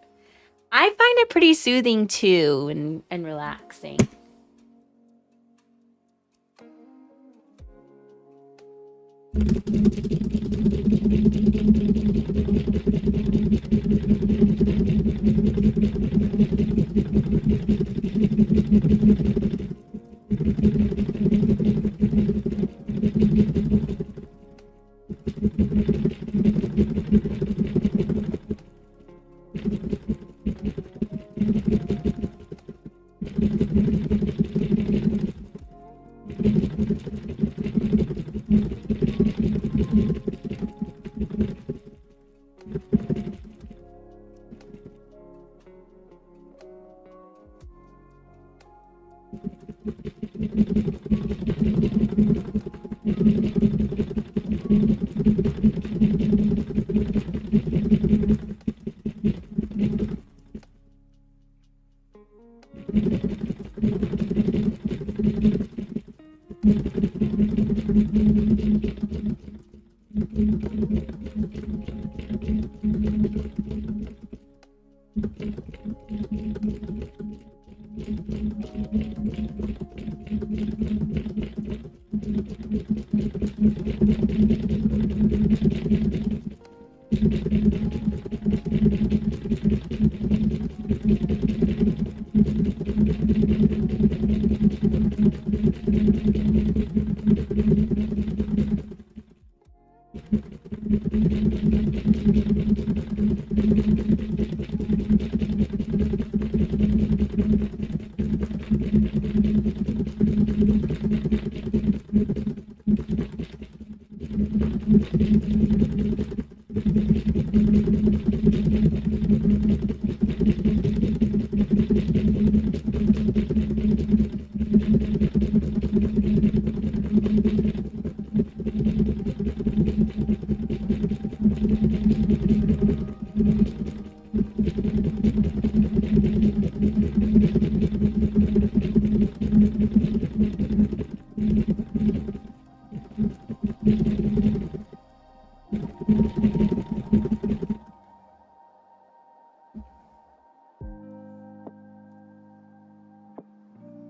I find it pretty soothing too and relaxing.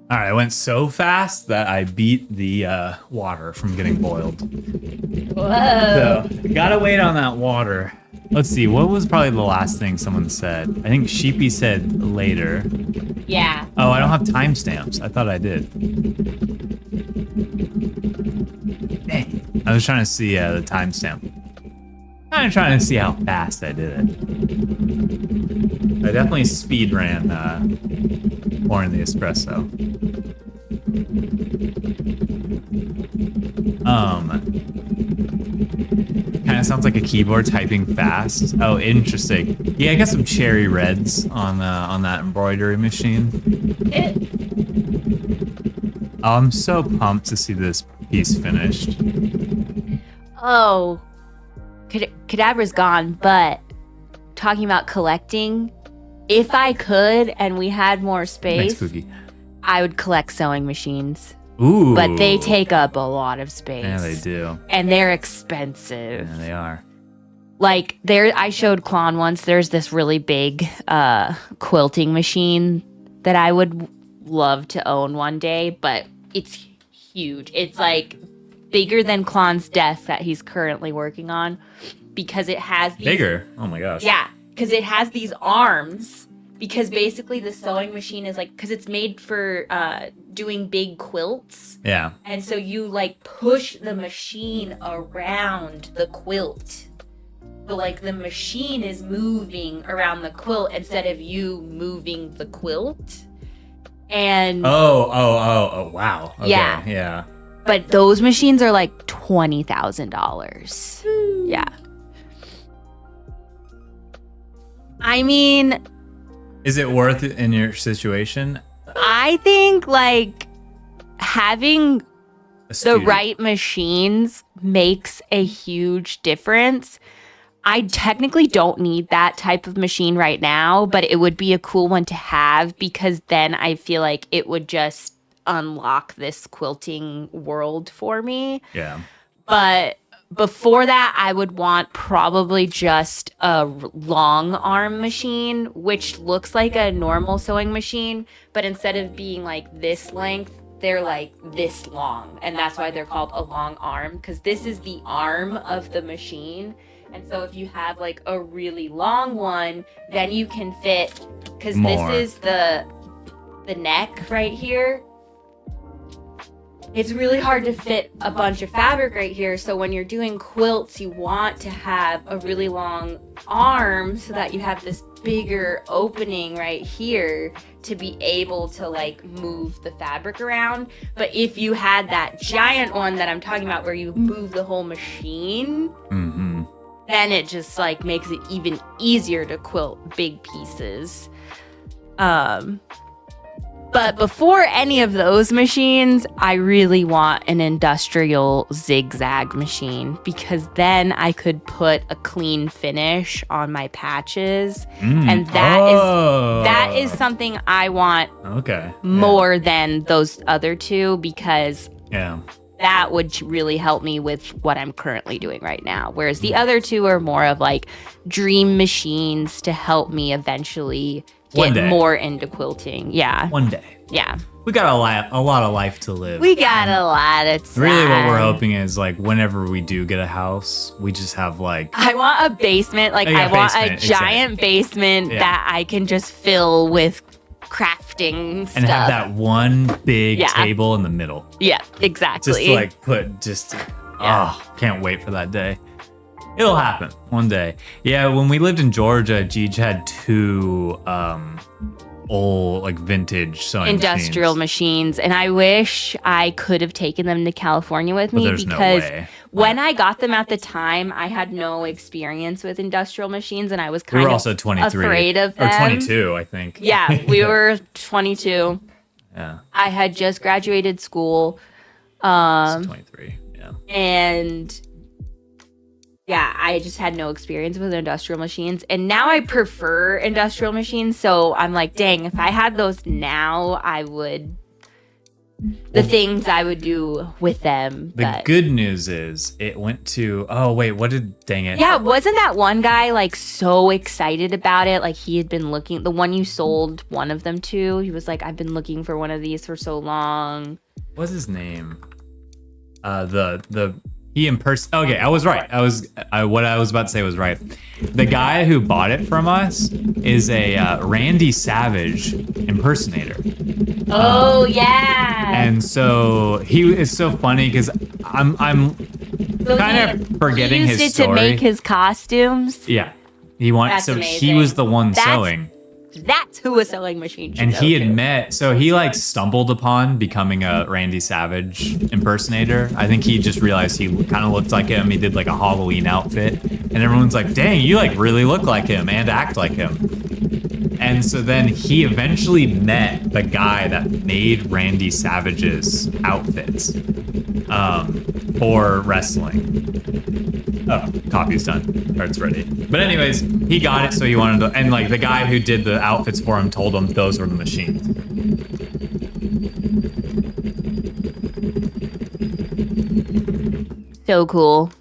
All right, I went so fast that I beat the water from getting boiled. Whoa. So, gotta wait on that water. Let's see, what was probably the last thing someone said? I think Sheepy said later. Yeah. Oh, I don't have timestamps. I thought I did. Dang. I was trying to see the timestamp. I'm trying to see how fast I did it. I definitely speed ran pouring the espresso. Kind of sounds like a keyboard typing fast. Oh, interesting. Yeah, I got some cherry reds on that embroidery machine. Oh, I'm so pumped to see this piece finished. Oh, Cadabra's gone, but talking about collecting, if I could and we had more Thanks, space, Pookie. I would collect sewing machines. Ooh. But they take up a lot of space. Yeah, they do. And they're expensive. Yeah, they are. Like I showed Klon once, there's this really big quilting machine that I would love to own one day, but it's huge. It's like bigger than Klon's desk that he's currently working on because it has these... Bigger? Oh my gosh. Yeah, because it has these arms. Because basically the sewing machine is like, because it's made for doing big quilts. Yeah. And so you like push the machine around the quilt. So like the machine is moving around the quilt instead of you moving the quilt. And Oh, wow. Okay, Yeah. Yeah. but those machines are like $20,000. Yeah. I mean, Is it worth it in your situation? I think like having the Astute. right machines makes a huge difference. I technically don't need that type of machine right now, but it would be a cool one to have because then I feel like it would just unlock this quilting world for me. Yeah. But before that, I would want probably just a long arm machine, which looks like a normal sewing machine, but instead of being like this length, they're like this long. And that's why they're called a long arm, because this is the arm of the machine. And so if you have like a really long one, then you can fit, because More. this is the neck right here. It's really hard to fit a bunch of fabric right here. So when you're doing quilts, you want to have a really long arm so that you have this bigger opening right here to be able to like move the fabric around. But if you had that giant one that I'm talking about where you move the whole machine, Mm-hmm. then it just like makes it even easier to quilt big pieces. But before any of those machines, I really want an industrial zigzag machine because then I could put a clean finish on my patches. And that is something I want Okay. more than those other two because Yeah. that would really help me with what I'm currently doing right now. Whereas the other two are more of like dream machines to help me eventually One get day. more into quilting. Yeah. One day. Yeah. We got a lot of life to live. We got a lot of time. Really, what we're hoping is like whenever we do get a house, we just have like I want a basement. Like, Yeah, I want basement, a giant basement Yeah. that I can just fill with crafting stuff. and have that one big Yeah. table in the middle. Yeah, exactly. Just to like put can't wait for that day. It'll happen one day. Yeah, when we lived in Georgia, Gigi had two old like vintage sewing industrial machines. machines, and I wish I could have taken them to California with me there's no because way. when I got them at the time, I had no experience with industrial machines, and I was We kind were of also 23 afraid of them. or 22, I think. Yeah, we were 22. Yeah, I had just graduated school, it's 23. Yeah. and yeah, I just had no experience with industrial machines. And now I prefer industrial machines. So I'm like, dang, if I had those now, I would the things I would do with them. The But good news is it went to, oh wait, dang it. yeah, wasn't that one guy like so excited about it? Like he had been looking, the one you sold one of them to, he was like, I've been looking for one of these for so long. What's his name? Okay, I was right. What I was about to say was right. The guy who bought it from us is a Randy Savage impersonator. Oh yeah. And so it's so funny because I'm So kind of forgetting he used his it story. to make his costumes. Yeah, he That's he amazing. was the one That's sewing. That's who a sewing machine should And go he had to. met, so he like stumbled upon becoming a Randy Savage impersonator. I think he just realized he kind of looked like him. He did like a Halloween outfit, and everyone's like, "Dang, you like really look like him and act like him." And so then he eventually met the guy that made Randy Savage's outfits for wrestling. Oh, coffee's done. Or it's ready. But anyways, he got it, so he wanted to, and like the guy who did the outfits for him told him those were the machines. So cool.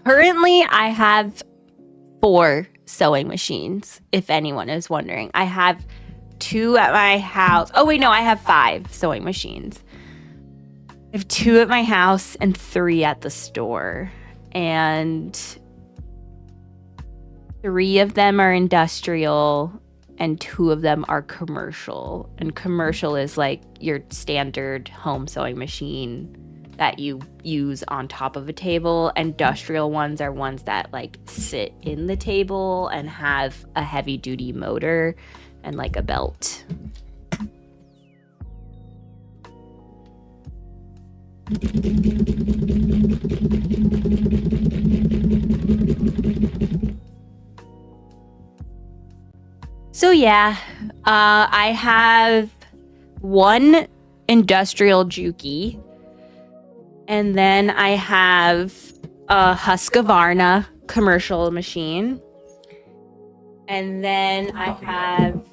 Currently, I have 4 sewing machines, if anyone is wondering. I have 2 at my house. Oh, wait, no, I have 5 sewing machines. I have 2 at my house and 3 at the store. And 3 of them are industrial and 2 of them are commercial. And commercial is like your standard home sewing machine that you use on top of a table. Industrial ones are ones that like sit in the table and have a heavy duty motor and like a belt. So yeah, I have 1 industrial Juki, and then I have a Husqvarna commercial machine, and then I have.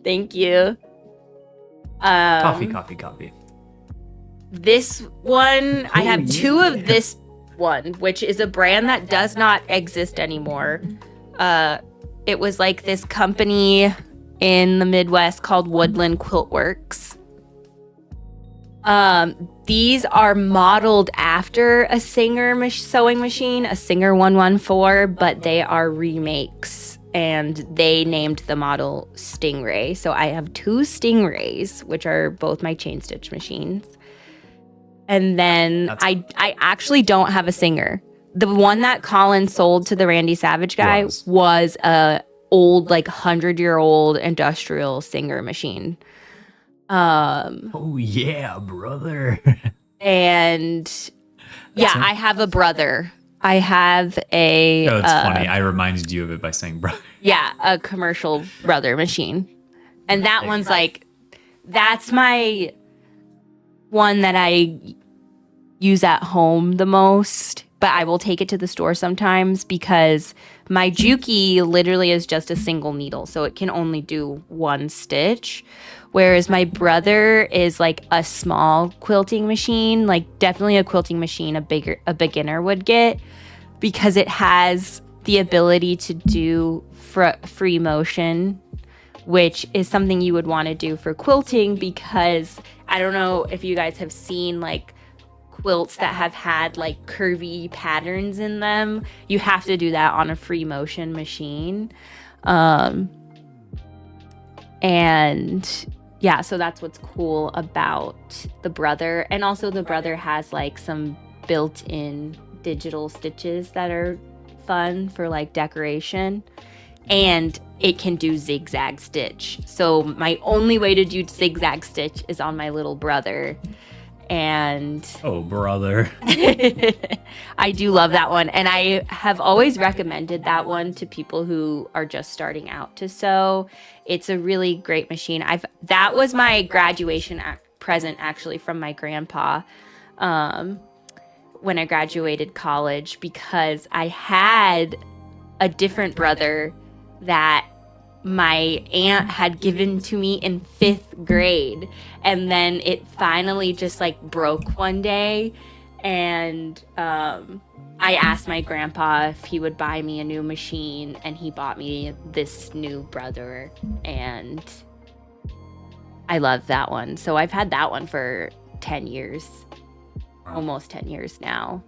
Thank you. Coffee. This one, I have 2 of this one, which is a brand that does not exist anymore. It was like this company in the Midwest called Woodland Quilt Works. These are modeled after a Singer sewing machine, a Singer 114, but they are remakes, and they named the model Stingray. So I have 2 Stingrays, which are both my chain stitch machines. And then I actually don't have a Singer. The one that Colin sold to the Randy Savage guy was a old, like 100-year-old industrial Singer machine. Oh yeah, brother. And yeah, I have a brother. I have a. Oh, it's funny. I reminded you of it by saying brother. Yeah, a commercial brother machine. And that one's like, that's my one that I use at home the most, but I will take it to the store sometimes because my Juki literally is just a single needle, so it can only do 1 stitch. Whereas my brother is like a small quilting machine, like definitely a quilting machine a beginner would get, because it has the ability to do free motion, which is something you would want to do for quilting, because I don't know if you guys have seen like quilts that have had like curvy patterns in them. You have to do that on a free motion machine. And yeah, so that's what's cool about the brother. And also the brother has like some built-in digital stitches that are fun for like decoration. And it can do zigzag stitch. So my only way to do zigzag stitch is on my little brother. and Oh, brother. I do love that one. And I have always recommended that one to people who are just starting out to sew. It's a really great machine. That was my graduation present actually from my grandpa when I graduated college, because I had a different brother that my aunt had given to me in 5th grade, and then it finally just like broke one day, and I asked my grandpa if he would buy me a new machine, and he bought me this new brother, and I love that one. So I've had that one for 10 years, almost 10 years now.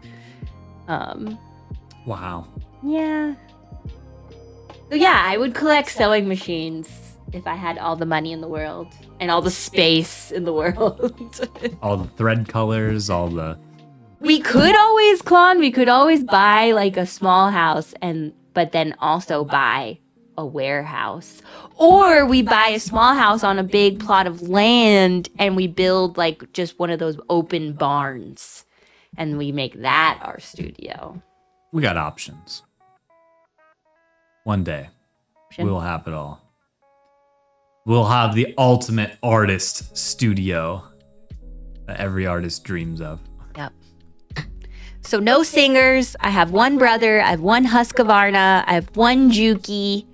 Wow. Yeah. So yeah, I would collect sewing machines if I had all the money in the world and all the space in the world. All the thread colors, all the... We could always buy like a small house, but then also buy a warehouse. Or we buy a small house on a big plot of land and we build like just one of those open barns and we make that our studio. We got options. One day, we'll have it all. We'll have the ultimate artist studio that every artist dreams of. Yep. So no singers. I have one brother. I have one Husqvarna. I have one Juki.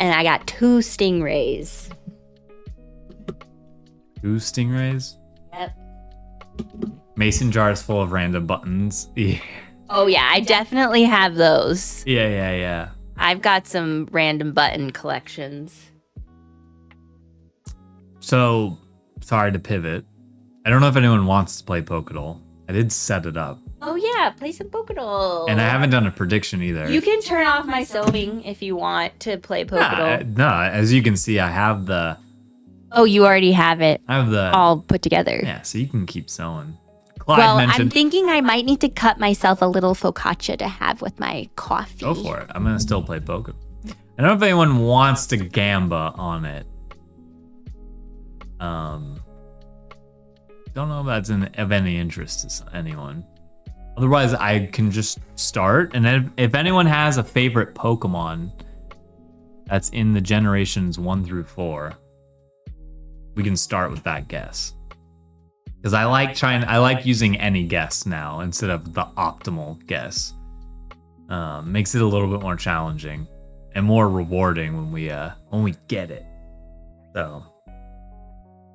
And I got 2 Stingrays. 2 Stingrays? Yep. Mason jars full of random buttons. Yeah. Oh yeah, I definitely have those. Yeah. I've got some random button collections. So, sorry to pivot. I don't know if anyone wants to play Pokadol. I did set it up. Oh yeah, play some Pokadol. And I haven't done a prediction either. You can turn off my sewing if you want to play Pokadol. No, as you can see, I have the... Oh, you already have it I have the... all put together. Yeah, so you can keep sewing. Clyde Well, I'm mentioned... thinking I might need to cut myself a little focaccia to have with my coffee. Go for it. I'm going to still play Pokemon. I don't know if anyone wants to gamba on it. Don't know if that's of any interest to anyone. Otherwise, I can just start. And if anyone has a favorite Pokemon that's in the generations 1 through 4, we can start with that guess. Because I like using any guess now instead of the optimal guess. Makes it a little bit more challenging and more rewarding when we get it. So,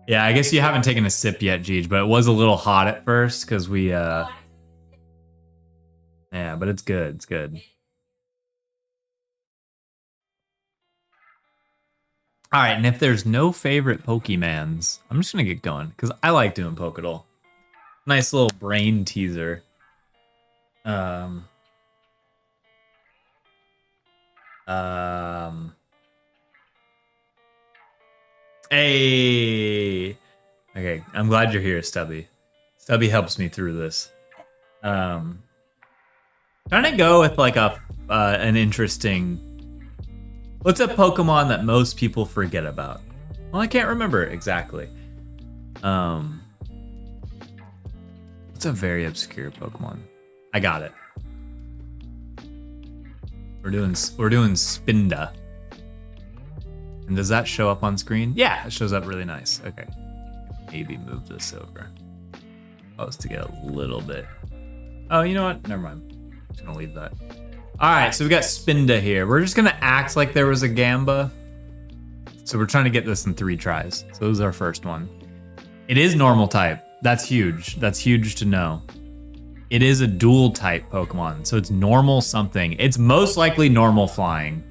yeah, I guess you haven't taken a sip yet, Jeej, but it was a little hot at first because we. Yeah, but it's good. It's good. All right, and if there's no favorite Pokemans, I'm just gonna get going because I like doing Pokadol. Nice little brain teaser. Hey. Okay, I'm glad you're here, Stubby. Stubby helps me through this. Trying to go with like an interesting. What's a Pokemon that most people forget about? Well, I can't remember exactly. What's a very obscure Pokemon? I got it. We're doing Spinda. And does that show up on screen? Yeah, it shows up really nice. Okay. Maybe move this over. Oh, it's to get a little bit. Oh, you know what? Never mind. I'm just gonna leave that. All right, so we got Spinda here. We're just gonna act like there was a Gamba. So we're trying to get this in 3 tries. So this is our first one. It is normal type. That's huge. That's huge to know. It is a dual type Pokemon. So it's normal something. It's most likely normal flying.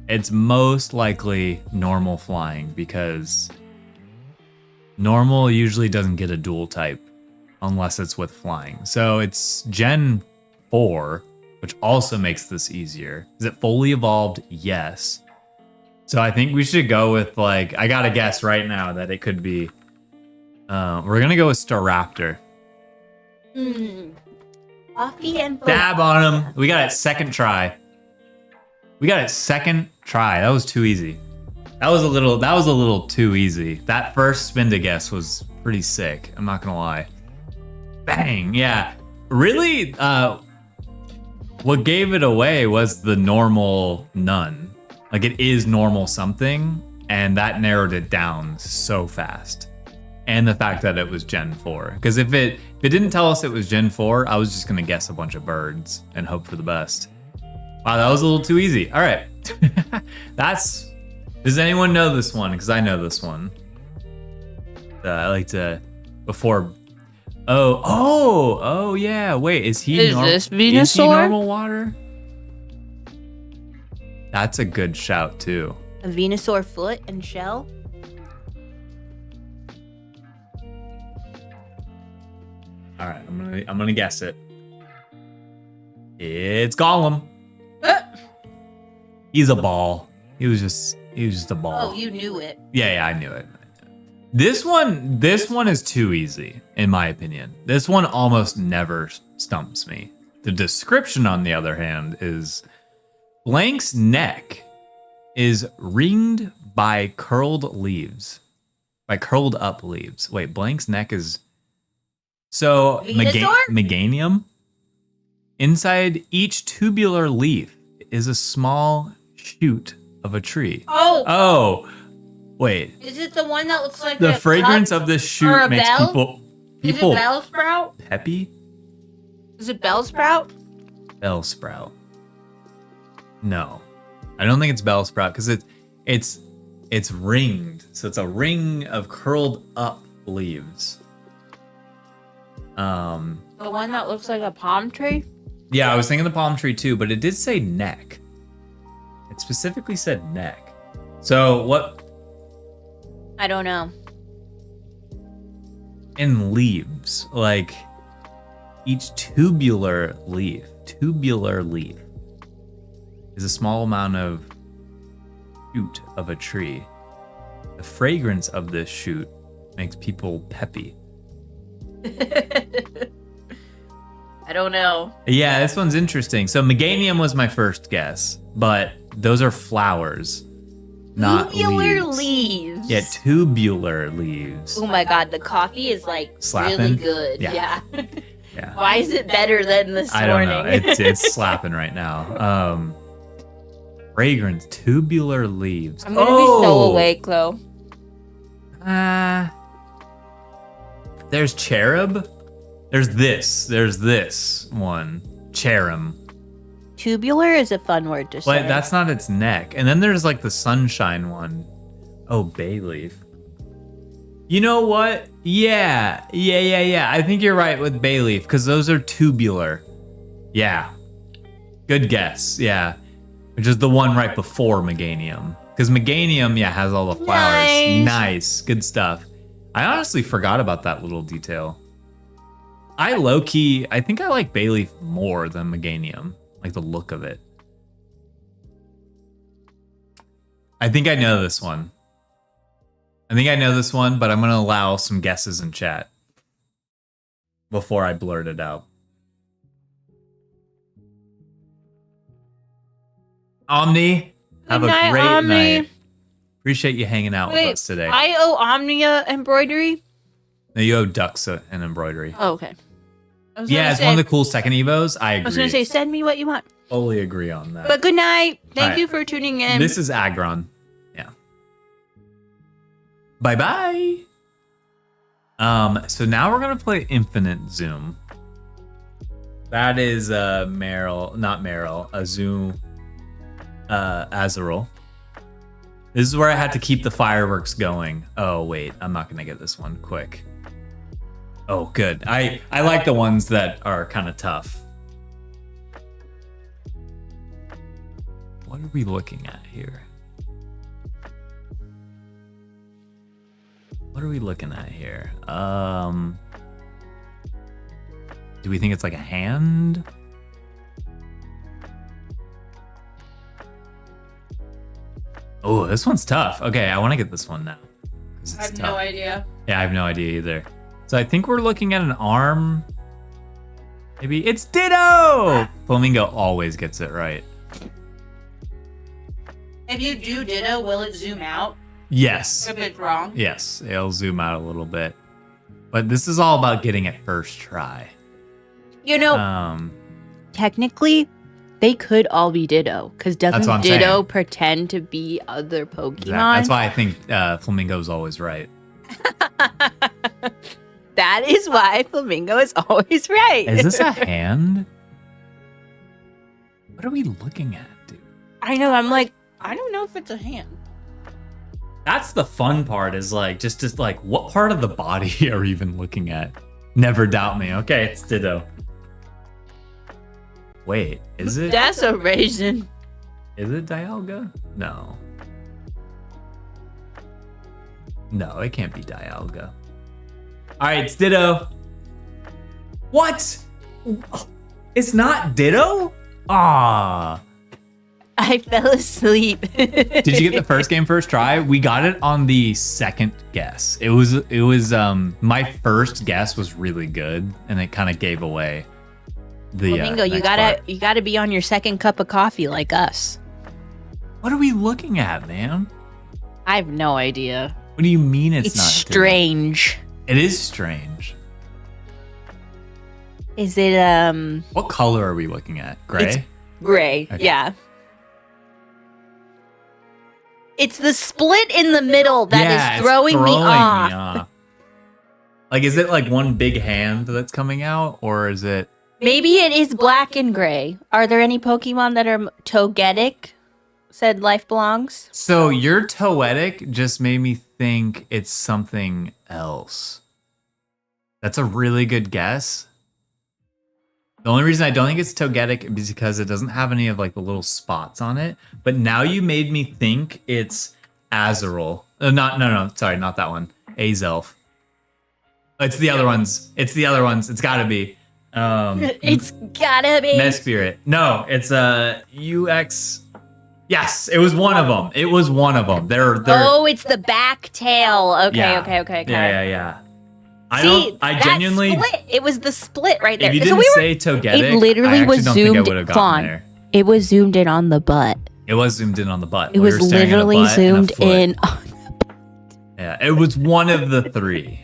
It's most likely normal flying because normal usually doesn't get a dual type unless it's with flying. So it's Gen 4. Which also makes this easier. Is it fully evolved? Yes. So I think we should go with like, I gotta guess right now that it could be, we're gonna go with Staraptor. Coffee and Dab on him. We got it second try. That was too easy. That was a little too easy. That first Spinda guess was pretty sick. I'm not gonna lie. bang. Yeah. Really, what gave it away was the normal none. Like it is normal something, and that narrowed it down so fast. And the fact that it was Gen 4. Because if it didn't tell us it was Gen 4, I was just gonna guess a bunch of birds and hope for the best. Wow, that was a little too easy. All right. Does anyone know this one? Because I know this one. I like to, before, oh yeah, wait, is he Is this Venusaur? Is he normal water? That's a good shout too. A Venusaur foot and shell? All right, I'm gonna guess it. It's Gollum. He's a ball. He was just a ball. Oh, you knew it. Yeah, I knew it. This one is too easy, in my opinion. This one almost never stumps me. The description, on the other hand, is Blank's neck is ringed by curled leaves. By curled up leaves. Wait, Blank's neck is... So, Meganium? Inside each tubular leaf is a small shoot of a tree. Oh, wait. Is it the one that looks like The a fragrance cup of this or shoot a makes bell? Is people it Bellsprout? peppy. Is it Bellsprout? Bellsprout. No, I don't think it's Bellsprout because it's ringed, so it's a ring of curled up leaves. The one that looks like a palm tree? Yeah, I was thinking the palm tree too, but it did say neck. It specifically said neck. So what? I don't know. In leaves, like each tubular leaf is a small amount of shoot of a tree. The fragrance of this shoot makes people peppy. I don't know. Yeah, this one's interesting. So Meganium was my first guess, but those are flowers, not Tubular leaves. leaves. Yeah, tubular leaves. Oh my god, the coffee is like Slapping? really good. Yeah. Yeah. Yeah. Why is it better than this I don't morning? know. It's slapping right now. Fragrance, tubular leaves. I'm gonna be so awake though. There's cherub. There's this one. Cherub. Tubular is a fun word to say. But that's not its neck. And then there's like the sunshine one. Oh, bay leaf. You know what? Yeah. I think you're right with bay leaf because those are tubular. Yeah. Good guess. Yeah. Which is the one right before Meganium. Because Meganium, yeah, has all the flowers. Nice. Good stuff. I honestly forgot about that little detail. I think I like bay leaf more than Meganium. Like the look of it. I think I know this one. But I'm going to allow some guesses in chat before I blurt it out. Omni, have a great night. Appreciate you hanging out with us today. I owe Omnia embroidery. No, you owe Ducks an embroidery. Oh, okay. Yeah, it's one of the cool second Evos. I agree. I was going to say, send me what you want. Fully agree on that. But good night. Thank right. you for tuning in. This is Agron. Yeah. Bye-bye. So now we're going to play Infinite Zoom. That is Azrael. This is where I had to keep the fireworks going. Oh, wait. I'm not going to get this one quick. Oh, good. I like the ones that are kind of tough. What are we looking at here? Do we think it's like a hand? Oh, this one's tough. Okay, I want to get this one now. I have no idea. Yeah, I have no idea either. So I think we're looking at an arm. Maybe it's Ditto! Flamingo always gets it right. If you do Ditto, will it zoom out? Yes. If it's wrong? Yes, it'll zoom out a little bit. But this is all about getting it first try. You know, technically, they could all be Ditto. Because doesn't what I'm Ditto saying. pretend to be other Pokemon? Exactly. That's why I think Flamingo's always right. That is why Flamingo is always right. Is this a hand? What are we looking at, dude? I know. I'm like, I don't know if it's a hand. That's the fun part is like, just like, what part of the body are we even looking at? Never doubt me. Okay, it's Ditto. Wait, is it? That's a raisin. Is it Dialga? No. No, it can't be Dialga. All right, it's Ditto. What? It's not Ditto? Ah. I fell asleep. Did you get the first game first try? We got it on the second guess. It was my first guess was really good, and it kind of gave away the Flamingo, you next gotta part. be on your second cup of coffee like us. What are we looking at, man? I have no idea. What do you mean it's not Ditto? Strange. It is strange. Is it What color are we looking at? Gray? It's gray? Okay. Yeah. It's the split in the middle that is throwing me off. Like, is it like one big hand that's coming out, or is it? Maybe it is black and gray. Are there any Pokemon that are togetic? Said life belongs. So your Toetic just made me think it's something else. That's a really good guess. The only reason I don't think it's Togetic is because it doesn't have any of like the little spots on it. But now you made me think it's Azurill. No, sorry, not that one. Azelf. It's the other ones. It's gotta be. It's gotta be. Mespirit. No, it's UX. Yes, it was one of them. They're Oh, it's the back tail. Okay, yeah. okay. Yeah. See, I that genuinely. split, it was the split right there. If you So didn't we were- say Togetic, it literally I actually was don't think I zoomed would have gotten on. there. It was zoomed in on the butt. It was zoomed in on the butt. It We was were staring at a literally butt and a zoomed foot. in. Yeah, it was one of the three.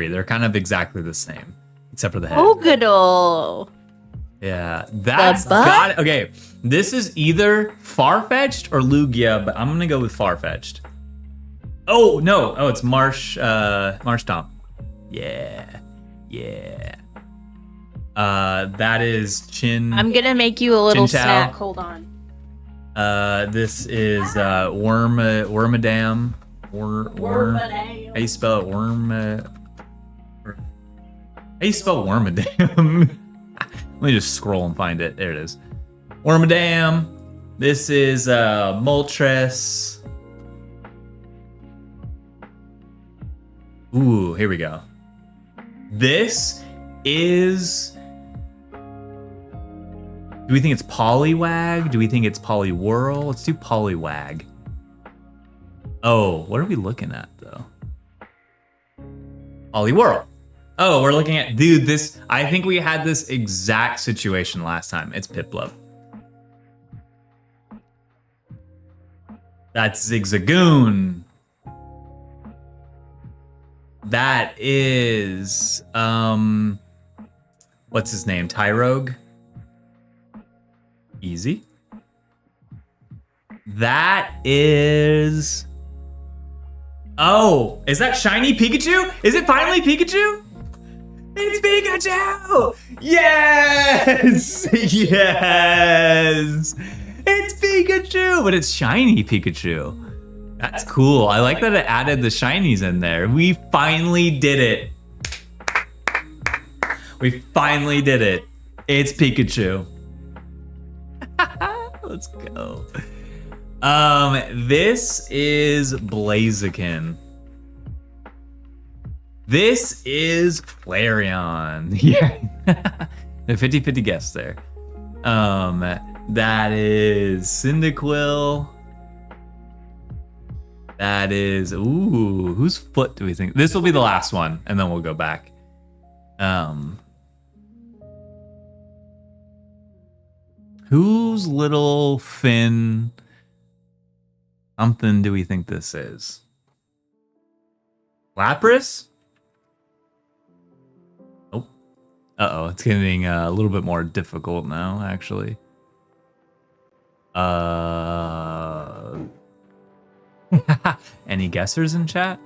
They're kind of exactly the same, except for the head. Ogadol. Yeah, that's butt? got it. Okay, this is either Farfetch'd or Lugia, but I'm gonna go with Farfetch'd. Oh no! Oh, it's Marshtomp. Yeah. That is Chin. I'm gonna make you a little Chin Chow. snack. Hold on. This is Wormadam. Worm. How you spell it? How you spell Wormadam? Let me just scroll and find it. There it is. Wormadam. This is Moltres. Ooh, here we go. This is. Do we think it's Poliwag? Do we think it's Poliwhirl? Let's do Poliwag. Oh, what are we looking at though? Poliwhirl. Oh, we're looking at, dude, this, I think we had this exact situation last time. It's Piplup. That's Zigzagoon. That is, what's his name? Tyrogue? Easy. That is, oh, is that shiny Pikachu? Is it finally Pikachu? It's Pikachu! Yes! Yes! It's Pikachu! But it's shiny Pikachu. That's cool. I like that it added the shinies in there. We finally did it. We finally did it. It's Pikachu. Let's go. This is Blaziken. This is Flareon. Yeah. The 50-50 guess there. That is Cyndaquil. That is, ooh, whose foot do we think? This will be the last one, and then we'll go back. Whose little fin something do we think this is? Lapras? Uh-oh, it's getting a little bit more difficult now, actually. Any guessers in chat?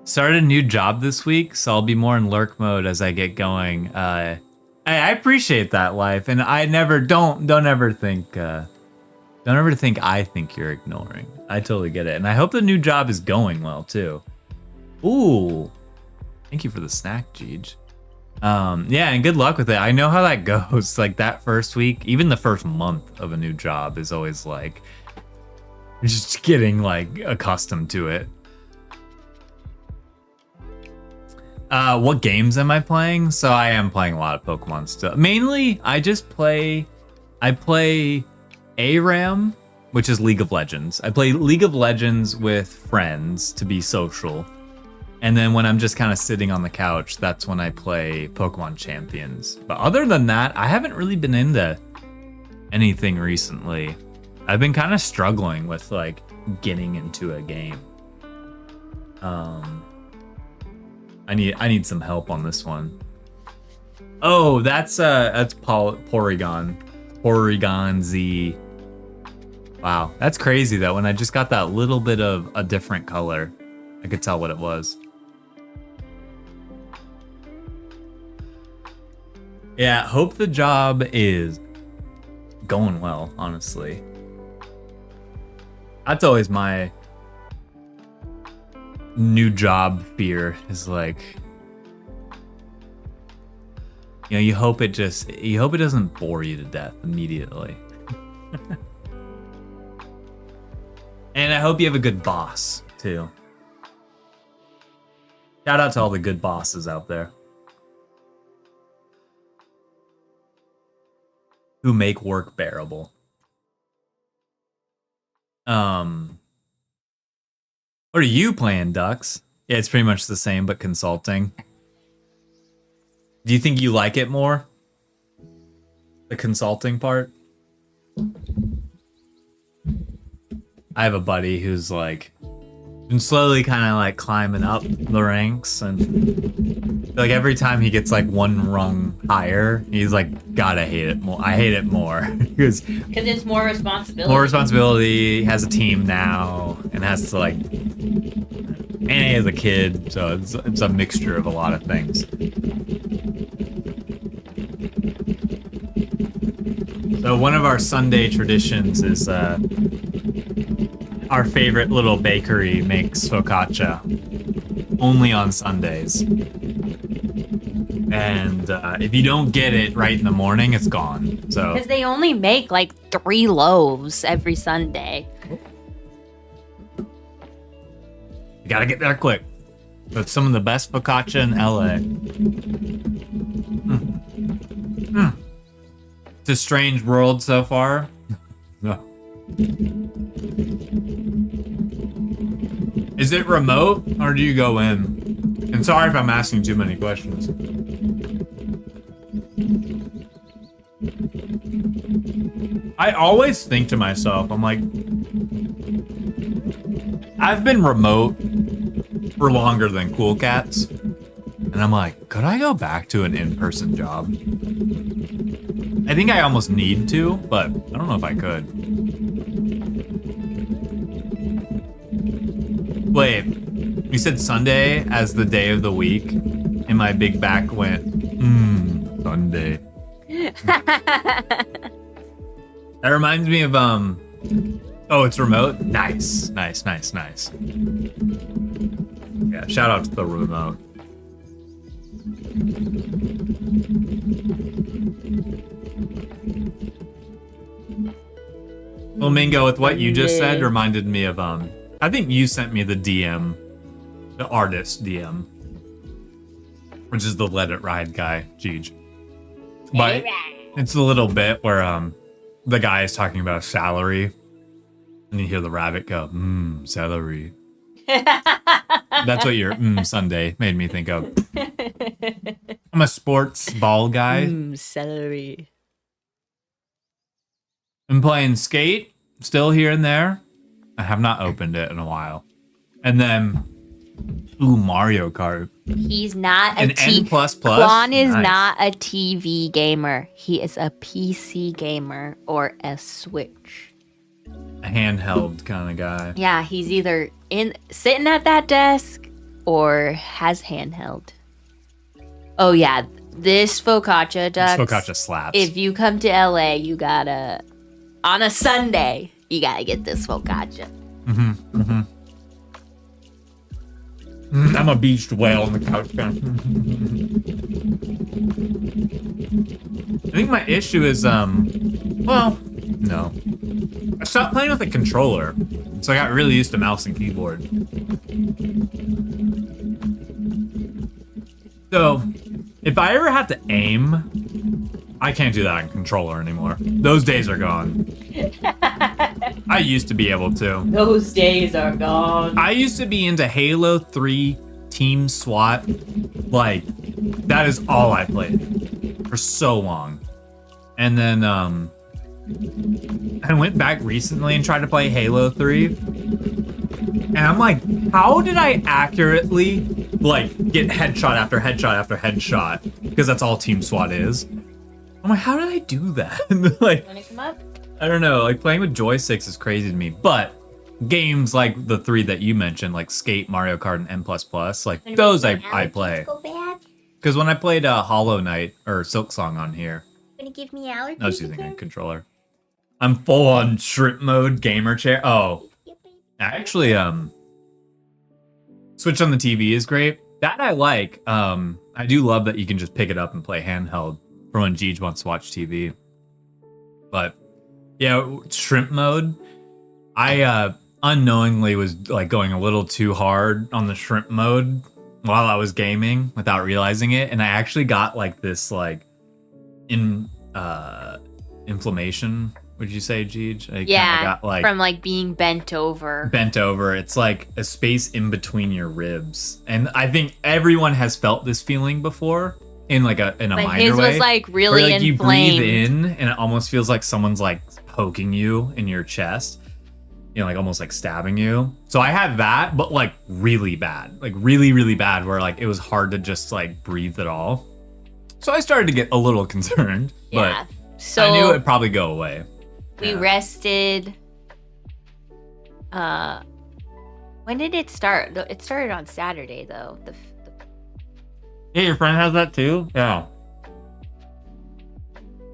Started a new job this week, so I'll be more in lurk mode as I get going. I appreciate that, Life, and I never don't ever think I think you're ignoring. I totally get it, and I hope the new job is going well too. Ooh, thank you for the snack, Jeej. Yeah, and good luck with it. I know how that goes. Like that first week, even the first month of a new job is always like just getting like accustomed to it. What games am I playing? So I am playing a lot of Pokemon still. Mainly, I play ARAM, which is League of Legends. I play League of Legends with friends to be social. And then when I'm just kind of sitting on the couch, that's when I play Pokemon Champions. But other than that, I haven't really been into anything recently. I've been kind of struggling with like getting into a game. I need some help on this one. Oh, that's Porygon. Porygon Z. Wow, that's crazy though. When I just got that little bit of a different color, I could tell what it was. Yeah, hope the job is going well, honestly. That's always my new job fear, is like, you know, you hope it doesn't bore you to death immediately. And I hope you have a good boss too. Shout out to all the good bosses out there who make work bearable. What are you playing, Ducks? Yeah, it's pretty much the same, but consulting. Do you think you like it more? The consulting part? I have a buddy who's like been slowly kind of like climbing up the ranks, and like every time he gets like one rung higher, he's like, God, I hate it more. I hate it more because it's more responsibility. More responsibility. He has a team now and has to like, and he has a kid, so it's a mixture of a lot of things. So one of our Sunday traditions is our favorite little bakery makes focaccia only on Sundays. And if you don't get it right in the morning, it's gone. So Because they only make like 3 loaves every Sunday. you gotta get there quick. But some of the best focaccia in LA. It's a strange world so far. No. Is it remote or do you go in? And sorry if I'm asking too many questions. I always think to myself, I'm like, I've been remote for longer than Cool Cats. And I'm like, could I go back to an in-person job? I think I almost need to, but I don't know if I could. Wait, you said Sunday as the day of the week, and my big back went, Sunday. That reminds me of, oh, it's remote? Nice. Yeah, shout out to the remote. Flamingo, with what you just said, reminded me of, I think you sent me the DM, the artist DM, which is the Let It Ride guy, Jeej. But it's a little bit where the guy is talking about a salary, and you hear the rabbit go, salary. That's what your Sunday made me think of. I'm a sports ball guy. Celery. I'm playing Skate, still here and there. I have not opened it in a while. And then Ooh, Mario Kart. He's not a An N++? Quan is Nice. not a TV gamer. He is a PC gamer or a Switch. A handheld kind of guy. Yeah, he's either sitting at that desk or has handheld. Oh yeah, this focaccia ducks. This focaccia slaps. If you come to LA, you gotta on a Sunday, you gotta get this focaccia. I'm a beached whale on the couch. I think my issue is, well, no. I stopped playing with a controller, so I got really used to mouse and keyboard. So, if I ever had to aim, I can't do that on controller anymore. Those days are gone. I used to be able to. Those days are gone. I used to be into Halo 3 Team SWAT. Like, that is all I played for so long. And then, I went back recently and tried to play Halo 3. And I'm like, how did I accurately, like, get headshot after headshot after headshot? Because that's all Team SWAT is. I'm like, how did I do that? Like, Wanna come up? I don't know. Like, playing with joysticks is crazy to me. But games like the three that you mentioned, like Skate, Mario Kart, and N++, like those I play. Because when I played Hollow Knight or Silk Song on here, Gonna give me allergies I was using a controller. I'm full on shrimp mode gamer chair. Oh, actually, Switch on the TV is great. That I like. I do love that you can just pick it up and play handheld for when Jeej wants to watch TV. But yeah, shrimp mode. I unknowingly was like going a little too hard on the shrimp mode while I was gaming without realizing it, and I actually got like this like inflammation. Would you say, Jeej? I Yeah, got, like, from like being bent over. bent over. It's like a space in between your ribs, and I think everyone has felt this feeling before in like a But minor his way. was like where, really like, you inflamed. breathe in, and it almost feels like someone's like poking you in your chest. You know, like almost like stabbing you. So I had that, but like really bad, like really, really bad, where like it was hard to just like breathe at all. So I started to get a little concerned, Yeah. but So I knew it'd probably go away. we Yeah. rested. When did it start? It started on Saturday though. Yeah, your friend has that too? Yeah.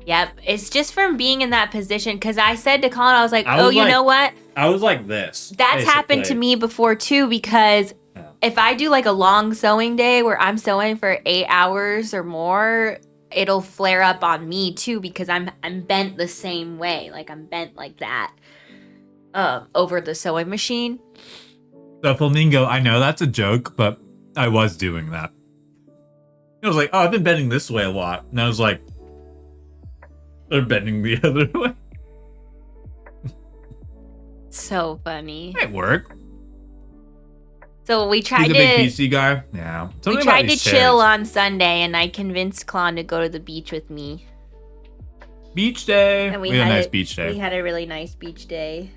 Yep, it's just from being in that position. Because I said to Colin, I was like, I "Oh, was you like- know what? I was like this. That's happened to me before too. Because Yeah. if I do like a long sewing day where I'm sewing for 8 hours or more, it'll flare up on me too because I'm bent the same way. Like I'm bent like that over the sewing machine. The flamingo, I know that's a joke, but I was doing that. I was like, oh, I've been bending this way a lot. And I was like, they're bending the other way. So funny. Might work. So we tried He's a to big PC guy. Yeah. Tell we me about tried to these chill chairs. on Sunday, and I convinced Klon to go to the beach with me. Beach day. And We had a nice beach We day. had a really nice beach day.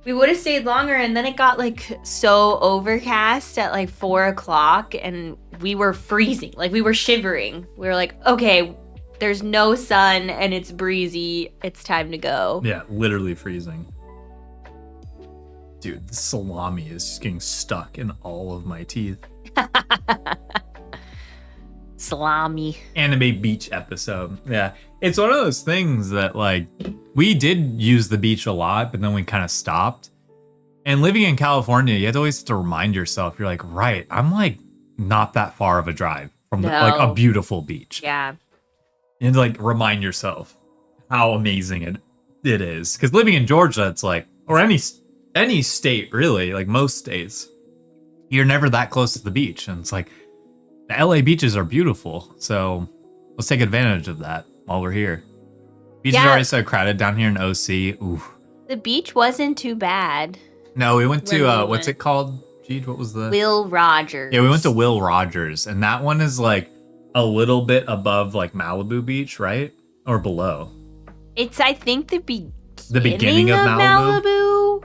We would have stayed longer, and then it got like so overcast at like 4 o'clock, and we were freezing. Like we were shivering. We were like, okay, there's no sun and it's breezy. It's time to go. Yeah, literally freezing. Dude, the salami is just getting stuck in all of my teeth. Salami. Anime beach episode. Yeah. It's one of those things that like we did use the beach a lot, but then we kind of stopped. And living in California, you have to always have to remind yourself, you're like, right, I'm like not that far of a drive from like a No. beautiful beach. Yeah. And like remind yourself how amazing it is. Because living in Georgia, it's like, or any state really, like most states, you're never that close to the beach. And it's like, the LA beaches are beautiful. So let's take advantage of that while we're here. Beaches Yeah. are already so crowded down here in OC. Ooh. The beach wasn't too bad. No, we went When to, we what's went. it called? Jeez, what was the? Will Rogers. Yeah, we went to Will Rogers. And that one is like a little bit above like Malibu Beach, right? Or below. It's, I think, the beginning of Malibu.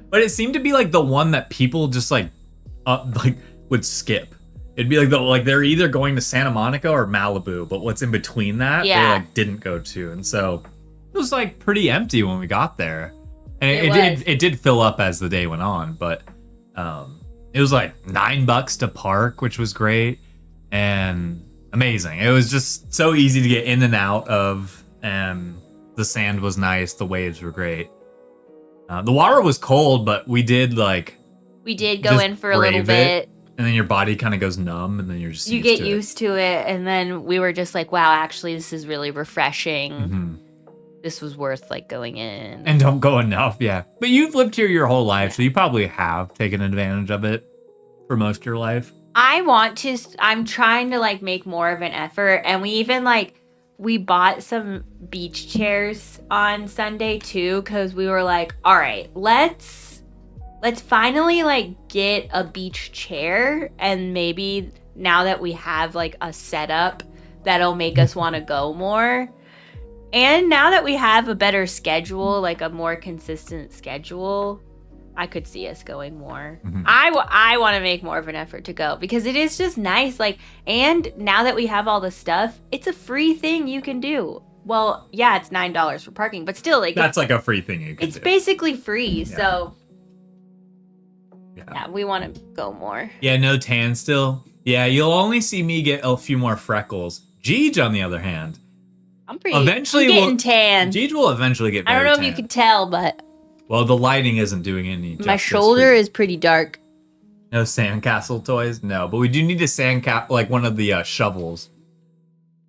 But it seemed to be like the one that people just like like would skip. It'd be like they're either going to Santa Monica or Malibu, but what's in between that they Yeah. like didn't go to, and so it was like pretty empty when we got there, and it did fill up as the day went on, but it was like $9 to park, which was great and amazing. It was just so easy to get in and out of, and the sand was nice, the waves were great. The water was cold, but we did go just in for a little brave it. bit. And then your body kind of goes numb, and then you're just You get used to it, and then we were just like, wow, actually, this is really refreshing. Mm-hmm. This was worth like going in. And don't go enough, yeah. But you've lived here your whole life, so you probably have taken advantage of it for most of your life. I'm trying to like make more of an effort, and we even we bought some beach chairs on Sunday too, because we were like, all right, let's finally like get a beach chair, and maybe now that we have like a setup that'll make us want to go more. And now that we have a better schedule, like a more consistent schedule, I could see us going more. Mm-hmm. I want to make more of an effort to go, because it is just nice. And now that we have all the stuff, it's a free thing you can do. Well, yeah, it's $9 for parking, but still, That's like a free thing you can do. it's basically free. Yeah. So yeah, we want to go more. Yeah, no tan still. Yeah, you'll only see me get a few more freckles. Jeej, on the other hand, I'm eventually getting tan. Jeej will eventually get I very don't know tan. if you can tell, but Well, the lighting isn't doing any justice. my shoulder is pretty dark. No sandcastle toys? No, but we do need a like one of the shovels.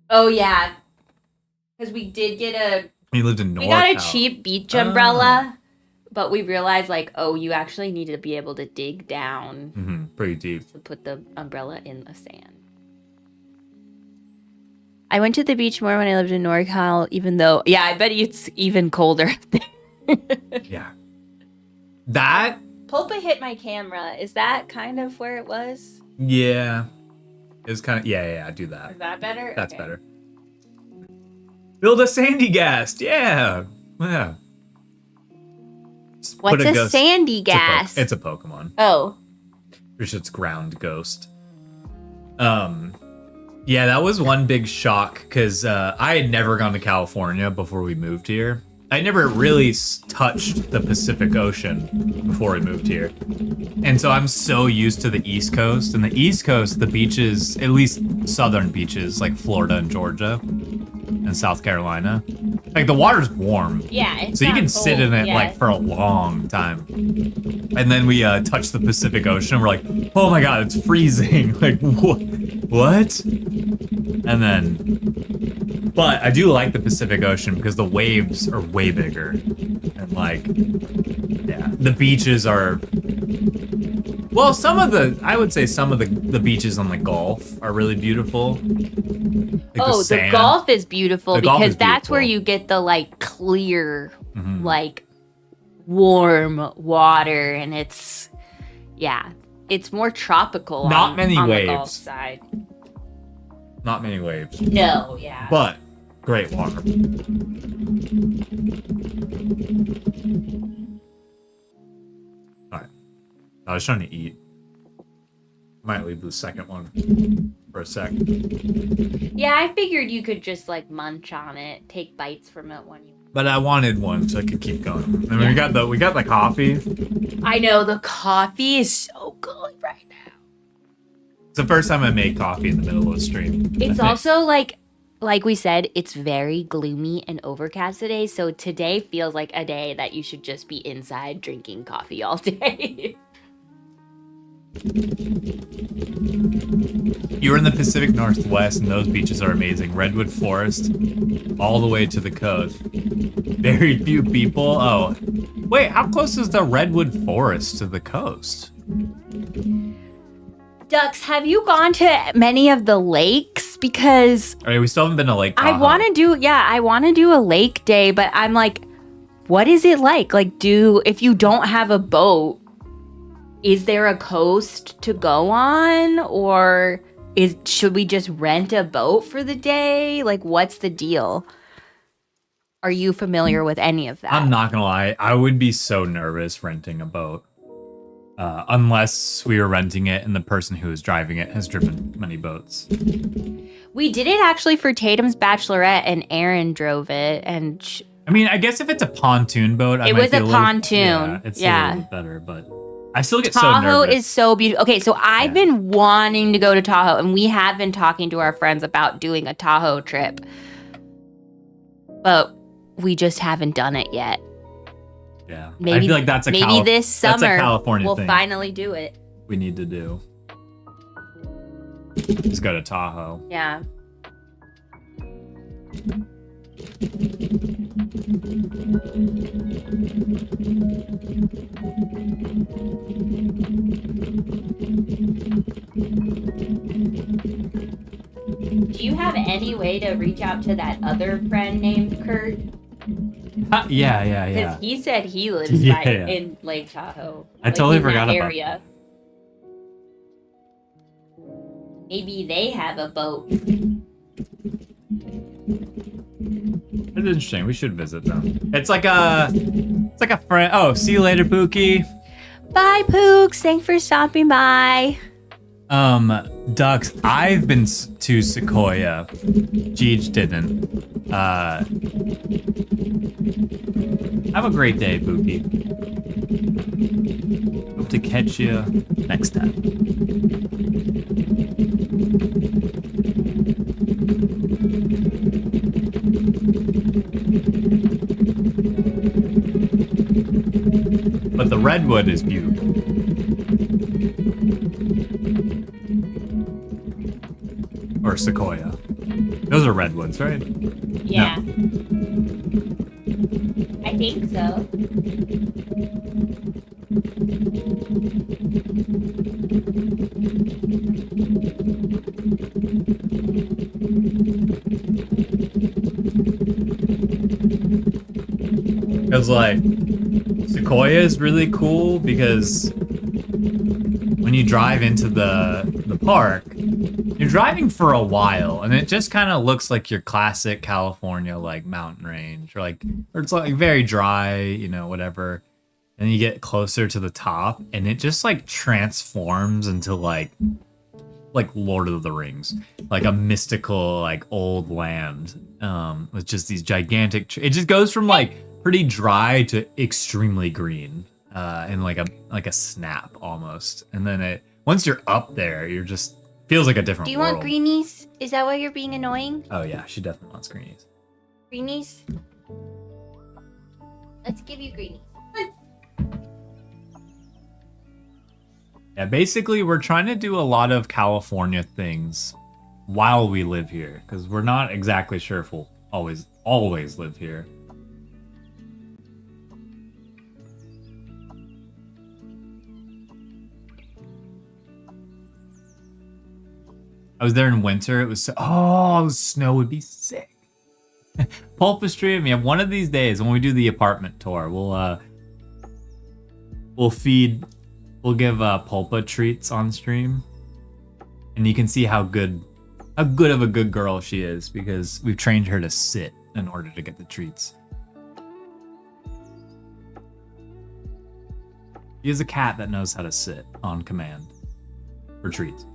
Oh yeah, because we did get We lived in North. we got a cheap beach umbrella, Oh. but we realized you actually need to be able to dig down Mm-hmm, pretty deep. to put the umbrella in the sand. I went to the beach more when I lived in NorCal, even though, yeah, I bet it's even colder up there. Yeah. That, Pulpa hit my camera. Is that kind of where it was? yeah. It was kind of, yeah, do that. Is that better? That's Okay. better. Build a sandy ghast. Yeah. Yeah. Just What's put a ghost- sandy gas? It's a Pokemon. Oh. Which it's ground ghost. Yeah, that was one big shock because I had never gone to California before we moved here. I never really touched the Pacific Ocean before we moved here. And so I'm so used to the East Coast. And the East Coast, the beaches, at least southern beaches like Florida and Georgia and South Carolina, like the water's warm. Yeah, it's So you not can sit in cold, it yeah. like for a long time. And then we touched the Pacific Ocean. And we're like, oh my God, it's freezing. Like, what? And then, but I do like the Pacific Ocean because the waves are way bigger. And like, yeah, the beaches are, well, I would say some of the beaches on the Gulf are really beautiful. Like The sand. Gulf is beautiful The Gulf because is that's where beautiful. you get the clear, Mhm. warm water, and it's more tropical. Not many on waves. the Gulf side. Not many waves, No, yeah. but great water. All right. I was trying to eat. Might leave the second one for a sec. Yeah, I figured you could just munch on it, take bites from it when you. But I wanted one so I could keep going. And we got the coffee. I know the coffee is so good right now. It's the first time I made coffee in the middle of a stream. It's I think. also like we said, it's very gloomy and overcast today. So today feels like a day that you should just be inside drinking coffee all day. You're in the Pacific Northwest, and those beaches are amazing. Redwood Forest, all the way to the coast. Very few people. Oh, wait, how close is the Redwood Forest to the coast? Ducks, have you gone to many of the lakes? Because All right, we still haven't been to Lake Tahoe. I want to do a lake day, but I'm like, what is it like? If you don't have a boat, is there a coast to go on, or should we just rent a boat for the day? What's the deal? Are you familiar with any of that? I'm not gonna lie, I would be so nervous renting a boat. unless we were renting it and the person who was driving it has driven many boats. We did it actually for Tatum's bachelorette, and Aaron drove it, and I mean, I guess if it's a pontoon boat, it was a pontoon. Yeah, it's a little bit better, but I still get so Tahoe nervous. is so beautiful. Okay, so I've been wanting to go to Tahoe, and we have been talking to our friends about doing a Tahoe trip, but we just haven't done it yet. Yeah, Maybe, I feel like that's a maybe this summer that's a California we'll thing finally do it. we need to do. Let's go to Tahoe. Yeah. Do you have any way to reach out to that other friend named Kurt? Yeah. Because he said he lives in Lake Tahoe. I totally in that forgot about area. Maybe they have a boat. It's interesting. We should visit them. It's like a friend. Oh, see you later, Pookie. Bye, Pooks. Thanks for stopping by. Ducks. I've been to Sequoia. Jeej didn't. Have a great day, Pookie. Hope to catch you next time. But the redwood is beautiful. Or sequoia. Those are redwoods, right? Yeah. No. I think so. Because, like, Sequoia is really cool because when you drive into the park, you're driving for a while, and it just kind of looks like your classic California, like, mountain range, or it's, like, very dry, you know, whatever. And you get closer to the top, and it just, like, transforms into, like Lord of the Rings, like a mystical, like, old land, with just these gigantic it just goes from, like, pretty dry to extremely green, in like a snap almost. And then once you're up there, you're just feels like a different Do you world. want greenies? Is that why you're being annoying? Oh yeah, she definitely wants greenies. Greenies? Let's give you greenies. Yeah, basically we're trying to do a lot of California things while we live here, because we're not exactly sure if we'll always live here. I was there in winter. It was snow would be sick. Pulpa stream. Yeah, one of these days when we do the apartment tour, we'll give Pulpa treats on stream, and you can see how good of a good girl she is, because we've trained her to sit in order to get the treats. She is a cat that knows how to sit on command for treats.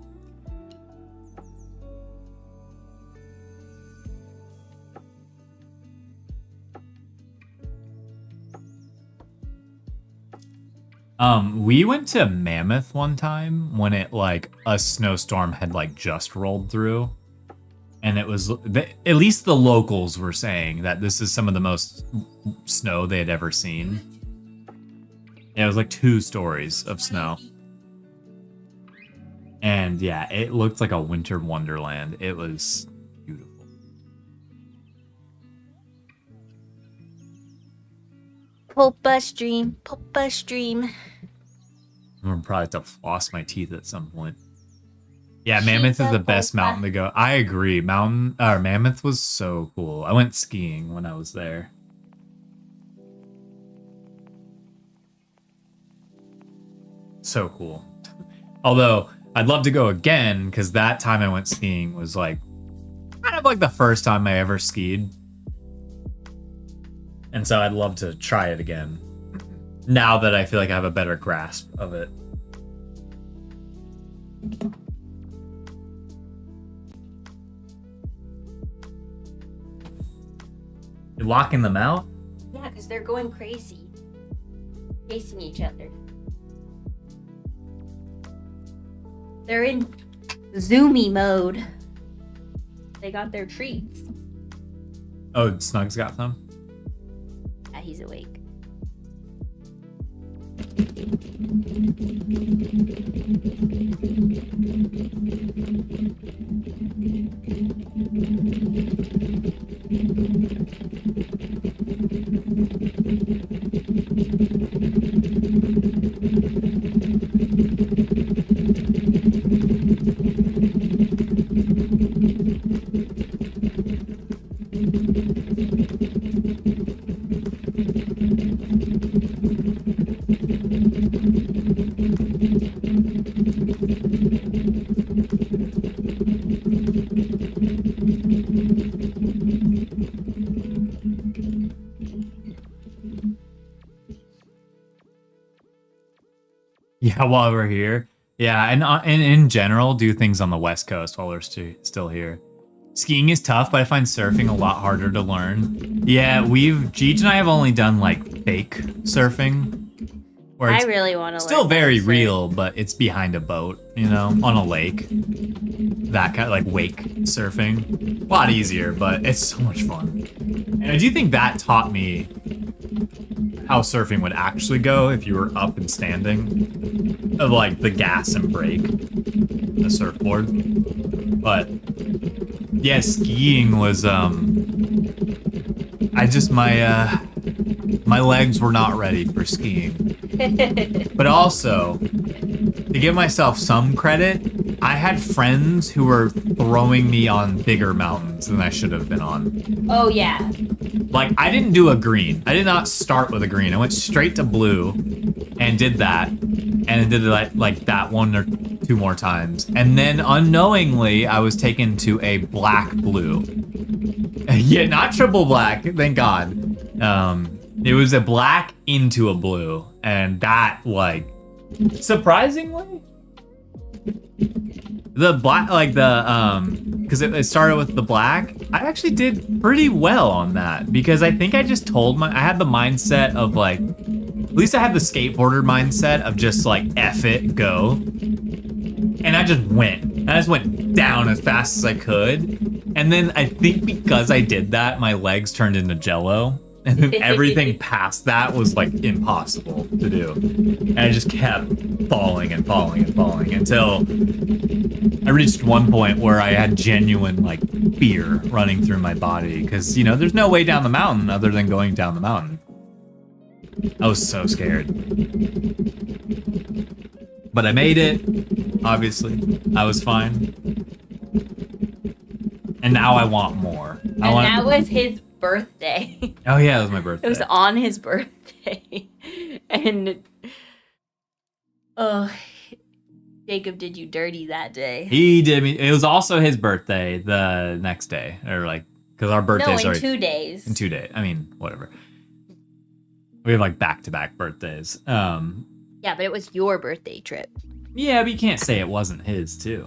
We went to Mammoth one time when a snowstorm had just rolled through, and it was at least the locals were saying that this is some of the most snow they had ever seen. Yeah, it was like 2 stories of snow, and yeah, it looked like a winter wonderland. It was beautiful. Pulpa stream. I'm gonna probably have to floss my teeth at some point. Yeah, Mammoth is the best mountain to go. I agree. Mammoth was so cool. I went skiing when I was there. So cool. Although I'd love to go again, because that time I went skiing was kind of the first time I ever skied. And so I'd love to try it again, now that I feel like I have a better grasp of it. You're locking them out? Yeah, because they're going crazy. Chasing each other. They're in zoomy mode. They got their treats. Oh, Snug's got some? Yeah, he's awake. Yeah, while we're here. Yeah, and in general, do things on the West Coast while we're still here. Skiing is tough, but I find surfing a lot harder to learn. Yeah, Jeej and I have only done like fake surfing. Where I it's really want to still learn very how to surf. real, but it's behind a boat, you know, on a lake. That kind of like wake surfing. A lot easier, but it's so much fun. And I do think that taught me how surfing would actually go if you were up and standing, of like the gas and brake, the surfboard. But yeah, skiing was my legs were not ready for skiing. But also, to give myself some credit, I had friends who were throwing me on bigger mountains than I should have been on. Oh, yeah. Like, I didn't do a green. I did not start with a green. I went straight to blue and did that. And then did it like that one or two more times. And then unknowingly, I was taken to a black blue. Yeah, not triple black, thank God. It was a black into a blue. And that, like, surprisingly, the black, like because it started with the black, I actually did pretty well on that because I think I just I had the mindset of like, at least I had the skateboarder mindset of just like, F it, go. And I just went. I just went down as fast as I could. And then I think because I did that, my legs turned into jello. And then everything past that was like impossible to do. And I just kept falling and falling and falling until I reached one point where I had genuine like fear running through my body. Because, you know, there's no way down the mountain other than going down the mountain. I was so scared. But I made it, obviously. I was fine. And now I want more. That was his birthday. Oh yeah, it was my birthday. It was on his birthday. And oh, Jacob did you dirty that day. He did me. It was also his birthday the next day, or like, because our birthdays No, are in 2 days. in 2 days. I mean, whatever. We have like back-to-back birthdays. Yeah, but it was your birthday trip. Yeah, but you can't say it wasn't his too.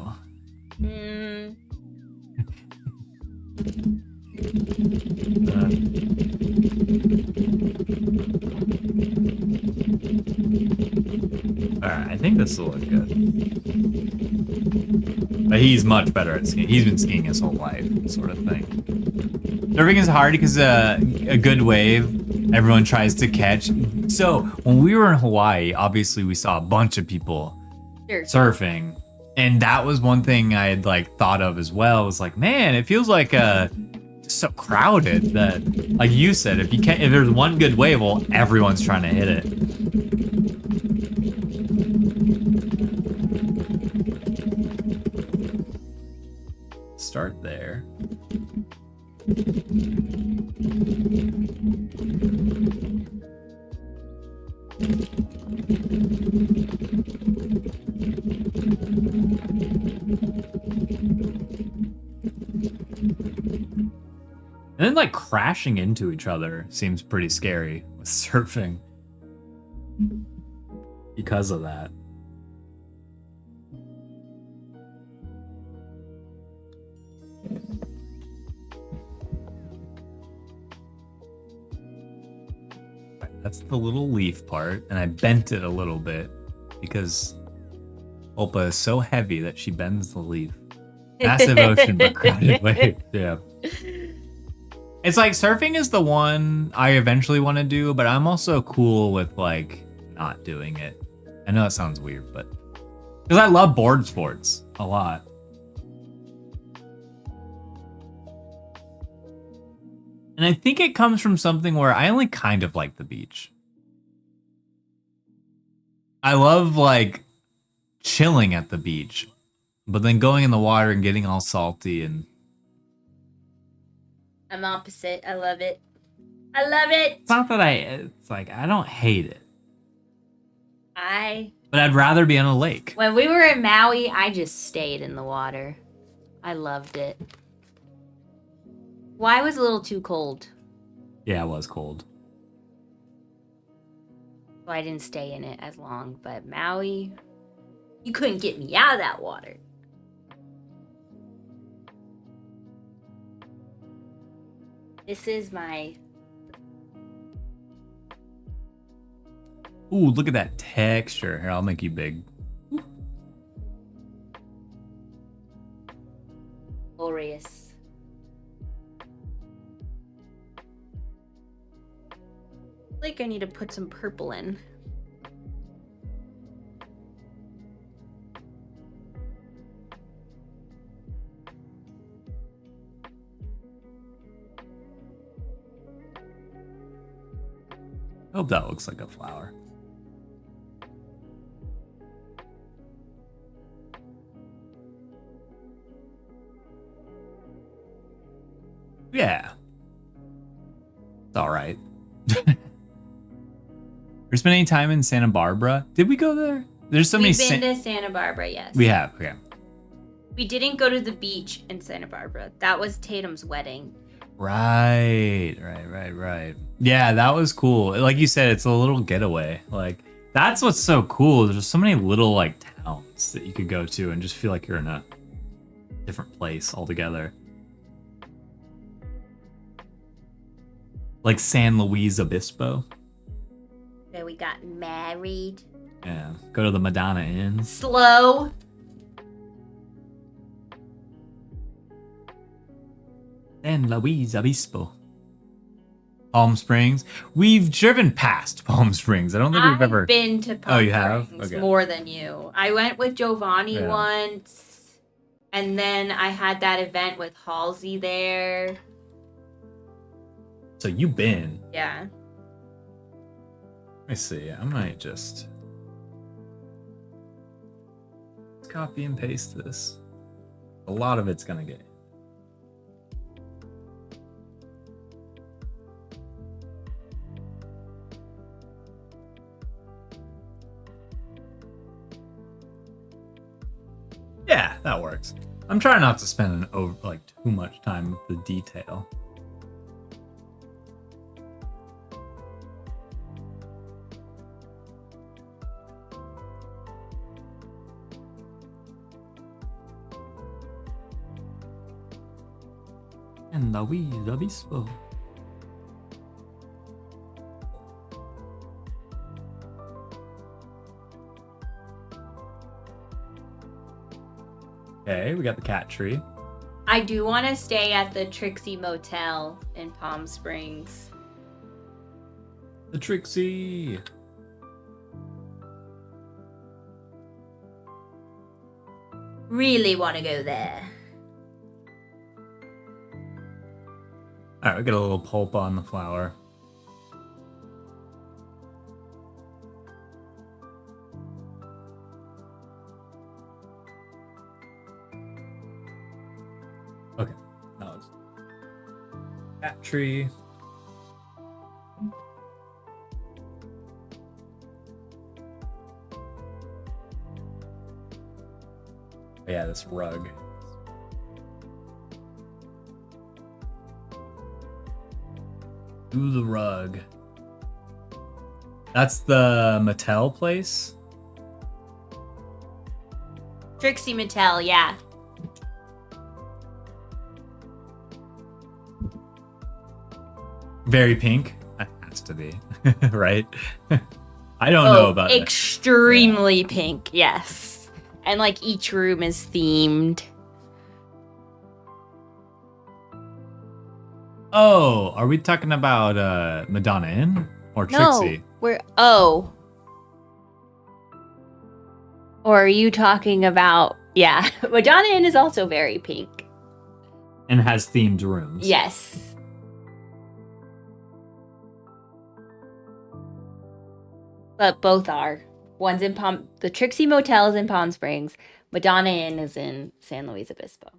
Alright, I think this will look good. But he's much better at skiing. He's been skiing his whole life, sort of thing. Surfing is hard because a good wave, everyone tries to catch. So, when we were in Hawaii, obviously we saw a bunch of people surfing. And that was one thing I had like thought of as well. Was like, man, it feels like so crowded that, like you said, if there's one good wave, well, everyone's trying to hit it. Start there. And then, like, crashing into each other seems pretty scary with surfing. Because of that. That's the little leaf part, and I bent it a little bit because Ulpa is so heavy that she bends the leaf. Massive ocean, but crowded wave. Yeah. It's like surfing is the one I eventually want to do, but I'm also cool with like not doing it. I know it sounds weird, but because I love board sports a lot. And I think it comes from something where I only kind of like the beach. I love like chilling at the beach, but then going in the water and getting all salty and I'm opposite. I love it. I love it. it's not that it's like I don't hate it, I but I'd rather be on a lake. When we were in Maui, I just stayed in the water. I loved it. Why was a little too cold? Yeah, it was cold. So I didn't stay in it as long. But Maui, you couldn't get me out of that water. This is my... Ooh, look at that texture. Here, I'll make you big. glorious. I think I need to put some purple in. I hope that looks like a flower. Yeah. It's all right. We're spending time in Santa Barbara. Did we go there? There's so many. We've been to Santa Barbara, yes. We have. Okay. We didn't go to the beach in Santa Barbara. That was Tatum's wedding. Right. Yeah, that was cool. Like you said, it's a little getaway. Like that's what's so cool. There's so many little like towns that you could go to and just feel like you're in a different place altogether. Like San Luis Obispo. Where we got married. Yeah. Go to the Madonna Inn. Slow. San Luis Obispo. Palm Springs. We've driven past Palm Springs. I don't think we've ever been to Palm you have? Springs Okay. more than you. I went with Giovanni Yeah. once, and then I had that event with Halsey there. So you've been. Yeah. Let me see. I might just copy and paste this. A lot of it's gonna get. Yeah, that works. I'm trying not to spend too much time with the detail. And Luis Obispo. Okay, we got the cat tree. I do want to stay at the Trixie Motel in Palm Springs. The Trixie. Really want to go there. All right, we got a little pulp on the flower. Okay, now it's cat tree. Yeah, this rug. Do the rug. That's the Mattel place? Trixie Motel, yeah. Very pink. I has to be, right? I don't know about it. extremely pink, yes. And like each room is themed. Oh, are we talking about Madonna Inn or Trixie? No, we're Or are you talking about Madonna Inn is also very pink. And has themed rooms. Yes. But both are. One's in the Trixie Motel is in Palm Springs. Madonna Inn is in San Luis Obispo.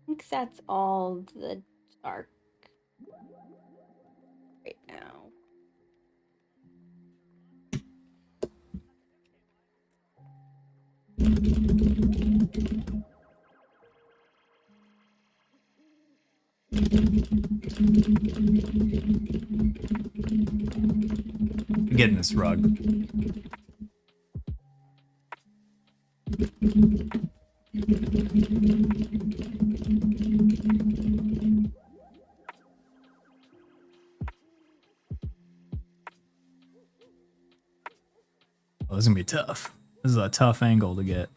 I think that's all the dark right now. Getting this rug. Oh, this is gonna be tough. This is a tough angle to get.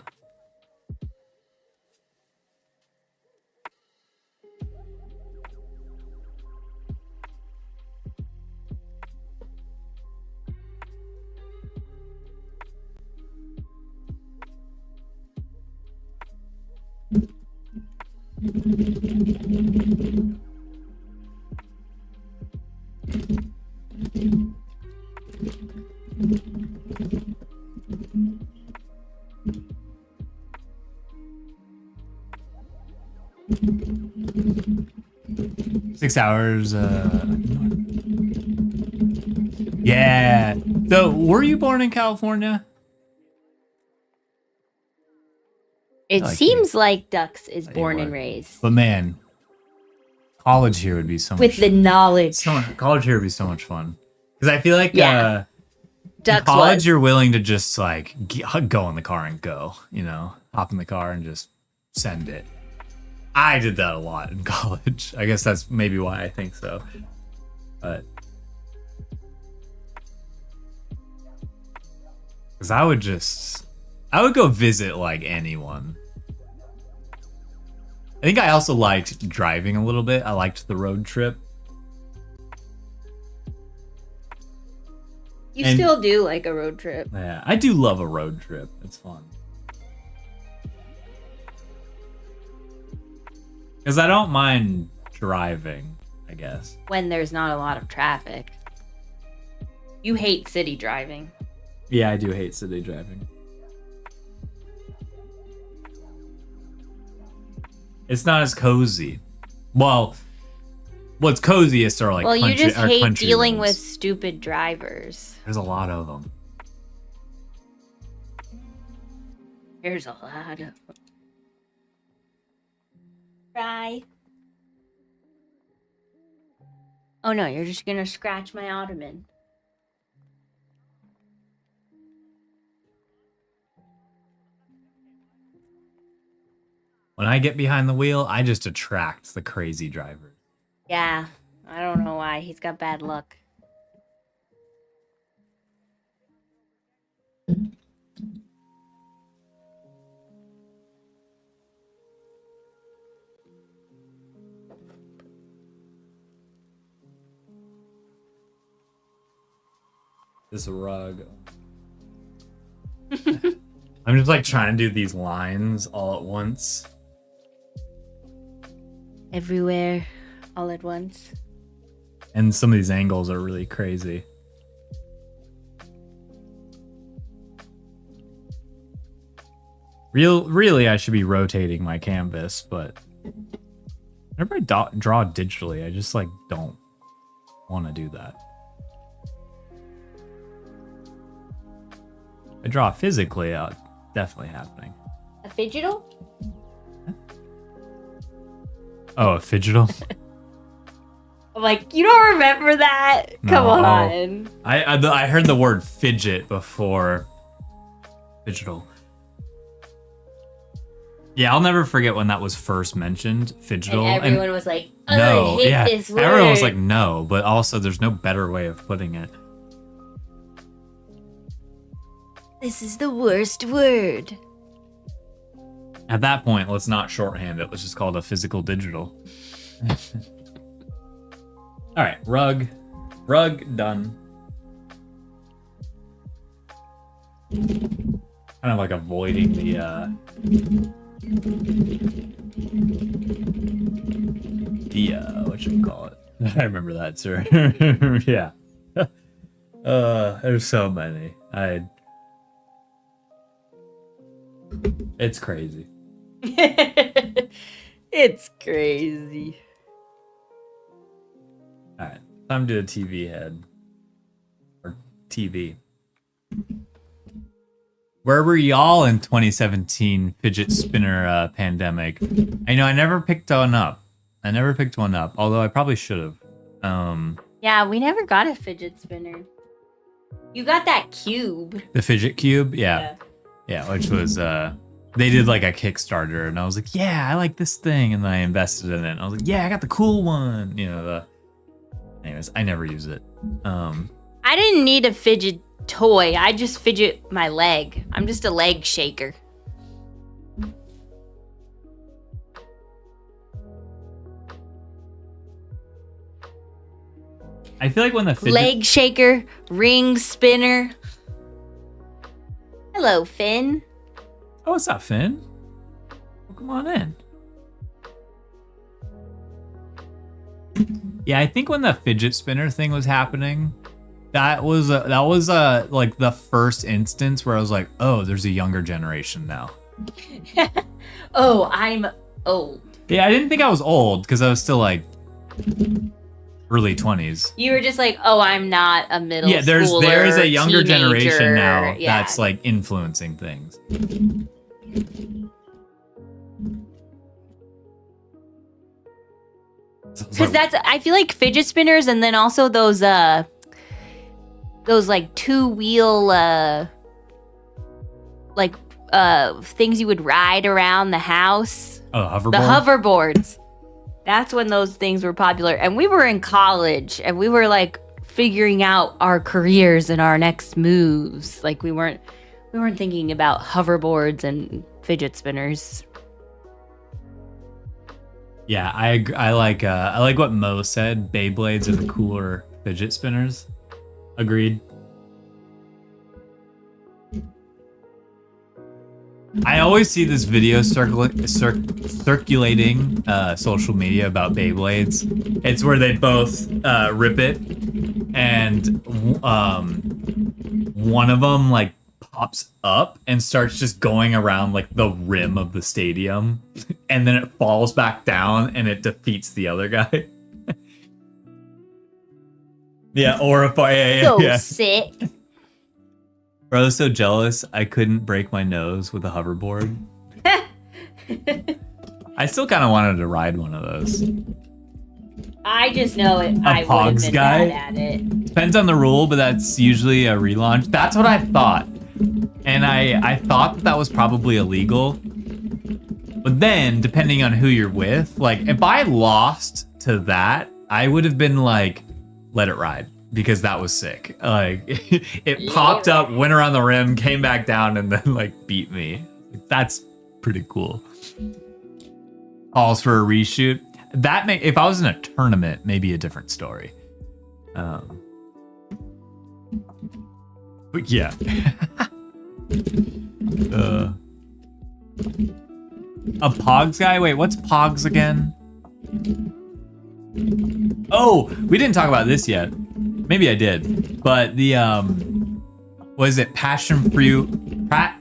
Six hours. Yeah. So, were you born in California? It like seems like Dux is you born were. and raised. But man, college here would be so With much. the knowledge. College here would be so much fun because I feel like Yeah. in Dux college was. you're willing to just like go in the car and go. You know, hop in the car and just send it. I did that a lot in college. I guess that's maybe why I think so. But because I would go visit like anyone. I think I also liked driving a little bit. I liked the road trip. You and- still do like a road trip. Yeah, I do love a road trip. It's fun. Because I don't mind driving, I guess. When there's not a lot of traffic. You hate city driving. Yeah, I do hate city driving. It's not as cozy. Well, what's coziest are like Well, you just hate country dealing roads. with stupid drivers. There's a lot of them. There's a lot of them. Try. Oh no, you're just gonna scratch my ottoman. When I get behind the wheel, I just attract the crazy drivers. Yeah, I don't know why. He's got bad luck. This rug. I'm just like trying to do these lines all at once. Everywhere, all at once. And some of these angles are really crazy. Really, I should be rotating my canvas, but whenever I draw digitally, I just like don't want to do that. I draw physically, definitely happening. A fidgetal? Oh, a fidgetal? I'm like, you don't remember that? Come No. on. I heard the word fidget before. Fidgetal. Yeah, I'll never forget when that was first mentioned, fidgetal. And everyone was like, oh, no, I hate yeah, this word. everyone was like, no, but also there's no better way of putting it. this is the worst word. At that point, let's not shorthand it. Let's just call it a physical digital. All right, rug. Rug done. Kind of like avoiding the what should we call it? I remember that, sir. Yeah. There's so many. It's crazy. It's crazy. All right, time to do a TV head. Or TV. Where were y'all in 2017 fidget spinner pandemic? I know I never picked one up. Although I probably should have. Yeah, we never got a fidget spinner. You got that cube. The fidget cube? Yeah, which was they did like a Kickstarter, and I was like, yeah, I like this thing, and then I invested in it. And I was like, yeah, I got the cool one. You know, anyways, I never use it. I didn't need a fidget toy. I just fidget my leg. I'm just a leg shaker. I feel like when the fidget... Leg shaker, ring spinner. Hello, Finn. Oh, what's up, Finn? Well, come on in. Yeah, I think when the fidget spinner thing was happening, that was like the first instance where I was like, oh, there's a younger generation now. Oh, I'm old. Yeah, I didn't think I was old because I was still like early 20s. You were just like, oh, I'm not a middle schooler. Yeah, there is a younger teenager. generation now Yeah. that's like influencing things. Because that's, I feel like fidget spinners, and then also those like two-wheel things you would ride around the house. Oh, hoverboard? The hoverboards. That's when those things were popular. And we were in college, and we were like figuring out our careers and our next moves. Like we weren't thinking about hoverboards and fidget spinners. Yeah, I like what Mo said. Beyblades are the cooler fidget spinners. Agreed. I always see this video circulating social media about Beyblades. It's where they both rip it, and one of them like pops up and starts just going around like the rim of the stadium, and then it falls back down and it defeats the other guy. Yeah, or if So sick. Bro, I was so jealous I couldn't break my nose with a hoverboard. I still kind of wanted to ride one of those. I just know it. I would have Pogs been guy? bad at it. Depends on the rule, but that's usually a relaunch. That's what I thought. And I thought that was probably illegal. But then, depending on who you're with, like, if I lost to that, I would have been like, let it ride. Because that was sick. Like, it popped up, went around the rim, came back down, and then, like, beat me. That's pretty cool. Calls for a reshoot. That if I was in a tournament, maybe a different story. But yeah. A Pogs guy? Wait, what's Pogs again? Oh, we didn't talk about this yet. Maybe I did. But the, what is it? Passion fruit. I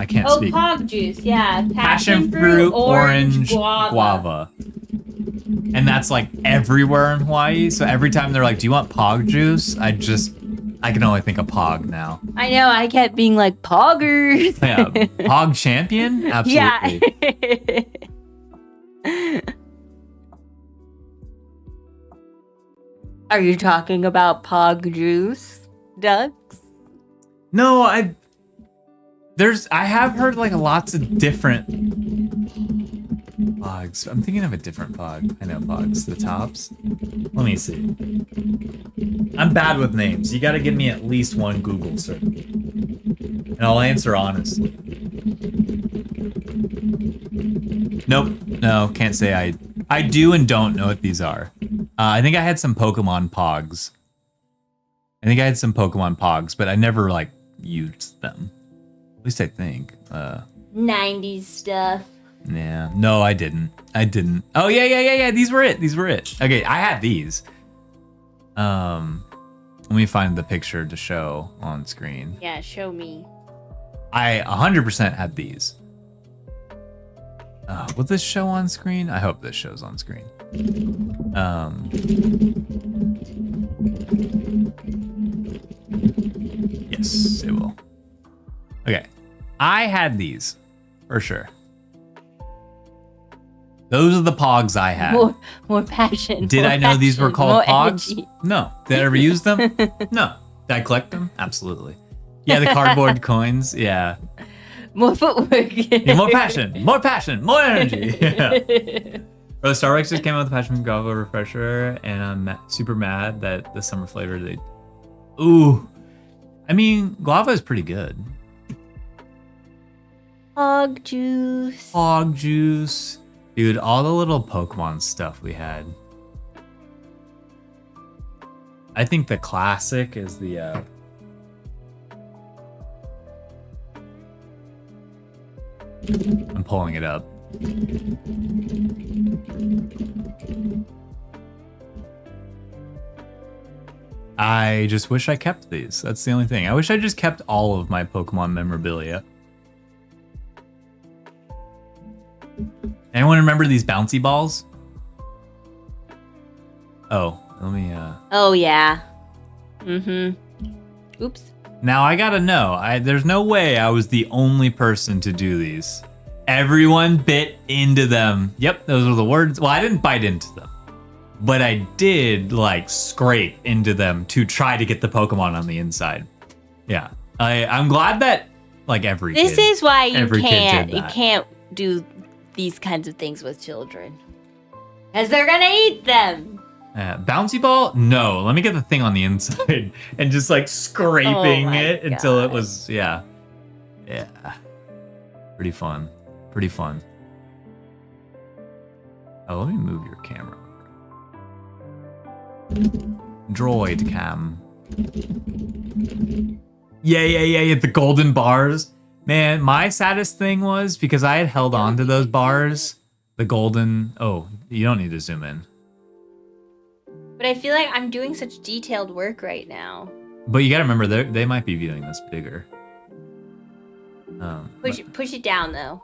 can't speak. Oh, Pog juice. Yeah. Passion fruit, orange, guava. And that's like everywhere in Hawaii. So every time they're like, do you want Pog juice? I can only think of Pog now. I know. I kept being like, Poggers. Yeah. Pog champion? Absolutely. Yeah. Are you talking about Pog juice, Ducks? No, I have heard like lots of different Pogs. I'm thinking of a different pog. I know pogs. The tops. Let me see. I'm bad with names. You gotta give me at least one Google search. And I'll answer honestly. Nope. No, can't say I do and don't know what these are. I think I had some Pokemon Pogs. But I never, like, used them. At least I think. 90s stuff. Yeah. No, I didn't. Oh, yeah. These were it. Okay, I had these. Let me find the picture to show on screen. Yeah, show me. I 100% had these. Will this show on screen? I hope this shows on screen. Yes, it will. Okay. I had these, for sure. Those are the pogs I had. More passion. Did I know these were called pogs? Energy. No. Did I ever use them? No. Did I collect them? Absolutely. Yeah, the cardboard coins. Yeah. More footwork. Yeah, more passion, more energy. Yeah. Bro, Starbucks just came out with the Passion Guava Refresher, and I'm super mad that the summer flavor they. Ooh, I mean, guava is pretty good. Hog juice. Dude, all the little Pokemon stuff we had. I think the classic is the. I'm pulling it up. I just wish I kept these. That's the only thing. I wish I just kept all of my Pokemon memorabilia. Anyone remember these bouncy balls? Oh, let me Oh yeah. Mm-hmm. Oops. Now I gotta know. There's no way I was the only person to do these. Everyone bit into them. Yep, those are the words. Well, I didn't bite into them, but I did like scrape into them to try to get the Pokemon on the inside. Yeah, I'm glad that like every This kid, is why you every kid can't did that. do these kinds of things with children, because they're gonna eat them. Bouncy ball? No, let me get the thing on the inside and just like scraping my it until it God. was yeah. Pretty fun. Oh, let me move your camera. Droid cam. Yeah, the golden bars. Man, my saddest thing was because I had held on to those bars, the golden. Oh, you don't need to zoom in. But I feel like I'm doing such detailed work right now. But you gotta remember, they might be viewing this bigger. Push it down though.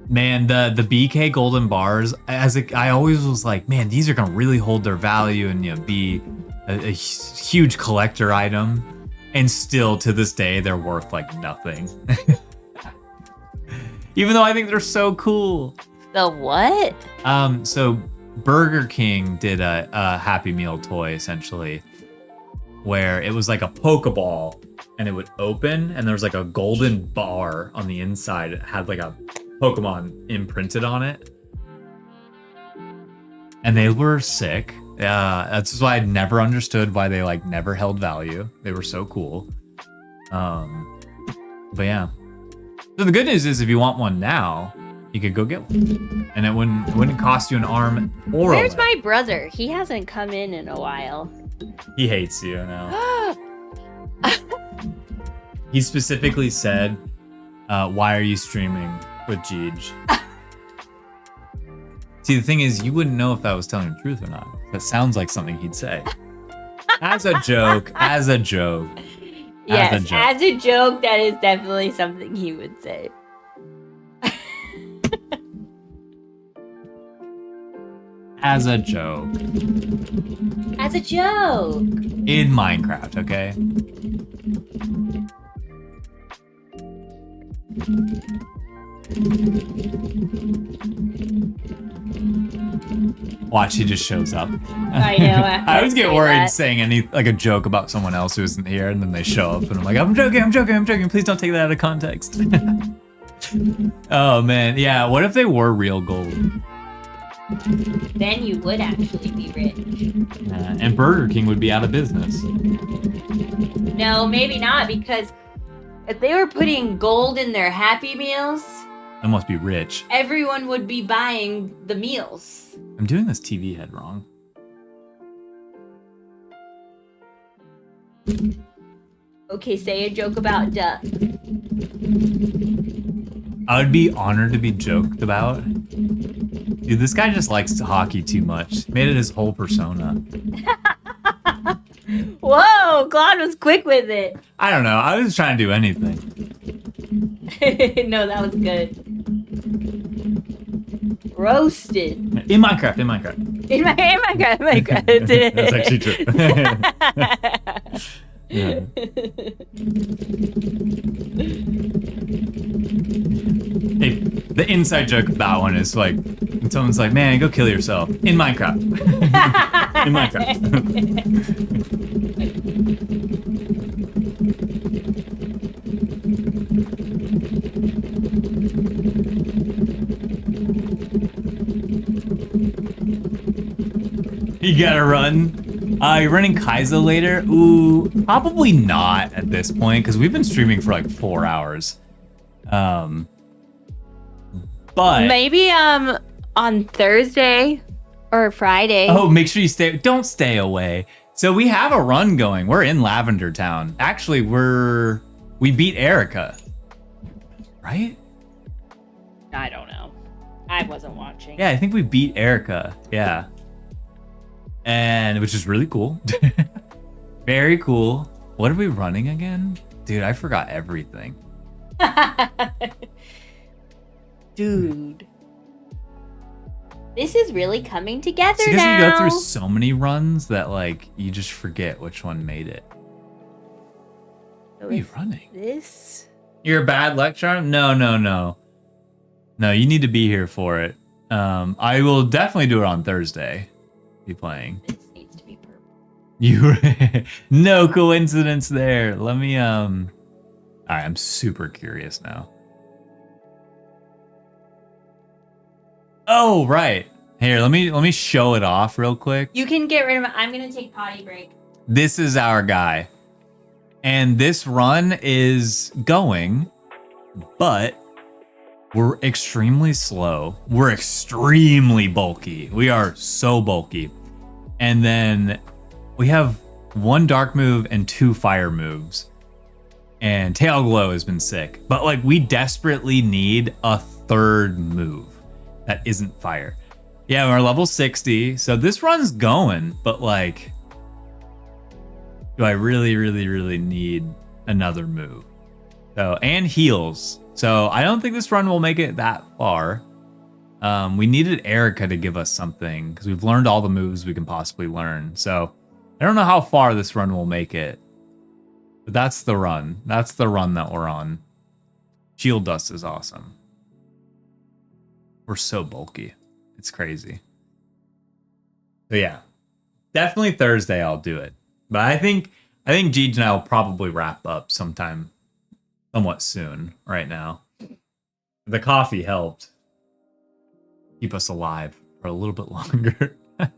Man, the BK golden bars, I always was like, man, these are gonna really hold their value and be a huge collector item. And still, to this day, they're worth like nothing. Even though I think they're so cool. The what? So Burger King did a Happy Meal toy essentially, where it was like a Pokeball and it would open and there was like a golden bar on the inside. It had like a Pokemon imprinted on it. And they were sick. That's why I never understood why they like never held value. They were so cool. But yeah. So the good news is if you want one now, you could go get one. And it wouldn't cost you an arm or Where's a leg. my brother? He hasn't come in a while. He hates you now. He specifically said, why are you streaming with Jeej? See, the thing is, you wouldn't know if I was telling the truth or not. That sounds like something he'd say. As a joke. Yes, as a joke, that is definitely something he would say. As a joke. As a joke. In Minecraft, okay? Watch, he just shows up. I know. I always get say worried that. saying like a joke about someone else who isn't here, and then they show up, and I'm like, I'm joking. Please don't take that out of context. Oh man, yeah. What if they were real gold? Then you would actually be rich. And Burger King would be out of business. No, maybe not, because if they were putting gold in their Happy Meals, I must be rich. everyone would be buying the meals. I'm doing this TV head wrong. Okay, say a joke about duck. I would be honored to be joked about. Dude, this guy just likes hockey too much. Made it his whole persona. Whoa, Claude was quick with it. I don't know. I was trying to do anything. No, that was good. Roasted. In Minecraft. In Minecraft. That's actually true. Yeah. Hey, the inside joke of that one is like, when someone's like, man, go kill yourself. In Minecraft. In Minecraft. You gotta run. You're running Kaizo later? Ooh, probably not at this point, because we've been streaming for like 4 hours. But Maybe on Thursday or Friday. oh, make sure you don't stay away. So we have a run going. We're in Lavender Town. Actually, we beat Erica. Right? I don't know. I wasn't watching. Yeah, I think we beat Erica. Yeah. And which is really cool. Very cool. What are we running again? Dude, I forgot everything. Dude. This is really coming together It's because now. you go through so many runs that like you just forget which one made it. What are you running? This? You're a bad lecturer? No. No, you need to be here for it. I will definitely do it on Thursday. Be playing. This needs to be purple. You no coincidence there. Let me Alright, I'm super curious now. Oh, right. Here, let me show it off real quick. You can get rid of it. I'm gonna take potty break. This is our guy. And this run is going, but we're extremely slow. We're extremely bulky. We are so bulky. And then we have 1 dark move and 2 fire moves. And Tail Glow has been sick. But like we desperately need a 3rd move that isn't fire. Yeah, we're level 60. So this run's going, but like, do I really need another move? So, and heals. So I don't think this run will make it that far. We needed Erica to give us something because we've learned all the moves we can possibly learn. So I don't know how far this run will make it. But that's the run. That's the run that we're on. Shield Dust is awesome. We're so bulky. It's crazy. So yeah, definitely Thursday I'll do it. But I think Jeej and I will probably wrap up sometime somewhat soon right now. The coffee helped keep us alive for a little bit longer. But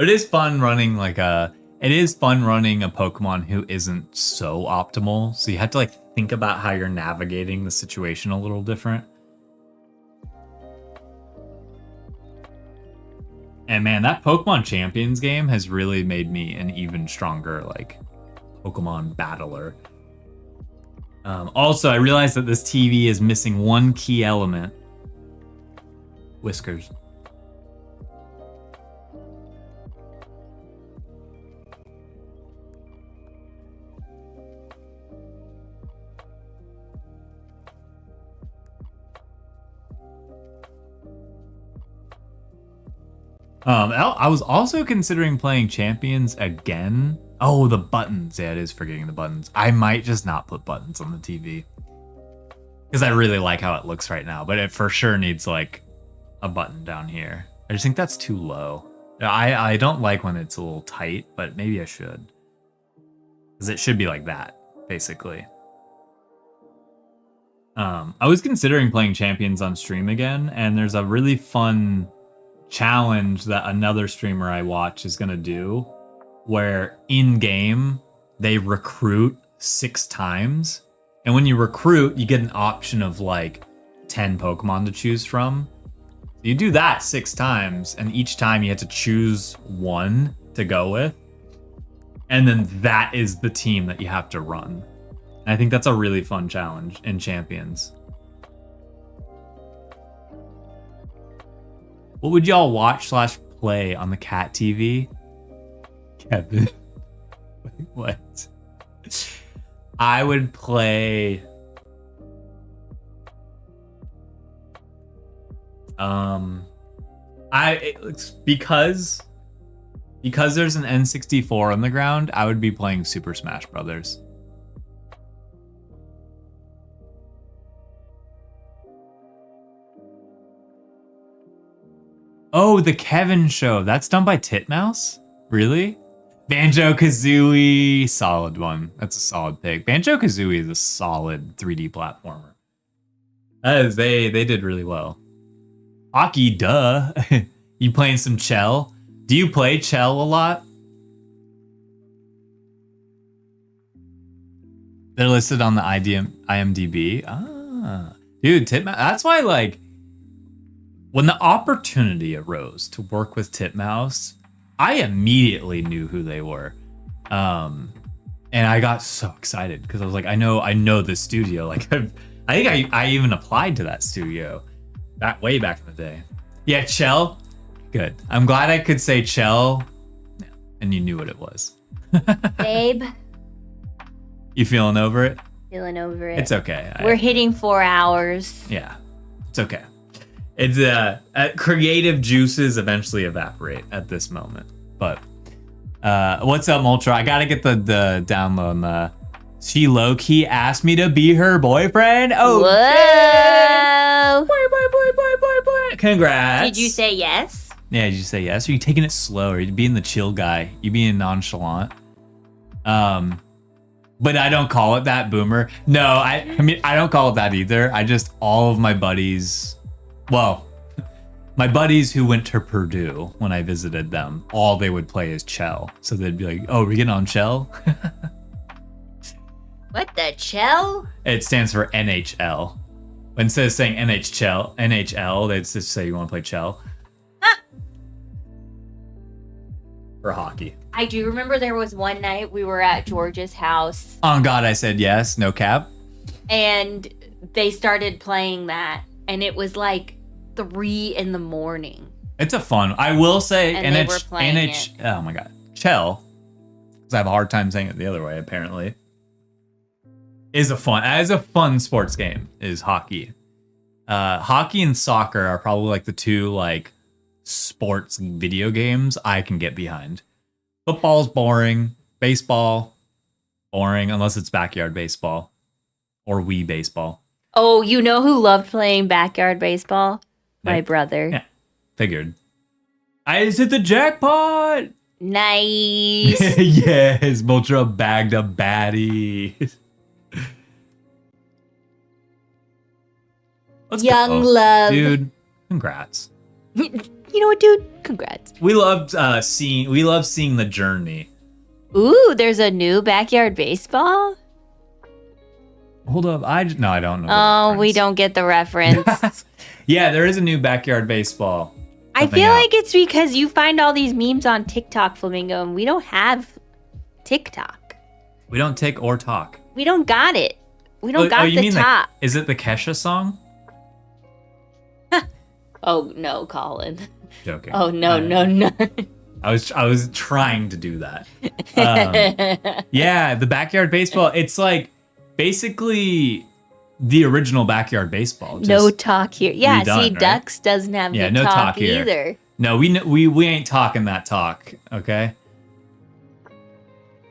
it is fun running a Pokemon who isn't so optimal. So you have to like think about how you're navigating the situation a little different. And man, that Pokemon Champions game has really made me an even stronger like Pokemon battler. Also, I realized that this TV is missing one key element. Whiskers. I was also considering playing Champions again. Oh, the buttons. Yeah, it is forgetting the buttons. I might just not put buttons on the TV. Because I really like how it looks right now. But it for sure needs like a button down here. I just think that's too low. I don't like when it's a little tight, but maybe I should. Because it should be like that, basically. I was considering playing Champions on stream again, and there's a really fun challenge that another streamer I watch is going to do, where in-game, they recruit 6 times. And when you recruit, you get an option of like 10 Pokemon to choose from. You do that 6 times, and each time you have to choose one to go with. And then that is the team that you have to run. And I think that's a really fun challenge in Champions. What would y'all watch / play on the cat TV? Kevin. Wait, what? I would play... because there's an N64 on the ground, I would be playing Super Smash Brothers. Oh, the Kevin Show. That's done by Titmouse? Really? Banjo-Kazooie. Solid one. That's a solid pick. Banjo-Kazooie is a solid 3D platformer. They did really well. Hockey, duh. You playing some Chell? Do you play Chell a lot? They're listed on the IMDb. Ah. Dude, Titmouse. That's why, like, when the opportunity arose to work with Titmouse, I immediately knew who they were. And I got so excited because I was like, I know this studio. Like, I think I even applied to that studio way back in the day. Yeah, Chell. Good. I'm glad I could say Chell, and you knew what it was. Babe, You feeling over it? feeling over it. It's okay. We're hitting 4 hours. Yeah, it's okay. It's creative juices eventually evaporate at this moment. But what's up, Ultra? I gotta get the download. She low key asked me to be her boyfriend. Oh, Whoa! boy. Congrats. Did you say yes? Yeah, did you say yes? Are you taking it slow? Are you being the chill guy? You being nonchalant? But I don't call it that, Boomer. No, I mean, I don't call it that either. I just, all of my buddies, well, my buddies who went to Purdue when I visited them, all they would play is Chell. So they'd be like, oh, we're getting on Chell? What the Chell? It stands for NHL. Instead of saying NHL, they'd just say you want to play Chell. For hockey. I do remember there was one night we were at George's house. On God, I said yes, no cap. And they started playing that, and it was like 3 a.m. It's a fun. I will say, And they were playing it. Oh my God, Chell. Because I have a hard time saying it the other way. Apparently, is a fun sports game. Is hockey. Hockey and soccer are probably like the two like sports video games I can get behind. Football's boring. Baseball, boring unless it's backyard baseball or Wii baseball. Oh, you know who loved playing backyard baseball? My Nick? brother. Yeah, figured. I just hit the jackpot. Nice. Yes, Ultra bagged a baddie. Let's Young go. love. Dude, congrats. You know what, dude? Congrats. We loved seeing the journey. Ooh, there's a new backyard baseball? Hold up, I don't know. Oh, we don't get the reference. Yeah, there is a new backyard baseball. I feel like it's because you find all these memes on TikTok, Flamingo, and we don't have TikTok. We don't tick or talk. We don't got it. We don't got the top. Is it the Kesha song? Oh, no, Colin. Joking. Oh, no. I was trying to do that. Yeah, the backyard baseball. It's like basically the original backyard baseball. No talk here. Yeah, redone, see, right? Ducks doesn't have Yeah, the no talk talk here. either. No, we ain't talking that talk, okay?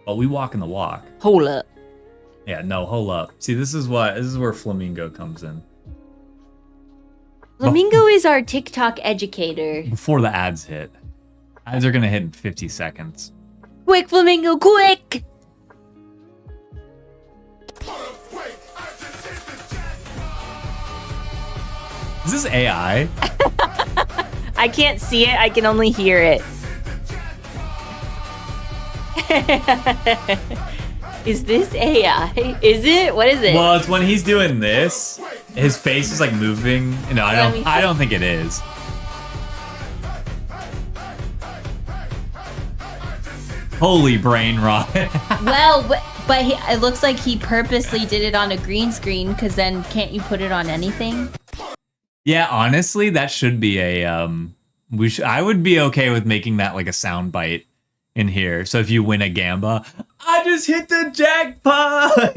But we walking the walk. Hold up. Yeah, no, hold up. See, this is where Flamingo comes in. Flamingo is our TikTok educator. Before the ads hit. Ads are gonna hit in 50 seconds. Quick, Flamingo, quick! Is this AI? I can't see it, I can only hear it. Is this AI? Is it? What is it? Well, it's when he's doing this. His face is like moving. No, I don't think it is. Holy brain rot. Well, but it looks like he purposely did it on a green screen, because then can't you put it on anything? Yeah, honestly, that should be a I would be okay with making that like a sound bite in here. So if you win a gamba, I just hit the jackpot.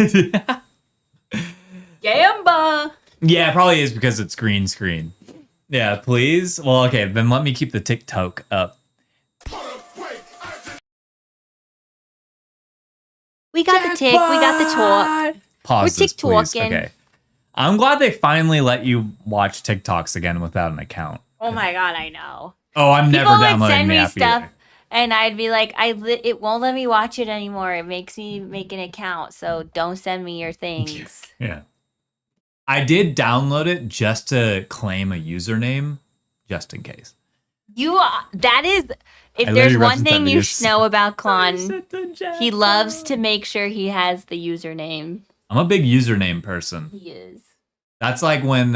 Gamba! Yeah, it probably is because it's green screen. Yeah, please. Well, okay, then let me keep the TikTok up. We got the tick, we got the talk. Pause We're this, please. TikToking. Okay. I'm glad they finally let you watch TikToks again without an account. Oh my god, I know. Oh, I'm never People would downloading send the me app stuff, either. and I'd be like, it won't let me watch it anymore. It makes me make an account, so don't send me your things. Yeah. I did download it just to claim a username, just in case. That is, if I there's literally one referenced that thing video you know about Klon, he loves to make sure he has the username. I'm a big username person. He is. That's like when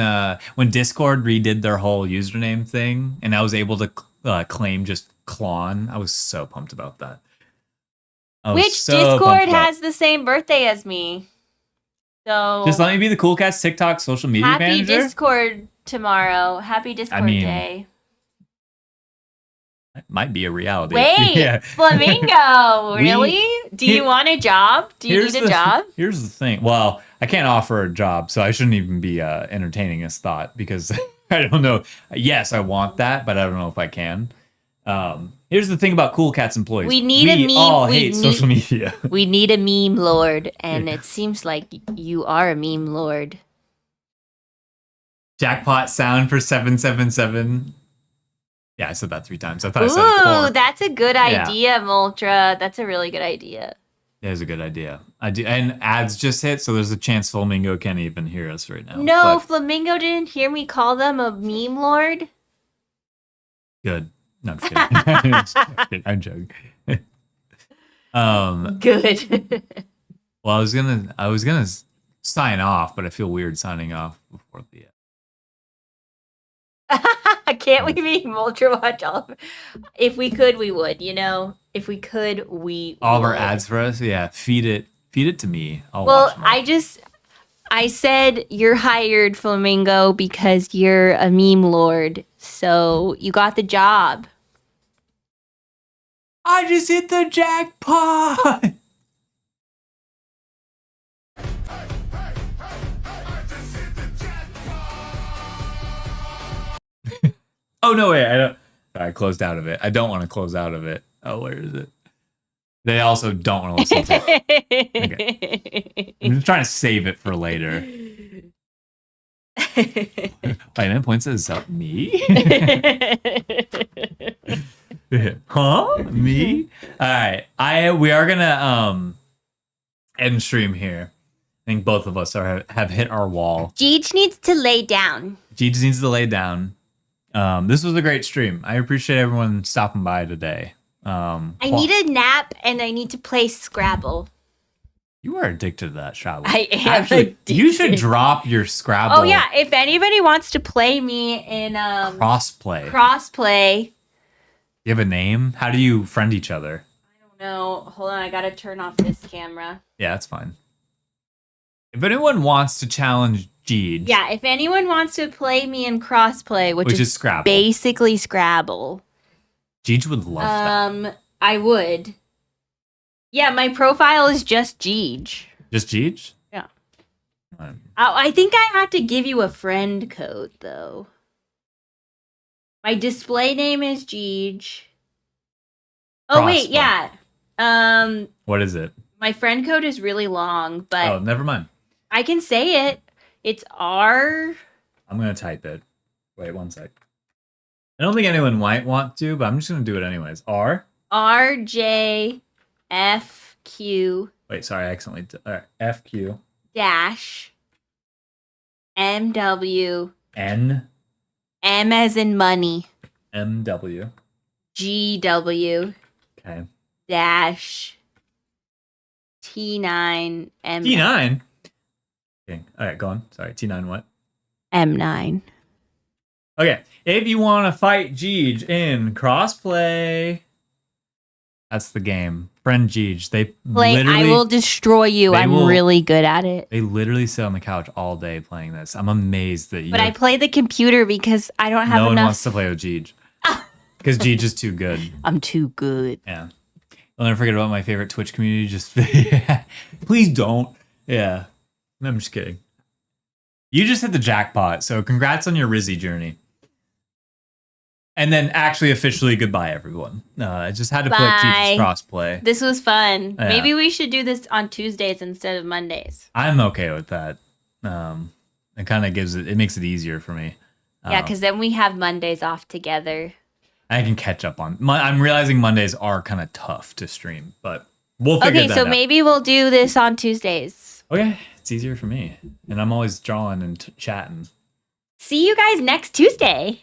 Discord redid their whole username thing, and I was able to claim just Klon. I was so pumped about that. Which Discord has the same birthday as me. So Just let me be the Cool Cats TikTok social media happy manager. Discord tomorrow. Happy Discord day. It might be a reality. Wait, Yeah. Flamingo, really? Do you want a job? Do you need a job? Here's the thing. Well, I can't offer a job, so I shouldn't even be entertaining this thought because I don't know. Yes, I want that, but I don't know if I can. Here's the thing about Cool Cats employees. We need a meme. All hate social media. We need a meme lord, and it seems like you are a meme lord. Jackpot sound for 777. Yeah, I said that 3 times. I thought I said it 4. Ooh, that's a good idea, Moltra. That's a really good idea. It is a good idea. I do, and ads just hit, so there's a chance Flamingo can't even hear us right now. No, but Flamingo didn't hear me call them a meme lord. good. No, I'm just kidding. I'm joking. Good. Well, I was gonna sign off, but I feel weird signing off before the. Can't we make Moltra watch all of it? If we could, we would, you know? If we could, we All of our would. ads for us, yeah. Feed it to me. I'll Well, watch them all. I said you're hired, Flamingo, because you're a meme lord. So you got the job. I just hit the jackpot. Oh no, wait, I don't. I closed out of it. I don't want to close out of it. Oh, where is it? They also don't want to listen to it. I'm just trying to save it for later. Wait, man, points says me? Huh? Me? Alright. We are gonna end stream here. I think both of us have hit our wall. Jeej needs to lay down. Jeej needs to lay down. This was a great stream. I appreciate everyone stopping by today. I need a nap and I need to play Scrabble. You are addicted to that, Scrabble. I am Actually, you should addicted. drop your Scrabble Oh yeah, if anybody wants to play me in crossplay. You have a name? How do you friend each other? I don't know. Hold on, I gotta turn off this camera. Yeah, that's fine. If anyone wants to challenge Jeej, Yeah, if anyone wants to play me in crossplay, which is Scrabble, basically Scrabble. Jeej would love that. I would. Yeah, my profile is just Jeej. Just Jeej? Yeah. I think I have to give you a friend code though. My display name is Jeej. Oh wait, Crossplay. yeah. What is it? My friend code is really long, but Oh, never mind. I can say it. It's R. I'm gonna type it. Wait 1 sec. I don't think anyone might want to, but I'm just gonna do it anyways. RJFQ Wait, sorry, I accidentally. All right, FQ dash MW N M as in money MW. GW Okay. dash T9 M T9. Okay. All right, go on. Sorry, T9 what? M9. Okay, if you want to fight Jeej in crossplay, that's the game. Friend Jeej, they Play, I will destroy you. they I'm will- really good at it. They literally sit on the couch all day playing this. I'm amazed that you. But I play the computer because I don't have no one enough. wants to play with Jeej because Jeej is too good. I'm too good. Yeah. I'll never forget about my favorite Twitch community. Just please don't. Yeah. I'm just kidding. You just hit the jackpot. So congrats on your Rizzy journey. And then actually officially goodbye, everyone. I just had to put Bye. Jeej's crossplay. This was fun. Yeah. Maybe we should do this on Tuesdays instead of Mondays. I'm okay with that. It kind of it makes it easier for me. Yeah, because then we have Mondays off together. I can catch up on. I'm realizing Mondays are kind of tough to stream, but we'll figure Okay, that so out. maybe we'll do this on Tuesdays. Okay, it's easier for me, and I'm always drawing and chatting. See you guys next Tuesday.